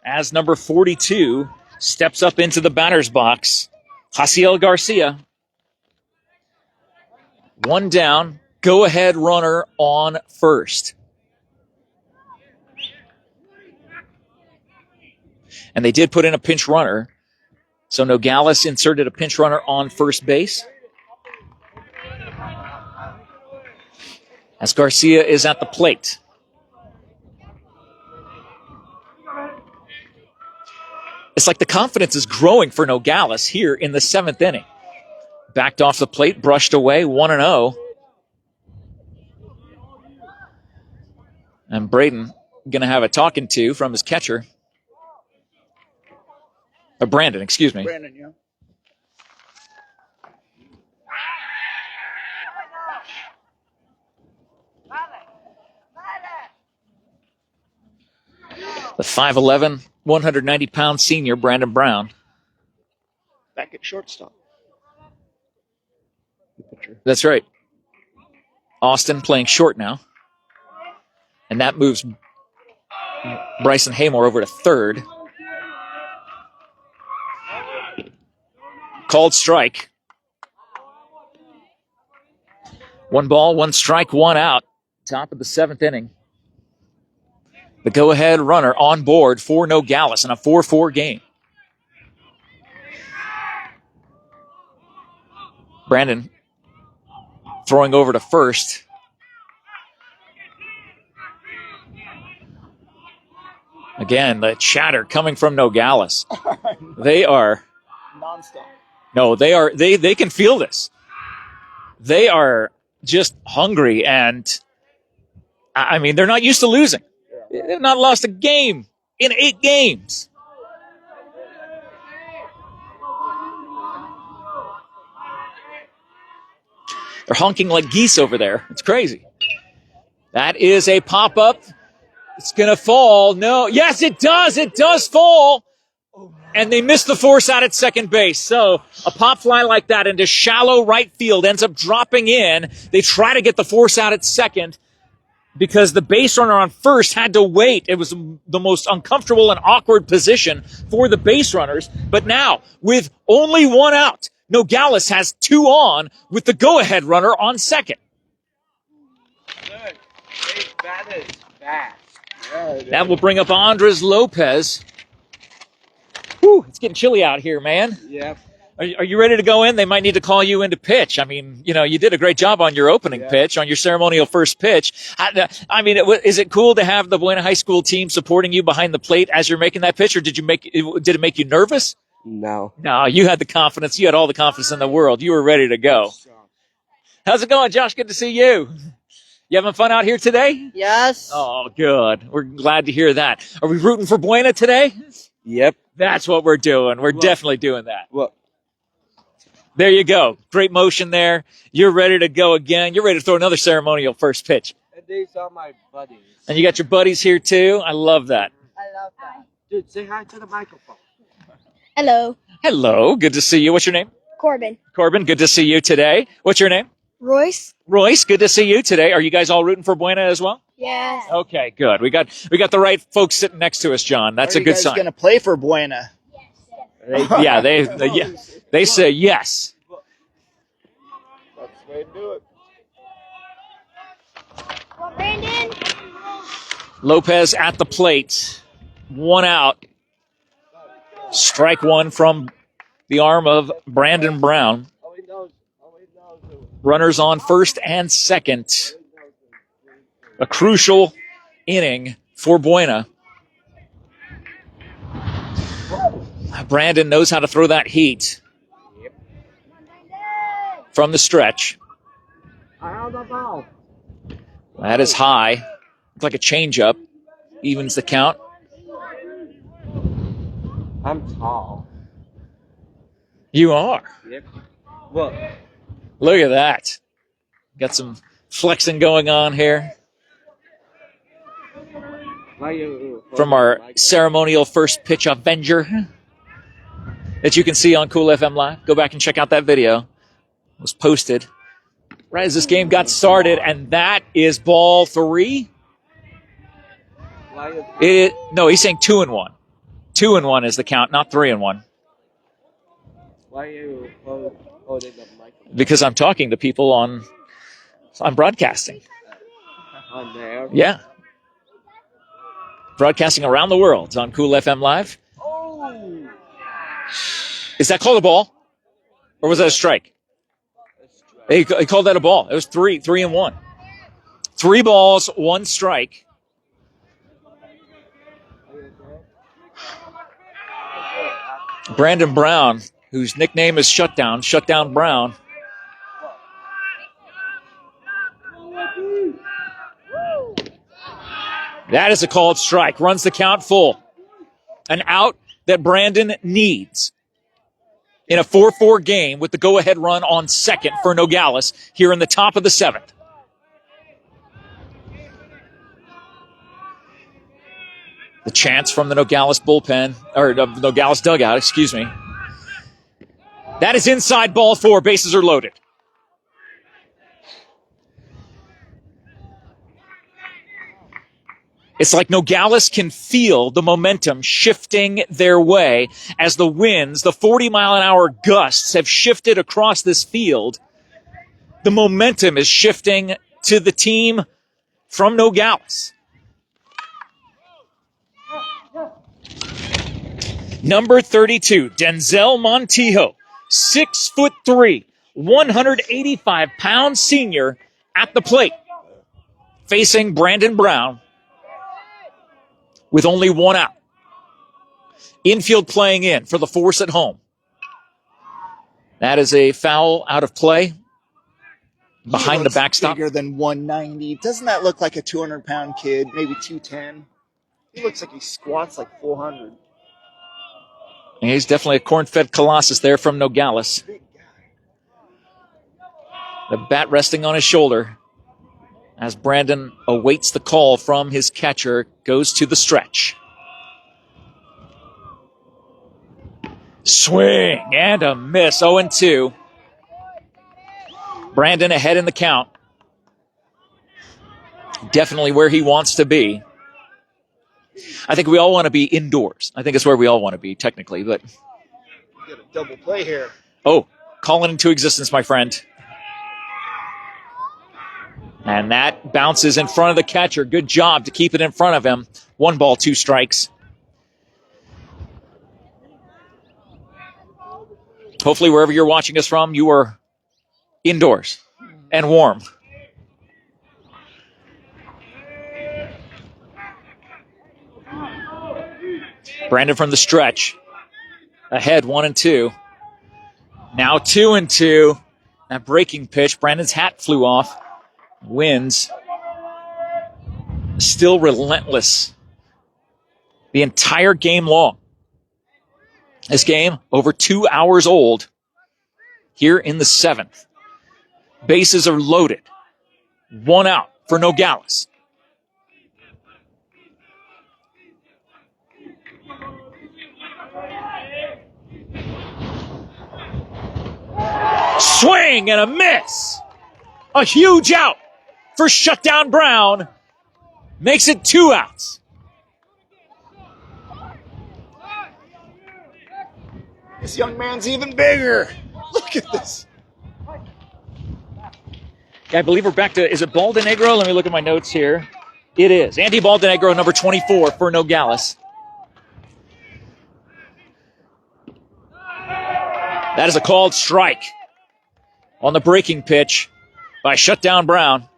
as number 42 steps up into the batter's box. Jaciel Garcia. 1 down. Go-ahead runner on first. And they did put in a pinch runner. So Nogales inserted a pinch runner on first base. As Garcia is at the plate. It's like the confidence is growing for Nogales here in the 7th inning. Backed off the plate, brushed away, 1-0. And Braden going to have a talking to from his catcher. Brandon, excuse me. Brandon, yeah. The 5'11", 190-pound senior, Brandon Brown. Back at shortstop. That's right. Austin playing short now. And that moves Bryson Haymore over to third. Called strike. 1 ball, 1 strike, 1 out. Top of the 7th inning. The go-ahead runner on board for Nogales in a 4-4 game. Brandon throwing over to first. Again, the chatter coming from Nogales. They are Nonstop. no, they can feel this. They are just hungry, and I mean, they're not used to losing. They've not lost a game in 8 games. They're honking like geese over there. It's crazy. That is a pop-up. It's going to fall. No. Yes, it does. It does fall. And they miss the force out at second base. So a pop fly like that into shallow right field ends up dropping in. They try to get the force out at second because the base runner on first had to wait. It was the most uncomfortable and awkward position for the base runners. But now, with only 1 out, Nogales has 2 on with the go-ahead runner on second. Good. Big batters fast. That will bring up Andres Lopez. Whew, it's getting chilly out here, man. Yep. Are you ready to go in? They might need to call you in to pitch. I mean, you know, you did a great job on your opening pitch, on your ceremonial first pitch. I mean, is it cool to have the Buena High School team supporting you behind the plate as you're making that pitch, or did it make you nervous? No. No, you had the confidence. You had all the confidence in the world. You were ready to go. How's it going, Josh? Good to see you. You having fun out here today? Yes. Oh, good. We're glad to hear that. Are we rooting for Buena today? Yep. That's what we're doing. We're definitely doing that. Well, There you go. Great motion there. You're ready to go again. You're ready to throw another ceremonial first pitch. these are my buddies. And you got your buddies here too. I love that. I love that. Dude, say hi to the microphone. Hello, Hello. Good to see you. What's your name? Corbin. Corbin. Good to see you today. What's your name? Royce. Royce. Good to see you today. Are you guys all rooting for Buena as well? Yes. Okay, good. We got the right folks sitting next to us, John. That's Are a good you sign. guys going to play for Buena? They say yes. That's the way to do it. Brandon. Lopez at the plate. 1 out. Strike one from the arm of Brandon Brown. Runners on first and second. A crucial inning for Buena. Brandon knows how to throw that heat from the stretch. That is high. Looks like a changeup. Evens the count. I'm tall. You are. Yep. Well, Look at that. Got some flexing going on here why you from our ceremonial first pitch Avenger that you can see on Cool FM Live. Go back and check out that video. It was posted right as this game got started, and that is ball 3. No, he's saying 2-1. 2-1 is the count, not 3-1. Why you holding the microphone Because I'm talking to people I'm broadcasting. on there? Yeah. Broadcasting around the world on Cool FM Live. Oh, Is that called a ball? Or was that a strike? He called that a ball. It was 3-1. 3 balls, 1 strike. Brandon Brown, whose nickname is Shutdown Brown. That is a called strike. Runs the count full. An out that Brandon needs in a 4-4 game with the go-ahead run on second for Nogales here in the top of the 7th. The chants from the Nogales bullpen, or Nogales dugout, excuse me. That is inside ball 4. Bases are loaded. It's like Nogales can feel the momentum shifting their way as the winds, the 40-mile-an-hour gusts have shifted across this field. The momentum is shifting to the team from Nogales. Number 32, Denzel Montijo, 6'3", 185-pound senior at the plate, facing Brandon Brown with only 1 out. Infield playing in for the force at home. That is a foul out of play behind the backstop. Bigger than 190. Doesn't that look like a 200-pound kid? Maybe 210. He looks like he squats like 400. And he's definitely a corn-fed colossus there from Nogales. The bat resting on his shoulder as Brandon awaits the call from his catcher, goes to the stretch. Swing and a miss, 0-2. Brandon ahead in the count. Definitely where he wants to be. I think we all want to be indoors. I think it's where we all want to be, technically, but... Get a double play here. Oh, call it into existence, my friend. And that bounces in front of the catcher. Good job to keep it in front of him. 1 ball, 2 strikes. Hopefully, wherever you're watching us from, you are indoors and warm. Brandon from the stretch. Ahead, 1-2. Now 2-2. That breaking pitch. Brandon's hat flew off. Wins. Still relentless. The entire game long. This game, over 2 hours old. Here in the 7th. Bases are loaded. 1 out for Nogales. Swing and a miss. A huge out for Shutdown Brown. Makes it 2 outs. This young man's even bigger. Look at this. I believe we're back to, is it Baldenegro? Let me look at my notes here. It is. Andy Baldenegro, number 24 for Nogales. That is a called strike on the breaking pitch by Shutdown Brown.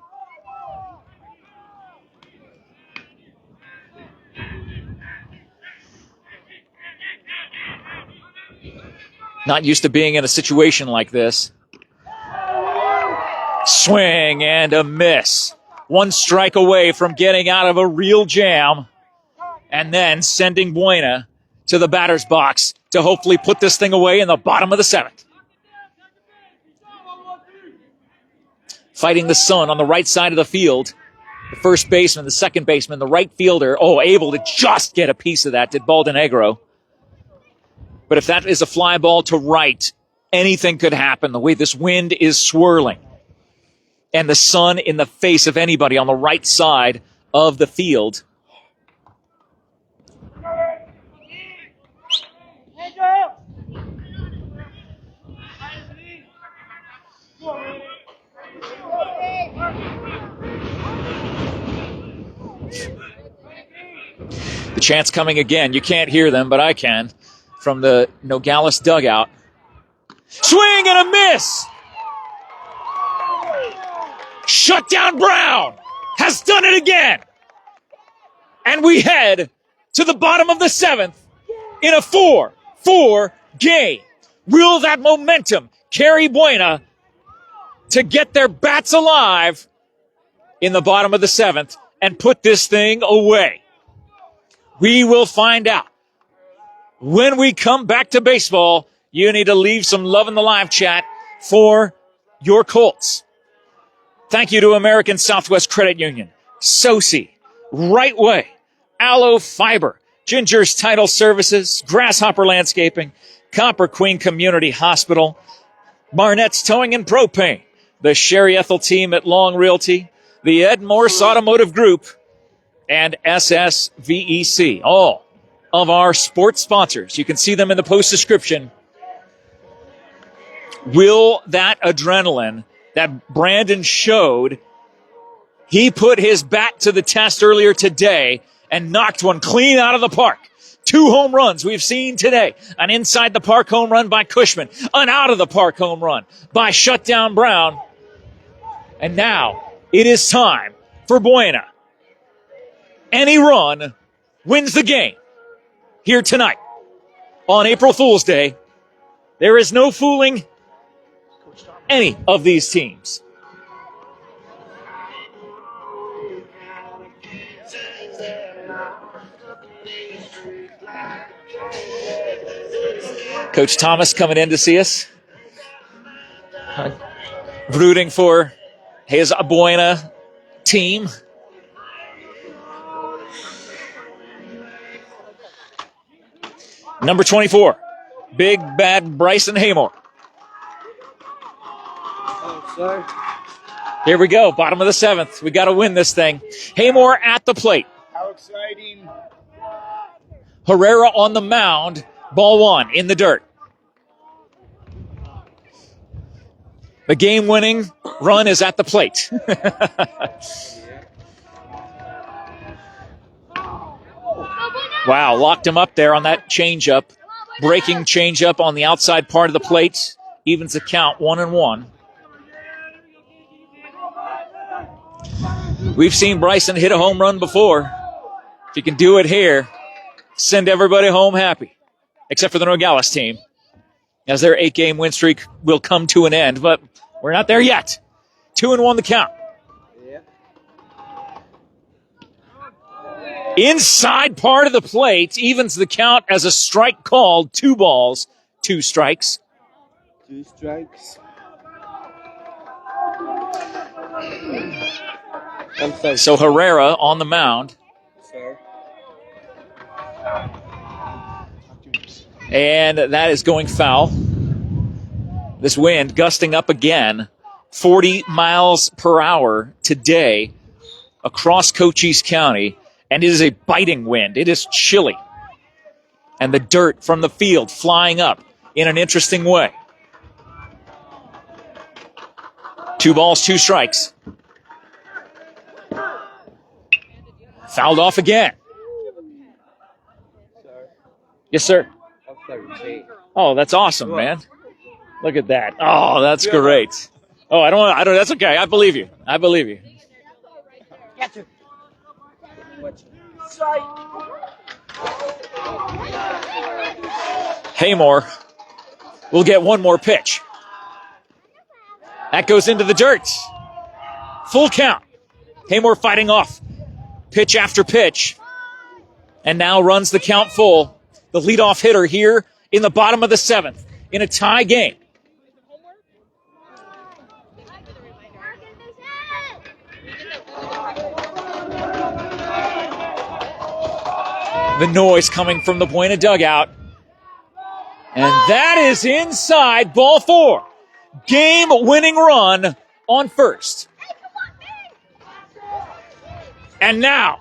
Not used to being in a situation like this. Swing and a miss. 1 strike away from getting out of a real jam and then sending Buena to the batter's box to hopefully put this thing away in the bottom of the 7th. Fighting the sun on the right side of the field. The first baseman, the second baseman, the right fielder. Oh, able to just get a piece of that, did Baldenegro. But if that is a fly ball to right, anything could happen the way this wind is swirling. And the sun in the face of anybody on the right side of the field. The chants coming again. You can't hear them, but I can. From the Nogales dugout. Swing and a miss! Shutdown Brown has done it again! And we head to the bottom of the 7th in a 4-4 game. Will that momentum carry Buena to get their bats alive in the bottom of the 7th and put this thing away? We will find out. When we come back to baseball, you need to leave some love in the live chat for your Colts. Thank you to American Southwest Credit Union, SoCi, Right Way, Aloe Fiber, Ginger's Title Services, Grasshopper Landscaping, Copper Queen Community Hospital, Barnett's Towing and Propane, the Sherry Ethel team at Long Realty, the MORSE Automotive Group, and SSVEC, all of our sports sponsors. You can see them in the post description. Will that adrenaline that Brandon showed, he put his bat to the test earlier today and knocked one clean out of the park. 2 home runs we've seen today. An inside the park home run by Cushman. An out of the park home run by Shutdown Brown. And now it is time for Buena. Any run wins the game. Here tonight on April Fool's Day, there is no fooling any of these teams. Coach Thomas coming in to see us. Rooting for his Buena team. Number 24, Big Bad Bryson Haymore. Oh, sir. Here we go, bottom of the 7th. We got to win this thing. Haymore at the plate. How exciting. Herrera on the mound. Ball 1 in the dirt. The game-winning run is at the plate. Wow, locked him up there on that changeup. Breaking changeup on the outside part of the plate. Evens the count 1-1. We've seen Bryson hit a home run before. If he can do it here, send everybody home happy. Except for the Nogales team, as their 8-game win streak will come to an end. But we're not there yet. 2-1 the count. Yeah. Inside part of the plate evens the count as a strike called. 2 balls, 2 strikes. 2 strikes. I'm sorry. So Herrera on the mound. Sir. And that is going foul. This wind gusting up again. 40 miles per hour today across Cochise County. And it is a biting wind. It is chilly. And the dirt from the field flying up in an interesting way. 2 balls, 2 strikes. Fouled off again. Sir. Yes, sir. I'm sorry. Oh, that's awesome, man. Look at that. Oh, that's great. Oh, I don't, that's okay. I believe you. I believe you. Haymore will get one more pitch. That goes into the dirt. Full count. Haymore fighting off pitch after pitch. And now runs the count full. The leadoff hitter here in the bottom of the 7th in a tie game. The noise coming from the Buena dugout. And that is inside, ball 4. Game-winning run on first. And now,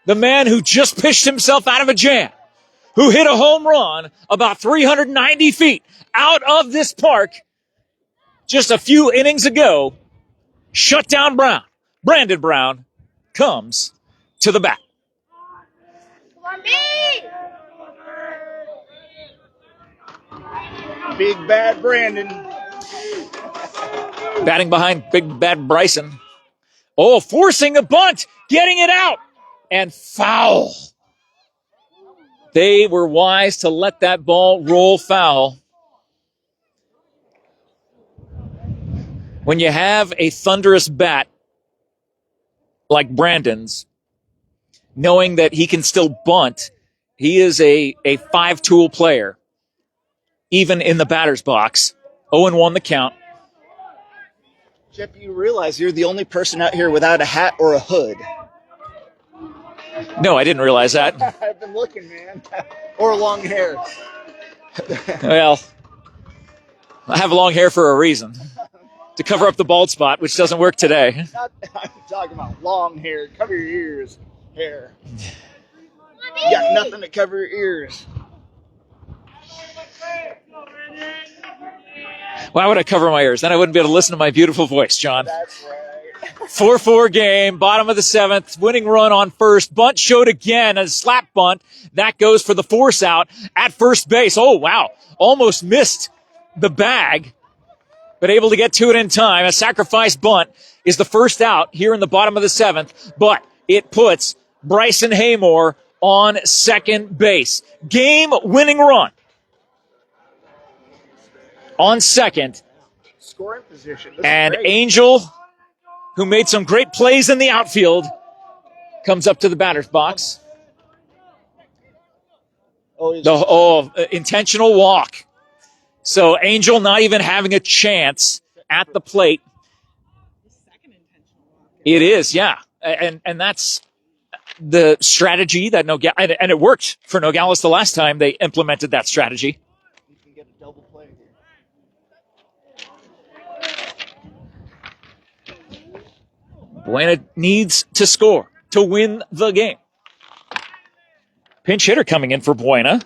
the man who just pitched himself out of a jam, who hit a home run about 390 feet out of this park just a few innings ago, Shutdown Brown, Brandon Brown, comes to the bat. Big Bad Brandon. Batting behind Big Bad Bryson. Oh, forcing a bunt, getting it out, and foul. They were wise to let that ball roll foul. When you have a thunderous bat like Brandon's, knowing that he can still bunt, he is a 5-tool player, even in the batter's box. 0-1 the count. Jeff, you realize you're the only person out here without a hat or a hood. No, I didn't realize that. I've been looking, man. Or long hair. Well, I have long hair for a reason. To cover up the bald spot, which doesn't work today. I'm talking about long hair. Cover your ears. Hair. You got nothing to cover your ears. Why would I cover my ears? Then I wouldn't be able to listen to my beautiful voice, John. That's right. 4-4 game, bottom of the 7th, winning run on first. Bunt showed again, a slap bunt. That goes for the force out at first base. Oh, wow. Almost missed the bag, but able to get to it in time. A sacrifice bunt is the first out here in the bottom of the 7th, but it puts Bryson Haymore on second base. Game-winning run on second. Scoring position. And Angel, who made some great plays in the outfield, comes up to the batter's box. Intentional walk. So Angel not even having a chance at the plate. It is, yeah. And that's the strategy that Nogales, and it worked for Nogales the last time they implemented that strategy. You can get a double play here. Buena needs to score to win the game. Pinch hitter coming in for Buena.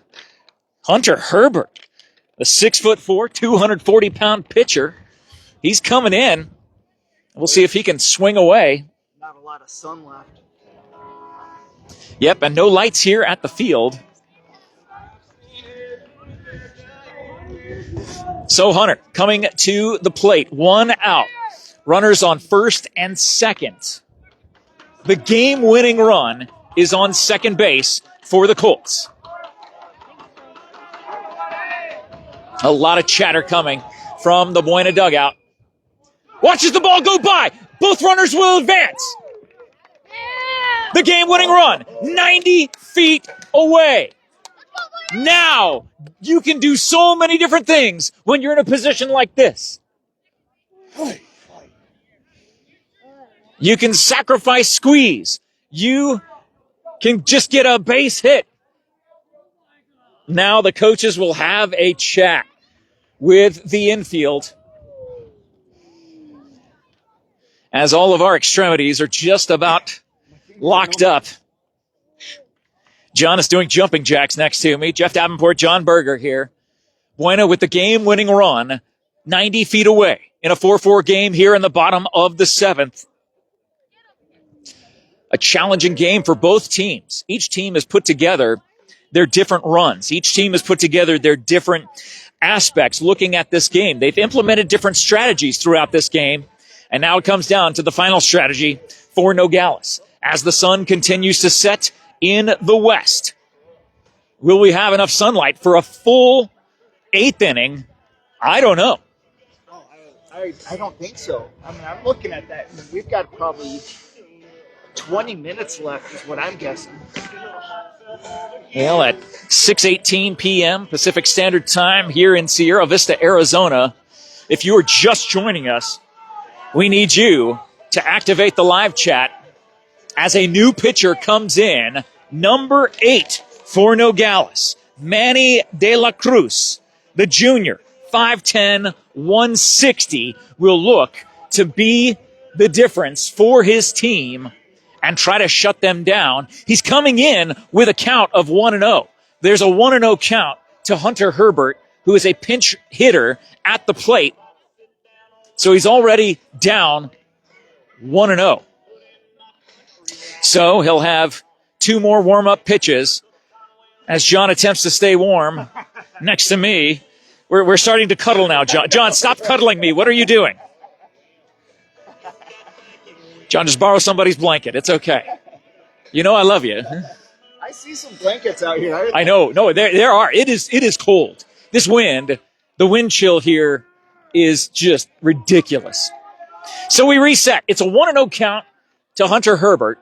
Hunter Herbert, the 6'4", 240-pound pitcher. He's coming in. We'll see if he can swing away. Not a lot of sun left. Yep, and no lights here at the field. So Hunter coming to the plate. 1 out. Runners on first and second. The game-winning run is on second base for the Colts. A lot of chatter coming from the Buena dugout. Watches the ball go by. Both runners will advance. The game-winning run, 90 feet away. Now, you can do so many different things when you're in a position like this. You can sacrifice squeeze. You can just get a base hit. Now the coaches will have a chat with the infield, as all of our extremities are just about locked up. John is doing jumping jacks next to me. Jeff Davenport, John Berger here. Buena with the game-winning run, 90 feet away in a 4-4 game here in the bottom of the 7th. A challenging game for both teams. Each team has put together their different runs. Each team has put together their different aspects looking at this game. They've implemented different strategies throughout this game, and now it comes down to the final strategy for Nogales. As the sun continues to set in the west, will we have enough sunlight for a full 8th inning? I don't know. Oh, I don't think so. I mean, I'm looking at that. We've got probably 20 minutes left is what I'm guessing. Well, at 6:18 p.m. Pacific Standard Time here in Sierra Vista, Arizona, if you are just joining us, we need you to activate the live chat as a new pitcher comes in, number 8 for Nogales, Manny De La Cruz, the junior, 5'10", 160, will look to be the difference for his team and try to shut them down. He's coming in with a count of 1-0. There's a 1-0 count to Hunter Herbert, who is a pinch hitter at the plate. So he's already down 1-0. So he'll have 2 more warm-up pitches as John attempts to stay warm next to me. We're starting to cuddle now, John. John, stop cuddling me. What are you doing? John, just borrow somebody's blanket. It's okay. You know I love you. I see some blankets out here. I know. No, there are. It is cold. This wind, the wind chill here is just ridiculous. So we reset. It's a 1-0 count to Hunter Herbert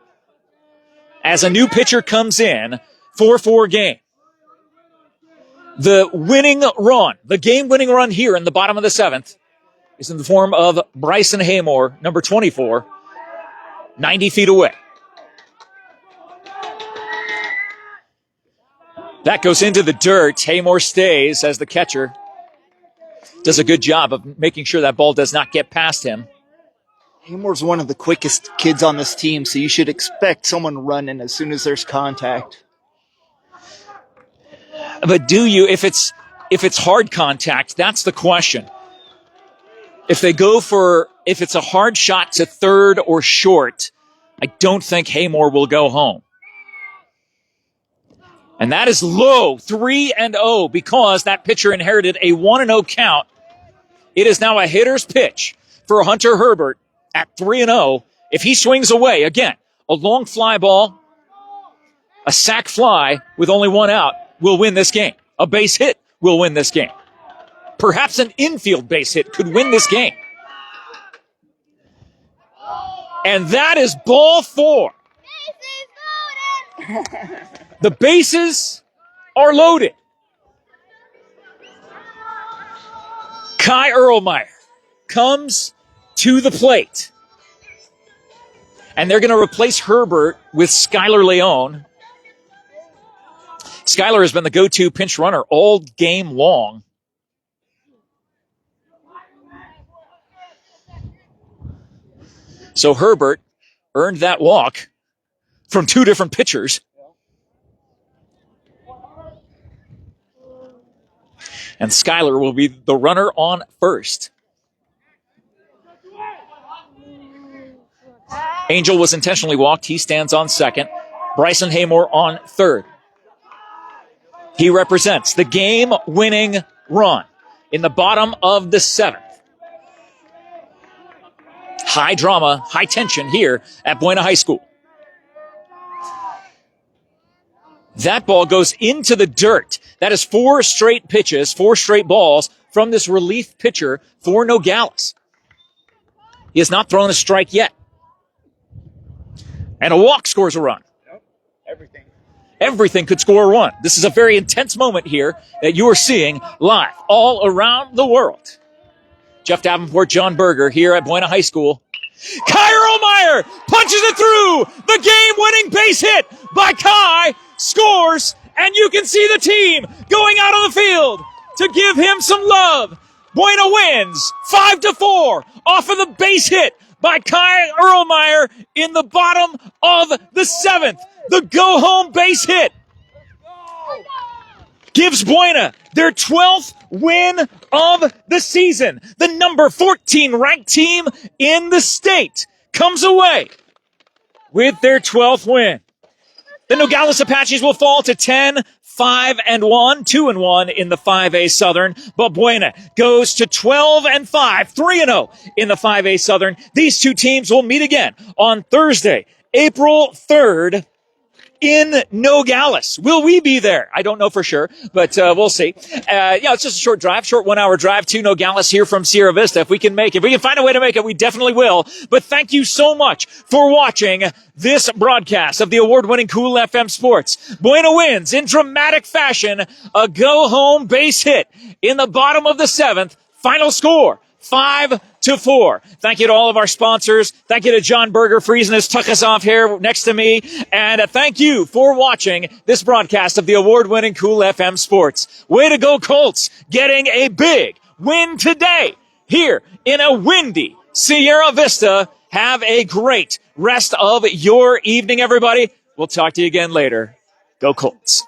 as a new pitcher comes in, 4-4 game. The winning run, the game-winning run here in the bottom of the 7th is in the form of Bryson Haymore, number 24, 90 feet away. That goes into the dirt. Haymore stays as the catcher. Does a good job of making sure that ball does not get past him. Haymore's one of the quickest kids on this team, so you should expect someone running as soon as there's contact. But do you, if it's hard contact, that's the question. If it's a hard shot to third or short, I don't think Haymore will go home. And that is low, 3-0, because that pitcher inherited a 1-0 count. It is now a hitter's pitch for Hunter Herbert at 3-0. If he swings away, again, a long fly ball, a sac fly with only one out will win this game. A base hit will win this game. Perhaps an infield base hit could win this game. And that is ball 4. The bases are loaded. Kai Erlmeyer comes to the plate. And they're going to replace Herbert with Skylar Leone. Skylar has been the go-to pinch runner all game long. So Herbert earned that walk from 2 different pitchers. And Skylar will be the runner on first. Angel was intentionally walked. He stands on second. Bryson Haymore on third. He represents the game-winning run in the bottom of the 7th. High drama, high tension here at Buena High School. That ball goes into the dirt. That is 4 straight pitches, 4 straight balls from this relief pitcher for Nogales. He has not thrown a strike yet. And a walk scores a run. Everything could score a run. This is a very intense moment here that you are seeing live all around the world. Jeff Davenport, John Berger here at Buena High School. Kai Erlmeyer punches it through. The game-winning base hit by Kai scores, and you can see the team going out on the field to give him some love. Buena wins 5-4 off of the base hit by Kai Erlmeyer in the bottom of the 7th. The go-home base hit gives Buena their 12th win of the season. The number 14 ranked team in the state comes away with their 12th win. The Nogales Apaches will fall to 10-5-1, 2-1 in the 5A Southern, but Buena goes to 12-5, 3-0 in the 5A Southern. These two teams will meet again on Thursday, April 3rd, in Nogales. Will we be there? I don't know for sure, but we'll see. It's just a short 1-hour drive to Nogales here from Sierra Vista. If we can find a way to make it, we definitely will. But thank you so much for watching this broadcast of the award-winning Cool FM Sports. Buena wins in dramatic fashion, a go-home base hit in the bottom of the 7th. Final score, 5-4. Thank you to all of our sponsors. Thank you to John Berger freezing his tuchus off here next to me. And thank you for watching this broadcast of the award-winning Cool FM Sports. Way to go, Colts, getting a big win today here in a windy Sierra Vista. Have a great rest of your evening, everybody. We'll talk to you again later. Go Colts.